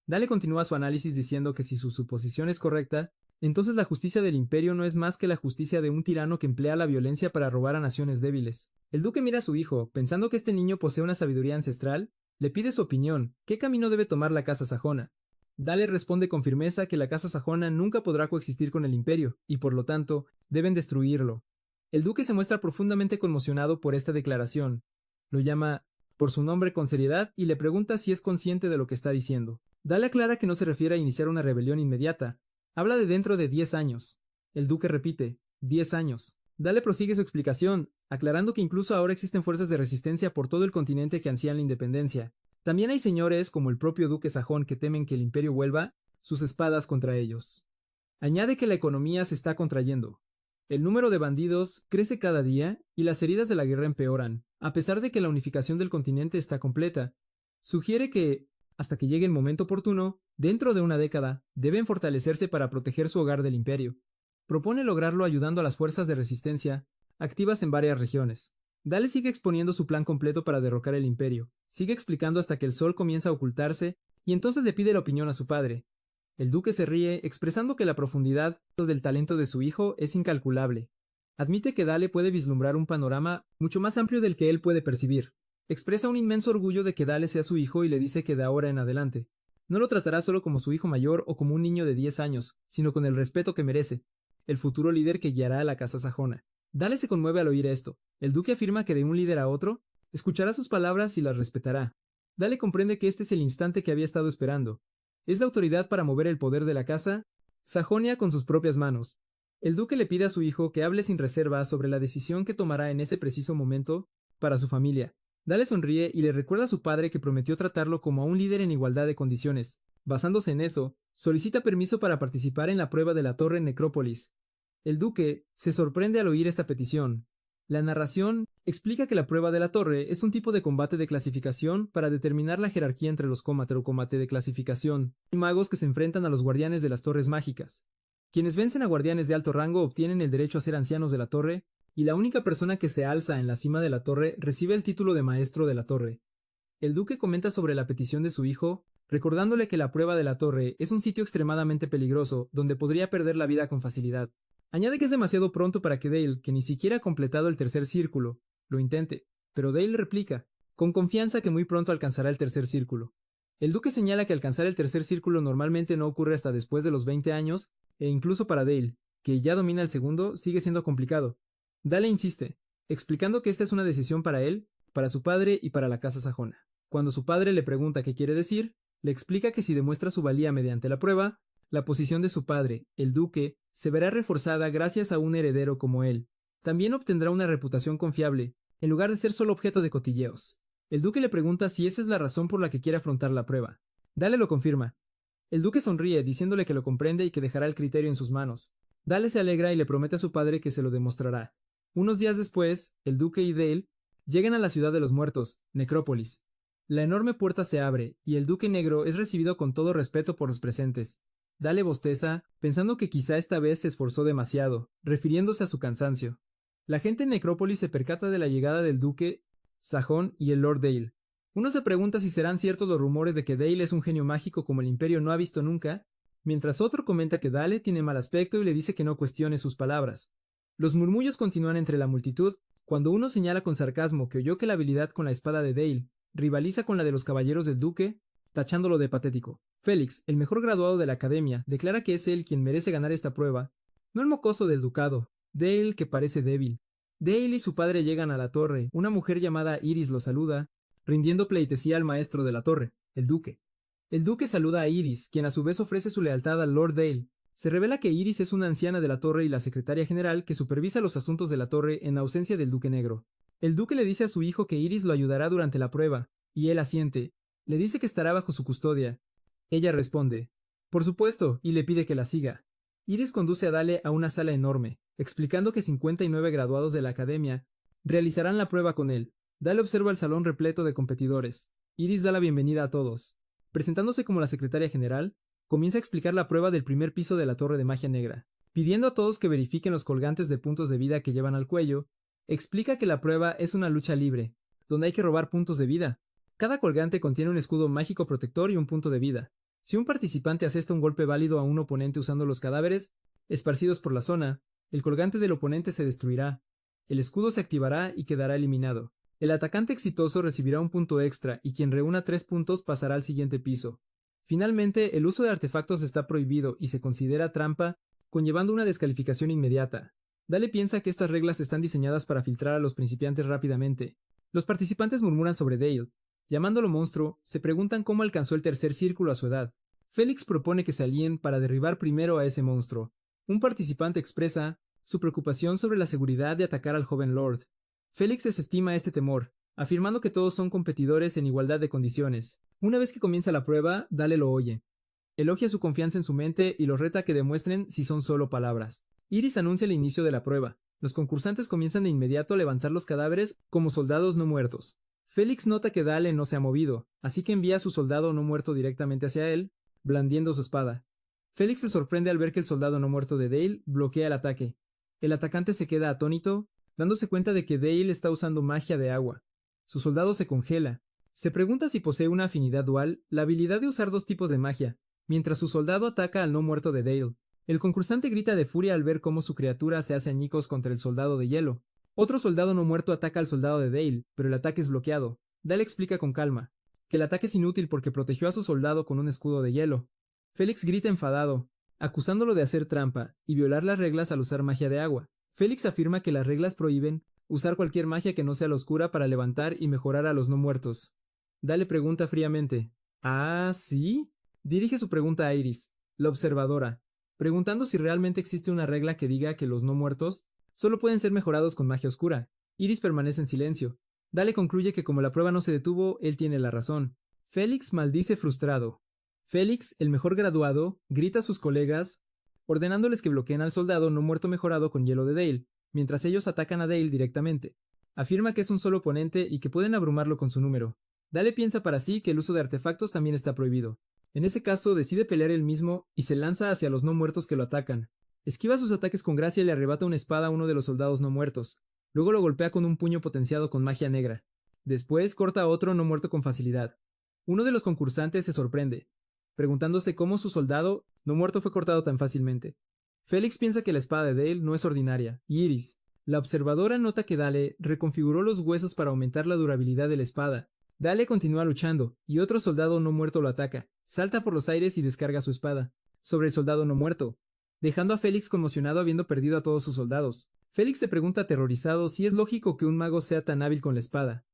Dale continúa su análisis diciendo que si su suposición es correcta, entonces la justicia del imperio no es más que la justicia de un tirano que emplea la violencia para robar a naciones débiles. El duque mira a su hijo, pensando que este niño posee una sabiduría ancestral, le pide su opinión, ¿qué camino debe tomar la casa sajona? Dale responde con firmeza que la casa sajona nunca podrá coexistir con el imperio, y por lo tanto, deben destruirlo. El duque se muestra profundamente conmocionado por esta declaración. Lo llama por su nombre con seriedad y le pregunta si es consciente de lo que está diciendo. Dale aclara que no se refiere a iniciar una rebelión inmediata. Habla de dentro de 10 años. El duque repite, 10 años. Dale prosigue su explicación, aclarando que incluso ahora existen fuerzas de resistencia por todo el continente que ansían la independencia. También hay señores, como el propio duque sajón, que temen que el imperio vuelva sus espadas contra ellos. Añade que la economía se está contrayendo. El número de bandidos crece cada día y las heridas de la guerra empeoran, a pesar de que la unificación del continente está completa. Sugiere que, hasta que llegue el momento oportuno, dentro de una década, deben fortalecerse para proteger su hogar del imperio. Propone lograrlo ayudando a las fuerzas de resistencia, activas en varias regiones. Dale sigue exponiendo su plan completo para derrocar el imperio. Sigue explicando hasta que el sol comienza a ocultarse y entonces le pide la opinión a su padre. El duque se ríe, expresando que la profundidad del talento de su hijo es incalculable. Admite que Dale puede vislumbrar un panorama mucho más amplio del que él puede percibir. Expresa un inmenso orgullo de que Dale sea su hijo y le dice que de ahora en adelante no lo tratará solo como su hijo mayor o como un niño de 10 años, sino con el respeto que merece, el futuro líder que guiará a la casa sajona. Dale se conmueve al oír esto. El duque afirma que de un líder a otro, escuchará sus palabras y las respetará. Dale comprende que este es el instante que había estado esperando. Es la autoridad para mover el poder de la casa Sajonia con sus propias manos. El duque le pide a su hijo que hable sin reserva sobre la decisión que tomará en ese preciso momento para su familia. Dale sonríe y le recuerda a su padre que prometió tratarlo como a un líder en igualdad de condiciones. Basándose en eso, solicita permiso para participar en la prueba de la Torre Necrópolis. El duque se sorprende al oír esta petición. La narración explica que la prueba de la torre es un tipo de combate de clasificación para determinar la jerarquía entre los combate o combate de clasificación y magos que se enfrentan a los guardianes de las torres mágicas. Quienes vencen a guardianes de alto rango obtienen el derecho a ser ancianos de la torre, y la única persona que se alza en la cima de la torre recibe el título de maestro de la torre. El duque comenta sobre la petición de su hijo, recordándole que la prueba de la torre es un sitio extremadamente peligroso donde podría perder la vida con facilidad. Añade que es demasiado pronto para que Dale, que ni siquiera ha completado el tercer círculo, lo intente, pero Dale replica, con confianza, que muy pronto alcanzará el tercer círculo. El duque señala que alcanzar el tercer círculo normalmente no ocurre hasta después de los 20 años, e incluso para Dale, que ya domina el segundo, sigue siendo complicado. Dale insiste, explicando que esta es una decisión para él, para su padre y para la casa sajona. Cuando su padre le pregunta qué quiere decir, le explica que si demuestra su valía mediante la prueba, la posición de su padre, el duque, se verá reforzada gracias a un heredero como él. También obtendrá una reputación confiable, en lugar de ser solo objeto de cotilleos. El duque le pregunta si esa es la razón por la que quiere afrontar la prueba. Dale lo confirma. El duque sonríe, diciéndole que lo comprende y que dejará el criterio en sus manos. Dale se alegra y le promete a su padre que se lo demostrará. Unos días después, el duque y Dale llegan a la ciudad de los muertos, Necrópolis. La enorme puerta se abre, y el duque negro es recibido con todo respeto por los presentes. Dale bosteza, pensando que quizá esta vez se esforzó demasiado, refiriéndose a su cansancio. La gente en Necrópolis se percata de la llegada del duque sajón y el Lord Dale. Uno se pregunta si serán ciertos los rumores de que Dale es un genio mágico como el Imperio no ha visto nunca, mientras otro comenta que Dale tiene mal aspecto y le dice que no cuestione sus palabras. Los murmullos continúan entre la multitud, cuando uno señala con sarcasmo que oyó que la habilidad con la espada de Dale rivaliza con la de los caballeros del duque, tachándolo de patético. Félix, el mejor graduado de la academia, declara que es él quien merece ganar esta prueba, no el mocoso del ducado, Dale, que parece débil. Dale y su padre llegan a la torre, una mujer llamada Iris lo saluda, rindiendo pleitesía al maestro de la torre, el duque. El duque saluda a Iris, quien a su vez ofrece su lealtad al Lord Dale. Se revela que Iris es una anciana de la torre y la secretaria general que supervisa los asuntos de la torre en ausencia del duque negro. El duque le dice a su hijo que Iris lo ayudará durante la prueba, y él asiente. Le dice que estará bajo su custodia. Ella responde, por supuesto, y le pide que la siga. Iris conduce a Dale a una sala enorme, explicando que 59 graduados de la academia realizarán la prueba con él. Dale observa el salón repleto de competidores. Iris da la bienvenida a todos. Presentándose como la secretaria general, comienza a explicar la prueba del primer piso de la Torre de Magia Negra. Pidiendo a todos que verifiquen los colgantes de puntos de vida que llevan al cuello, explica que la prueba es una lucha libre, donde hay que robar puntos de vida. Cada colgante contiene un escudo mágico protector y un punto de vida. Si un participante asesta un golpe válido a un oponente usando los cadáveres esparcidos por la zona, el colgante del oponente se destruirá. El escudo se activará y quedará eliminado. El atacante exitoso recibirá un punto extra y quien reúna 3 puntos pasará al siguiente piso. Finalmente, el uso de artefactos está prohibido y se considera trampa, conllevando una descalificación inmediata. Dale piensa que estas reglas están diseñadas para filtrar a los principiantes rápidamente. Los participantes murmuran sobre Dale. Llamándolo monstruo, se preguntan cómo alcanzó el tercer círculo a su edad. Félix propone que se alíen para derribar primero a ese monstruo. Un participante expresa su preocupación sobre la seguridad de atacar al joven Lord. Félix desestima este temor, afirmando que todos son competidores en igualdad de condiciones. Una vez que comienza la prueba, Dale lo oye. Elogia su confianza en su mente y los reta a que demuestren si son solo palabras. Iris anuncia el inicio de la prueba. Los concursantes comienzan de inmediato a levantar los cadáveres como soldados no muertos. Félix nota que Dale no se ha movido, así que envía a su soldado no muerto directamente hacia él, blandiendo su espada. Félix se sorprende al ver que el soldado no muerto de Dale bloquea el ataque. El atacante se queda atónito, dándose cuenta de que Dale está usando magia de agua. Su soldado se congela. Se pregunta si posee una afinidad dual, la habilidad de usar 2 tipos de magia, mientras su soldado ataca al no muerto de Dale. El concursante grita de furia al ver cómo su criatura se hace añicos contra el soldado de hielo. Otro soldado no muerto ataca al soldado de Dale, pero el ataque es bloqueado. Dale explica con calma que el ataque es inútil porque protegió a su soldado con un escudo de hielo. Félix grita enfadado, acusándolo de hacer trampa y violar las reglas al usar magia de agua. Félix afirma que las reglas prohíben usar cualquier magia que no sea la oscura para levantar y mejorar a los no muertos. Dale pregunta fríamente. ¿Ah, sí? Dirige su pregunta a Iris, la observadora, preguntando si realmente existe una regla que diga que los no muertos solo pueden ser mejorados con magia oscura. Iris permanece en silencio. Dale concluye que como la prueba no se detuvo, él tiene la razón. Félix maldice frustrado. Félix, el mejor graduado, grita a sus colegas, ordenándoles que bloqueen al soldado no muerto mejorado con hielo de Dale, mientras ellos atacan a Dale directamente. Afirma que es un solo oponente y que pueden abrumarlo con su número. Dale piensa para sí que el uso de artefactos también está prohibido. En ese caso, decide pelear él mismo y se lanza hacia los no muertos que lo atacan. Esquiva sus ataques con gracia y le arrebata una espada a uno de los soldados no muertos. Luego lo golpea con un puño potenciado con magia negra. Después corta a otro no muerto con facilidad. Uno de los concursantes se sorprende, preguntándose cómo su soldado no muerto fue cortado tan fácilmente. Félix piensa que la espada de Dale no es ordinaria, y Iris, la observadora, nota que Dale reconfiguró los huesos para aumentar la durabilidad de la espada. Dale continúa luchando, y otro soldado no muerto lo ataca, salta por los aires y descarga su espada sobre el soldado no muerto, dejando a Félix conmocionado habiendo perdido a todos sus soldados. Félix se pregunta aterrorizado si es lógico que un mago sea tan hábil con la espada.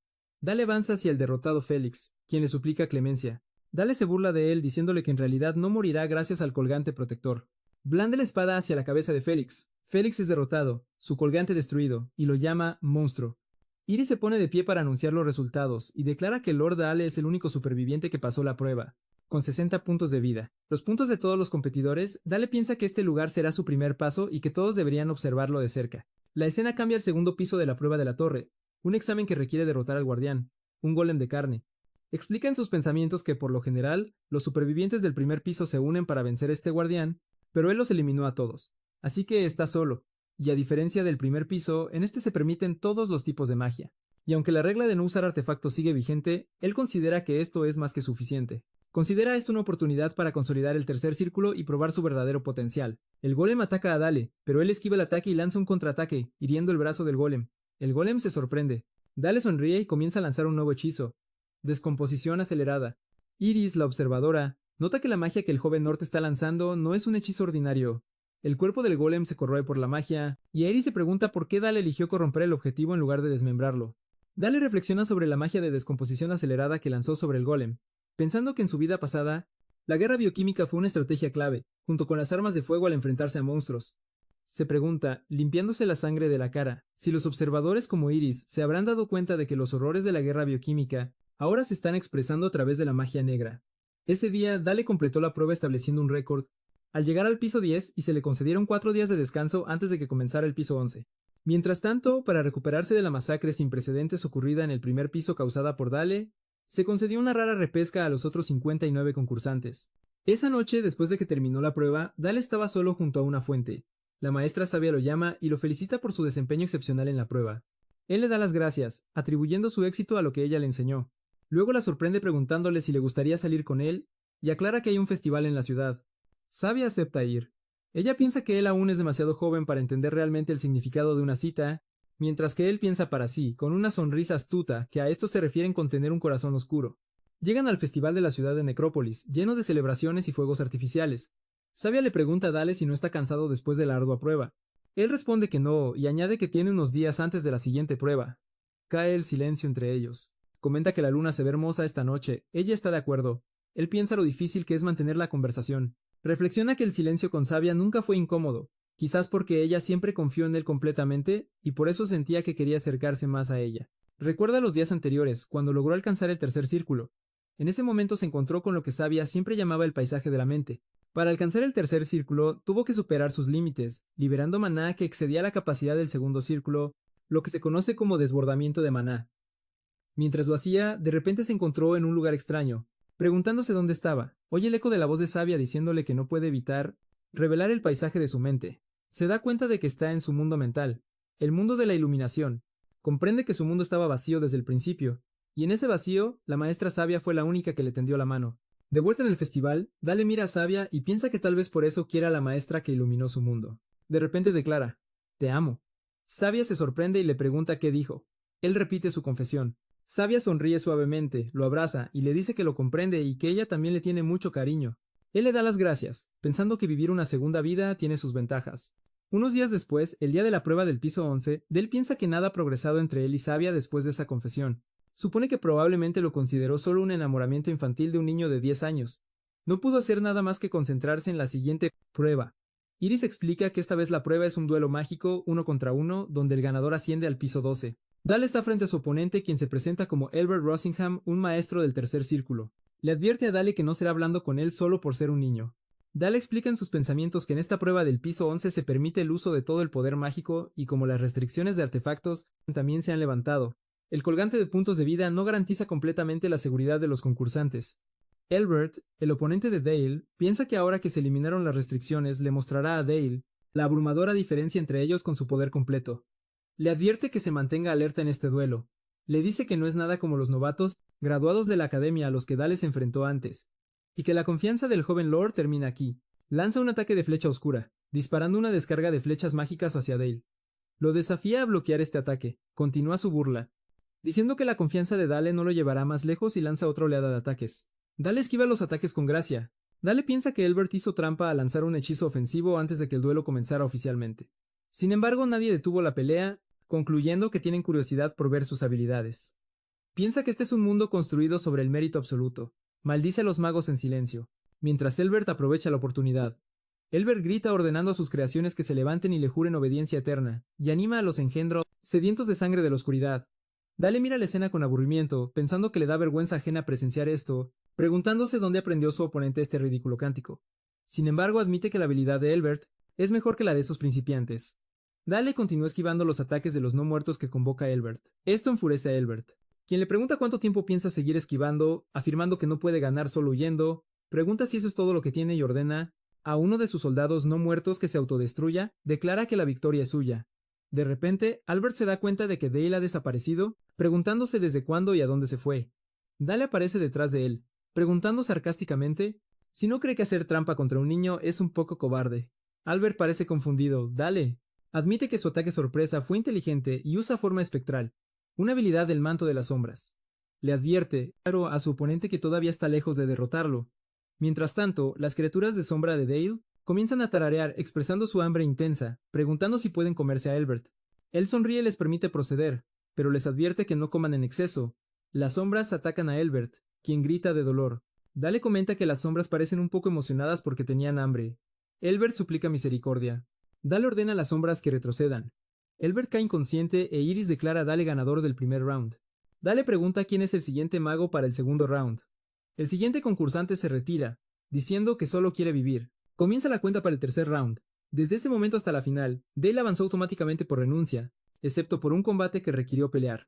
Dale avanza hacia el derrotado Félix, quien le suplica clemencia. Dale se burla de él diciéndole que en realidad no morirá gracias al colgante protector. Blande la espada hacia la cabeza de Félix. Félix es derrotado, su colgante destruido, y lo llama monstruo. Iris se pone de pie para anunciar los resultados y declara que Lord Dale es el único superviviente que pasó la prueba, con 60 puntos de vida. Los puntos de todos los competidores, Dale piensa que este lugar será su primer paso y que todos deberían observarlo de cerca. La escena cambia al segundo piso de la prueba de la torre, un examen que requiere derrotar al guardián, un golem de carne. Explica en sus pensamientos que por lo general, los supervivientes del primer piso se unen para vencer a este guardián, pero él los eliminó a todos, así que está solo, y a diferencia del primer piso, en este se permiten todos los tipos de magia. Y aunque la regla de no usar artefactos sigue vigente, él considera que esto es más que suficiente. Considera esto una oportunidad para consolidar el tercer círculo y probar su verdadero potencial. El golem ataca a Dale, pero él esquiva el ataque y lanza un contraataque, hiriendo el brazo del golem. El golem se sorprende. Dale sonríe y comienza a lanzar un nuevo hechizo. Descomposición acelerada. Iris, la observadora, nota que la magia que el joven Norte está lanzando no es un hechizo ordinario. El cuerpo del golem se corroe por la magia, y Iris se pregunta por qué Dale eligió corromper el objetivo en lugar de desmembrarlo. Dale reflexiona sobre la magia de descomposición acelerada que lanzó sobre el golem, pensando que en su vida pasada, la guerra bioquímica fue una estrategia clave, junto con las armas de fuego al enfrentarse a monstruos. Se pregunta, limpiándose la sangre de la cara, si los observadores como Iris se habrán dado cuenta de que los horrores de la guerra bioquímica ahora se están expresando a través de la magia negra. Ese día, Dale completó la prueba estableciendo un récord, al llegar al piso 10 y se le concedieron 4 días de descanso antes de que comenzara el piso 11. Mientras tanto, para recuperarse de la masacre sin precedentes ocurrida en el primer piso causada por Dale, se concedió una rara repesca a los otros 59 concursantes. Esa noche, después de que terminó la prueba, Dale estaba solo junto a una fuente. La maestra sabia lo llama y lo felicita por su desempeño excepcional en la prueba. Él le da las gracias, atribuyendo su éxito a lo que ella le enseñó. Luego la sorprende preguntándole si le gustaría salir con él, y aclara que hay un festival en la ciudad. Sabia acepta ir. Ella piensa que él aún es demasiado joven para entender realmente el significado de una cita, mientras que él piensa para sí, con una sonrisa astuta, que a esto se refieren con tener un corazón oscuro. Llegan al festival de la ciudad de Necrópolis, lleno de celebraciones y fuegos artificiales. Sabia le pregunta a Dale si no está cansado después de la ardua prueba. Él responde que no, y añade que tiene unos días antes de la siguiente prueba. Cae el silencio entre ellos. Comenta que la luna se ve hermosa esta noche. Ella está de acuerdo. Él piensa lo difícil que es mantener la conversación. Reflexiona que el silencio con Sabia nunca fue incómodo, quizás porque ella siempre confió en él completamente, y por eso sentía que quería acercarse más a ella. Recuerda los días anteriores, cuando logró alcanzar el tercer círculo. En ese momento se encontró con lo que Sabia siempre llamaba el paisaje de la mente. Para alcanzar el tercer círculo, tuvo que superar sus límites, liberando maná que excedía la capacidad del segundo círculo, lo que se conoce como desbordamiento de maná. Mientras lo hacía, de repente se encontró en un lugar extraño, preguntándose dónde estaba. Oye el eco de la voz de Sabia diciéndole que no puede evitar revelar el paisaje de su mente. Se da cuenta de que está en su mundo mental, el mundo de la iluminación. Comprende que su mundo estaba vacío desde el principio, y en ese vacío, la maestra Sabia fue la única que le tendió la mano. De vuelta en el festival, Dale mira a Sabia y piensa que tal vez por eso quiera a la maestra que iluminó su mundo. De repente declara, «Te amo». Sabia se sorprende y le pregunta qué dijo. Él repite su confesión. Sabia sonríe suavemente, lo abraza y le dice que lo comprende y que ella también le tiene mucho cariño. Él le da las gracias, pensando que vivir una segunda vida tiene sus ventajas. Unos días después, el día de la prueba del piso 11, Dale piensa que nada ha progresado entre él y Sabia después de esa confesión. Supone que probablemente lo consideró solo un enamoramiento infantil de un niño de 10 años. No pudo hacer nada más que concentrarse en la siguiente prueba. Iris explica que esta vez la prueba es un duelo mágico, 1 contra 1, donde el ganador asciende al piso 12. Dale está frente a su oponente, quien se presenta como Elbert Rossingham, un maestro del tercer círculo. Le advierte a Dale que no será hablando con él solo por ser un niño. Dale explica en sus pensamientos que en esta prueba del piso 11 se permite el uso de todo el poder mágico y como las restricciones de artefactos también se han levantado. El colgante de puntos de vida no garantiza completamente la seguridad de los concursantes. Elbert, el oponente de Dale, piensa que ahora que se eliminaron las restricciones le mostrará a Dale la abrumadora diferencia entre ellos con su poder completo. Le advierte que se mantenga alerta en este duelo. Le dice que no es nada como los novatos graduados de la academia a los que Dale se enfrentó antes, y que la confianza del joven Lord termina aquí. Lanza un ataque de flecha oscura, disparando una descarga de flechas mágicas hacia Dale. Lo desafía a bloquear este ataque. Continúa su burla, diciendo que la confianza de Dale no lo llevará más lejos y lanza otra oleada de ataques. Dale esquiva los ataques con gracia. Dale piensa que Elbert hizo trampa al lanzar un hechizo ofensivo antes de que el duelo comenzara oficialmente. Sin embargo, nadie detuvo la pelea, concluyendo que tienen curiosidad por ver sus habilidades. Piensa que este es un mundo construido sobre el mérito absoluto. Maldice a los magos en silencio, mientras Elbert aprovecha la oportunidad. Elbert grita ordenando a sus creaciones que se levanten y le juren obediencia eterna, y anima a los engendros sedientos de sangre de la oscuridad. Dale mira la escena con aburrimiento, pensando que le da vergüenza ajena presenciar esto, preguntándose dónde aprendió su oponente este ridículo cántico. Sin embargo, admite que la habilidad de Elbert es mejor que la de esos principiantes. Dale continúa esquivando los ataques de los no muertos que convoca Elbert. Esto enfurece a Elbert, quien le pregunta cuánto tiempo piensa seguir esquivando, afirmando que no puede ganar solo huyendo, pregunta si eso es todo lo que tiene y ordena a uno de sus soldados no muertos que se autodestruya, declara que la victoria es suya. De repente, Albert se da cuenta de que Dale ha desaparecido, preguntándose desde cuándo y a dónde se fue. Dale aparece detrás de él, preguntando sarcásticamente si no cree que hacer trampa contra un niño es un poco cobarde. Albert parece confundido. Dale admite que su ataque sorpresa fue inteligente y usa forma espectral, una habilidad del manto de las sombras. Le advierte, claro, a su oponente que todavía está lejos de derrotarlo. Mientras tanto, las criaturas de sombra de Dale comienzan a tararear expresando su hambre intensa, preguntando si pueden comerse a Elbert. Él sonríe y les permite proceder, pero les advierte que no coman en exceso. Las sombras atacan a Elbert, quien grita de dolor. Dale comenta que las sombras parecen un poco emocionadas porque tenían hambre. Elbert suplica misericordia. Dale ordena a las sombras que retrocedan. Elbert cae inconsciente e Iris declara a Dale ganador del primer round. Dale pregunta quién es el siguiente mago para el segundo round. El siguiente concursante se retira, diciendo que solo quiere vivir. Comienza la cuenta para el tercer round. Desde ese momento hasta la final, Dale avanzó automáticamente por renuncia, excepto por un combate que requirió pelear.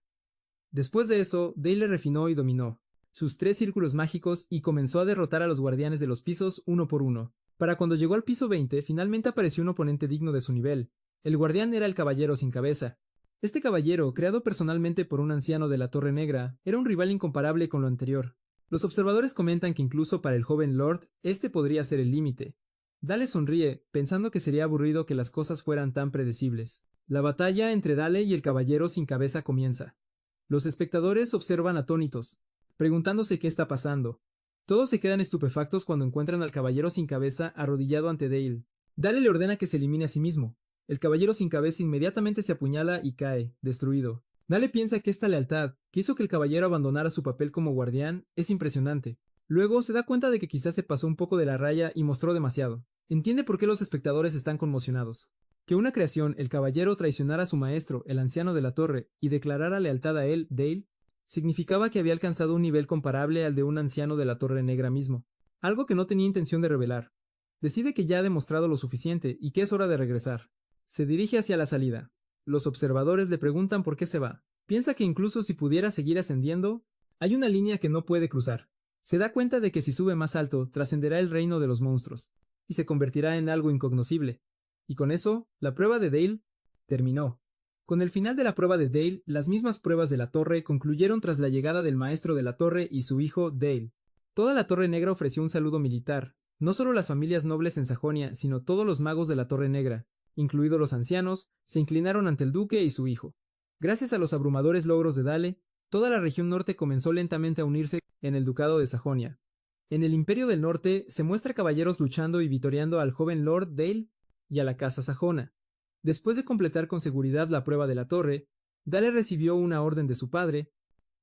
Después de eso, Dale refinó y dominó sus 3 círculos mágicos y comenzó a derrotar a los guardianes de los pisos uno por uno. Para cuando llegó al piso 20, finalmente apareció un oponente digno de su nivel. El guardián era el Caballero sin cabeza. Este caballero, creado personalmente por un anciano de la Torre Negra, era un rival incomparable con lo anterior. Los observadores comentan que incluso para el joven Lord, este podría ser el límite. Dale sonríe, pensando que sería aburrido que las cosas fueran tan predecibles. La batalla entre Dale y el Caballero sin cabeza comienza. Los espectadores observan atónitos, preguntándose qué está pasando. Todos se quedan estupefactos cuando encuentran al Caballero sin cabeza arrodillado ante Dale. Dale le ordena que se elimine a sí mismo. El Caballero sin cabeza inmediatamente se apuñala y cae, destruido. Dale piensa que esta lealtad, que hizo que el Caballero abandonara su papel como guardián, es impresionante. Luego se da cuenta de que quizás se pasó un poco de la raya y mostró demasiado. Entiende por qué los espectadores están conmocionados. Que una creación, el Caballero, traicionara a su maestro, el anciano de la torre, y declarara lealtad a él, Dale, significaba que había alcanzado un nivel comparable al de un anciano de la Torre Negra mismo, algo que no tenía intención de revelar. Decide que ya ha demostrado lo suficiente y que es hora de regresar. Se dirige hacia la salida. Los observadores le preguntan por qué se va. Piensa que incluso si pudiera seguir ascendiendo, hay una línea que no puede cruzar. Se da cuenta de que si sube más alto, trascenderá el reino de los monstruos, y se convertirá en algo incognoscible. Y con eso, la prueba de Dale terminó. Con el final de la prueba de Dale, las mismas pruebas de la torre concluyeron tras la llegada del maestro de la torre y su hijo Dale. Toda la Torre Negra ofreció un saludo militar. No solo las familias nobles en Sajonia, sino todos los magos de la Torre Negra, incluidos los ancianos, se inclinaron ante el duque y su hijo. Gracias a los abrumadores logros de Dale, toda la región norte comenzó lentamente a unirse en el ducado de Sajonia. En el Imperio del Norte se muestra caballeros luchando y vitoreando al joven Lord Dale y a la casa sajona. Después de completar con seguridad la prueba de la torre, Dale recibió una orden de su padre,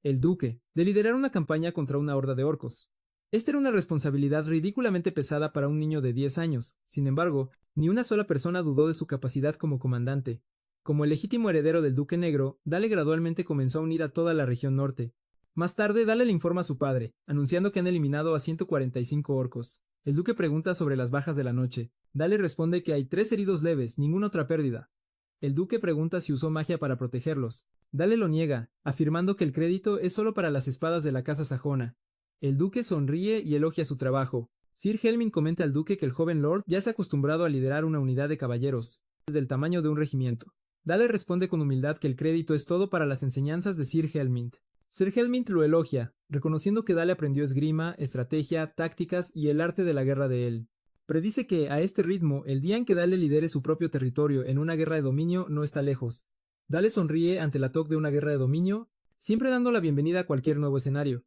el duque, de liderar una campaña contra una horda de orcos. Esta era una responsabilidad ridículamente pesada para un niño de 10 años. Sin embargo, ni una sola persona dudó de su capacidad como comandante. Como el legítimo heredero del Duque Negro, Dale gradualmente comenzó a unir a toda la región norte. Más tarde, Dale le informa a su padre, anunciando que han eliminado a 145 orcos. El duque pregunta sobre las bajas de la noche. Dale responde que hay 3 heridos leves, ninguna otra pérdida. El duque pregunta si usó magia para protegerlos. Dale lo niega, afirmando que el crédito es solo para las espadas de la casa sajona. El duque sonríe y elogia su trabajo. Sir Helmin comenta al duque que el joven lord ya se ha acostumbrado a liderar una unidad de caballeros, del tamaño de un regimiento. Dale responde con humildad que el crédito es todo para las enseñanzas de Sir Helmint. Sir Helmint lo elogia, reconociendo que Dale aprendió esgrima, estrategia, tácticas y el arte de la guerra de él. Predice que, a este ritmo, el día en que Dale lidere su propio territorio en una guerra de dominio no está lejos. Dale sonríe ante la toque de una guerra de dominio, siempre dando la bienvenida a cualquier nuevo escenario.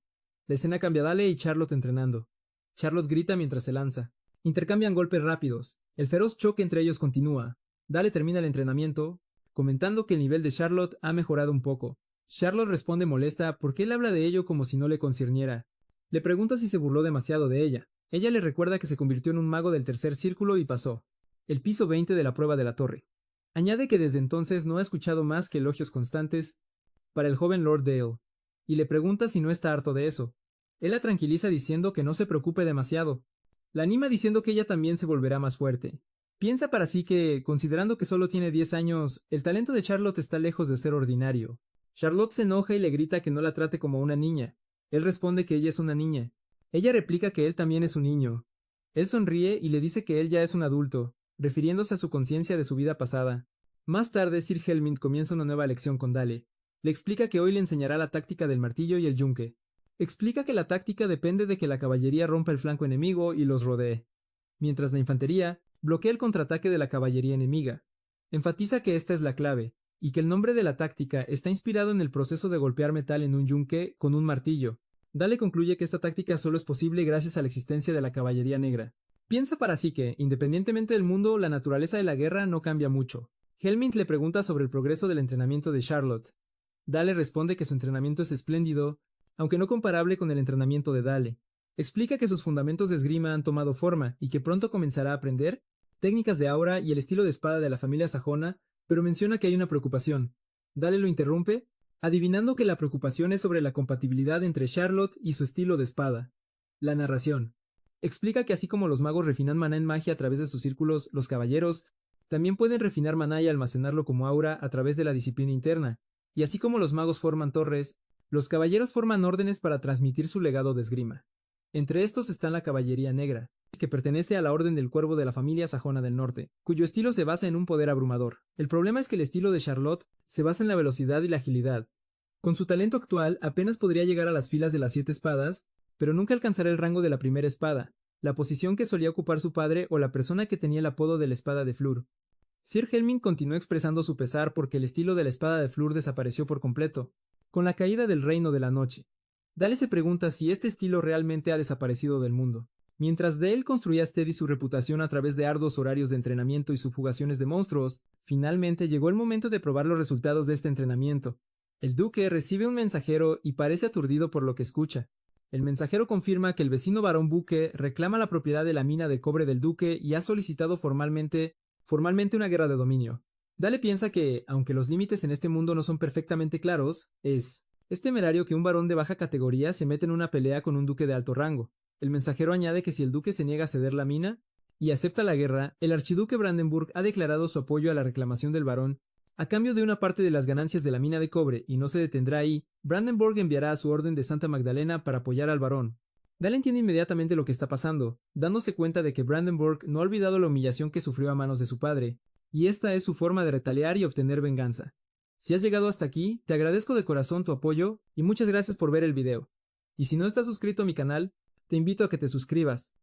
La escena cambia a Dale y Charlotte entrenando. Charlotte grita mientras se lanza. Intercambian golpes rápidos. El feroz choque entre ellos continúa. Dale termina el entrenamiento, comentando que el nivel de Charlotte ha mejorado un poco. Charlotte responde molesta porque él habla de ello como si no le concierniera. Le pregunta si se burló demasiado de ella. Ella le recuerda que se convirtió en un mago del tercer círculo y pasó el piso 20 de la prueba de la torre. Añade que desde entonces no ha escuchado más que elogios constantes para el joven Lord Dale, y le pregunta si no está harto de eso. Él la tranquiliza diciendo que no se preocupe demasiado. La anima diciendo que ella también se volverá más fuerte. Piensa para sí que, considerando que solo tiene 10 años, el talento de Charlotte está lejos de ser ordinario. Charlotte se enoja y le grita que no la trate como una niña. Él responde que ella es una niña. Ella replica que él también es un niño. Él sonríe y le dice que él ya es un adulto, refiriéndose a su conciencia de su vida pasada. Más tarde, Sir Helmint comienza una nueva lección con Dale. Le explica que hoy le enseñará la táctica del martillo y el yunque. Explica que la táctica depende de que la caballería rompa el flanco enemigo y los rodee, mientras la infantería bloquea el contraataque de la caballería enemiga. Enfatiza que esta es la clave, y que el nombre de la táctica está inspirado en el proceso de golpear metal en un yunque con un martillo. Dale concluye que esta táctica solo es posible gracias a la existencia de la caballería negra. Piensa para sí que, independientemente del mundo, la naturaleza de la guerra no cambia mucho. Helmint le pregunta sobre el progreso del entrenamiento de Charlotte. Dale responde que su entrenamiento es espléndido, aunque no comparable con el entrenamiento de Dale. Explica que sus fundamentos de esgrima han tomado forma y que pronto comenzará a aprender técnicas de aura y el estilo de espada de la familia sajona, pero menciona que hay una preocupación. Dale lo interrumpe, adivinando que la preocupación es sobre la compatibilidad entre Charlotte y su estilo de espada. La narración. Explica que así como los magos refinan maná en magia a través de sus círculos, los caballeros también pueden refinar maná y almacenarlo como aura a través de la disciplina interna, y así como los magos forman torres, los caballeros forman órdenes para transmitir su legado de esgrima. Entre estos están la caballería negra, que pertenece a la Orden del Cuervo de la familia sajona del norte, cuyo estilo se basa en un poder abrumador. El problema es que el estilo de Charlotte se basa en la velocidad y la agilidad. Con su talento actual apenas podría llegar a las filas de las 7 espadas, pero nunca alcanzará el rango de la primera espada, la posición que solía ocupar su padre o la persona que tenía el apodo de la espada de Fleur. Sir Helmint continuó expresando su pesar porque el estilo de la espada de Fleur desapareció por completo, con la caída del Reino de la Noche. Dale se pregunta si este estilo realmente ha desaparecido del mundo. Mientras Dale construía steady su reputación a través de arduos horarios de entrenamiento y subjugaciones de monstruos, finalmente llegó el momento de probar los resultados de este entrenamiento. El duque recibe un mensajero y parece aturdido por lo que escucha. El mensajero confirma que el vecino barón Buque reclama la propiedad de la mina de cobre del duque y ha solicitado formalmente una guerra de dominio. Dale piensa que, aunque los límites en este mundo no son perfectamente claros, es temerario que un varón de baja categoría se meta en una pelea con un duque de alto rango. El mensajero añade que si el duque se niega a ceder la mina y acepta la guerra, el archiduque Brandenburg ha declarado su apoyo a la reclamación del varón. A cambio de una parte de las ganancias de la mina de cobre, y no se detendrá ahí, Brandenburg enviará a su orden de Santa Magdalena para apoyar al varón. Dale entiende inmediatamente lo que está pasando, dándose cuenta de que Brandenburg no ha olvidado la humillación que sufrió a manos de su padre, y esta es su forma de retaliar y obtener venganza. Si has llegado hasta aquí, te agradezco de corazón tu apoyo y muchas gracias por ver el video. Y si no estás suscrito a mi canal, te invito a que te suscribas.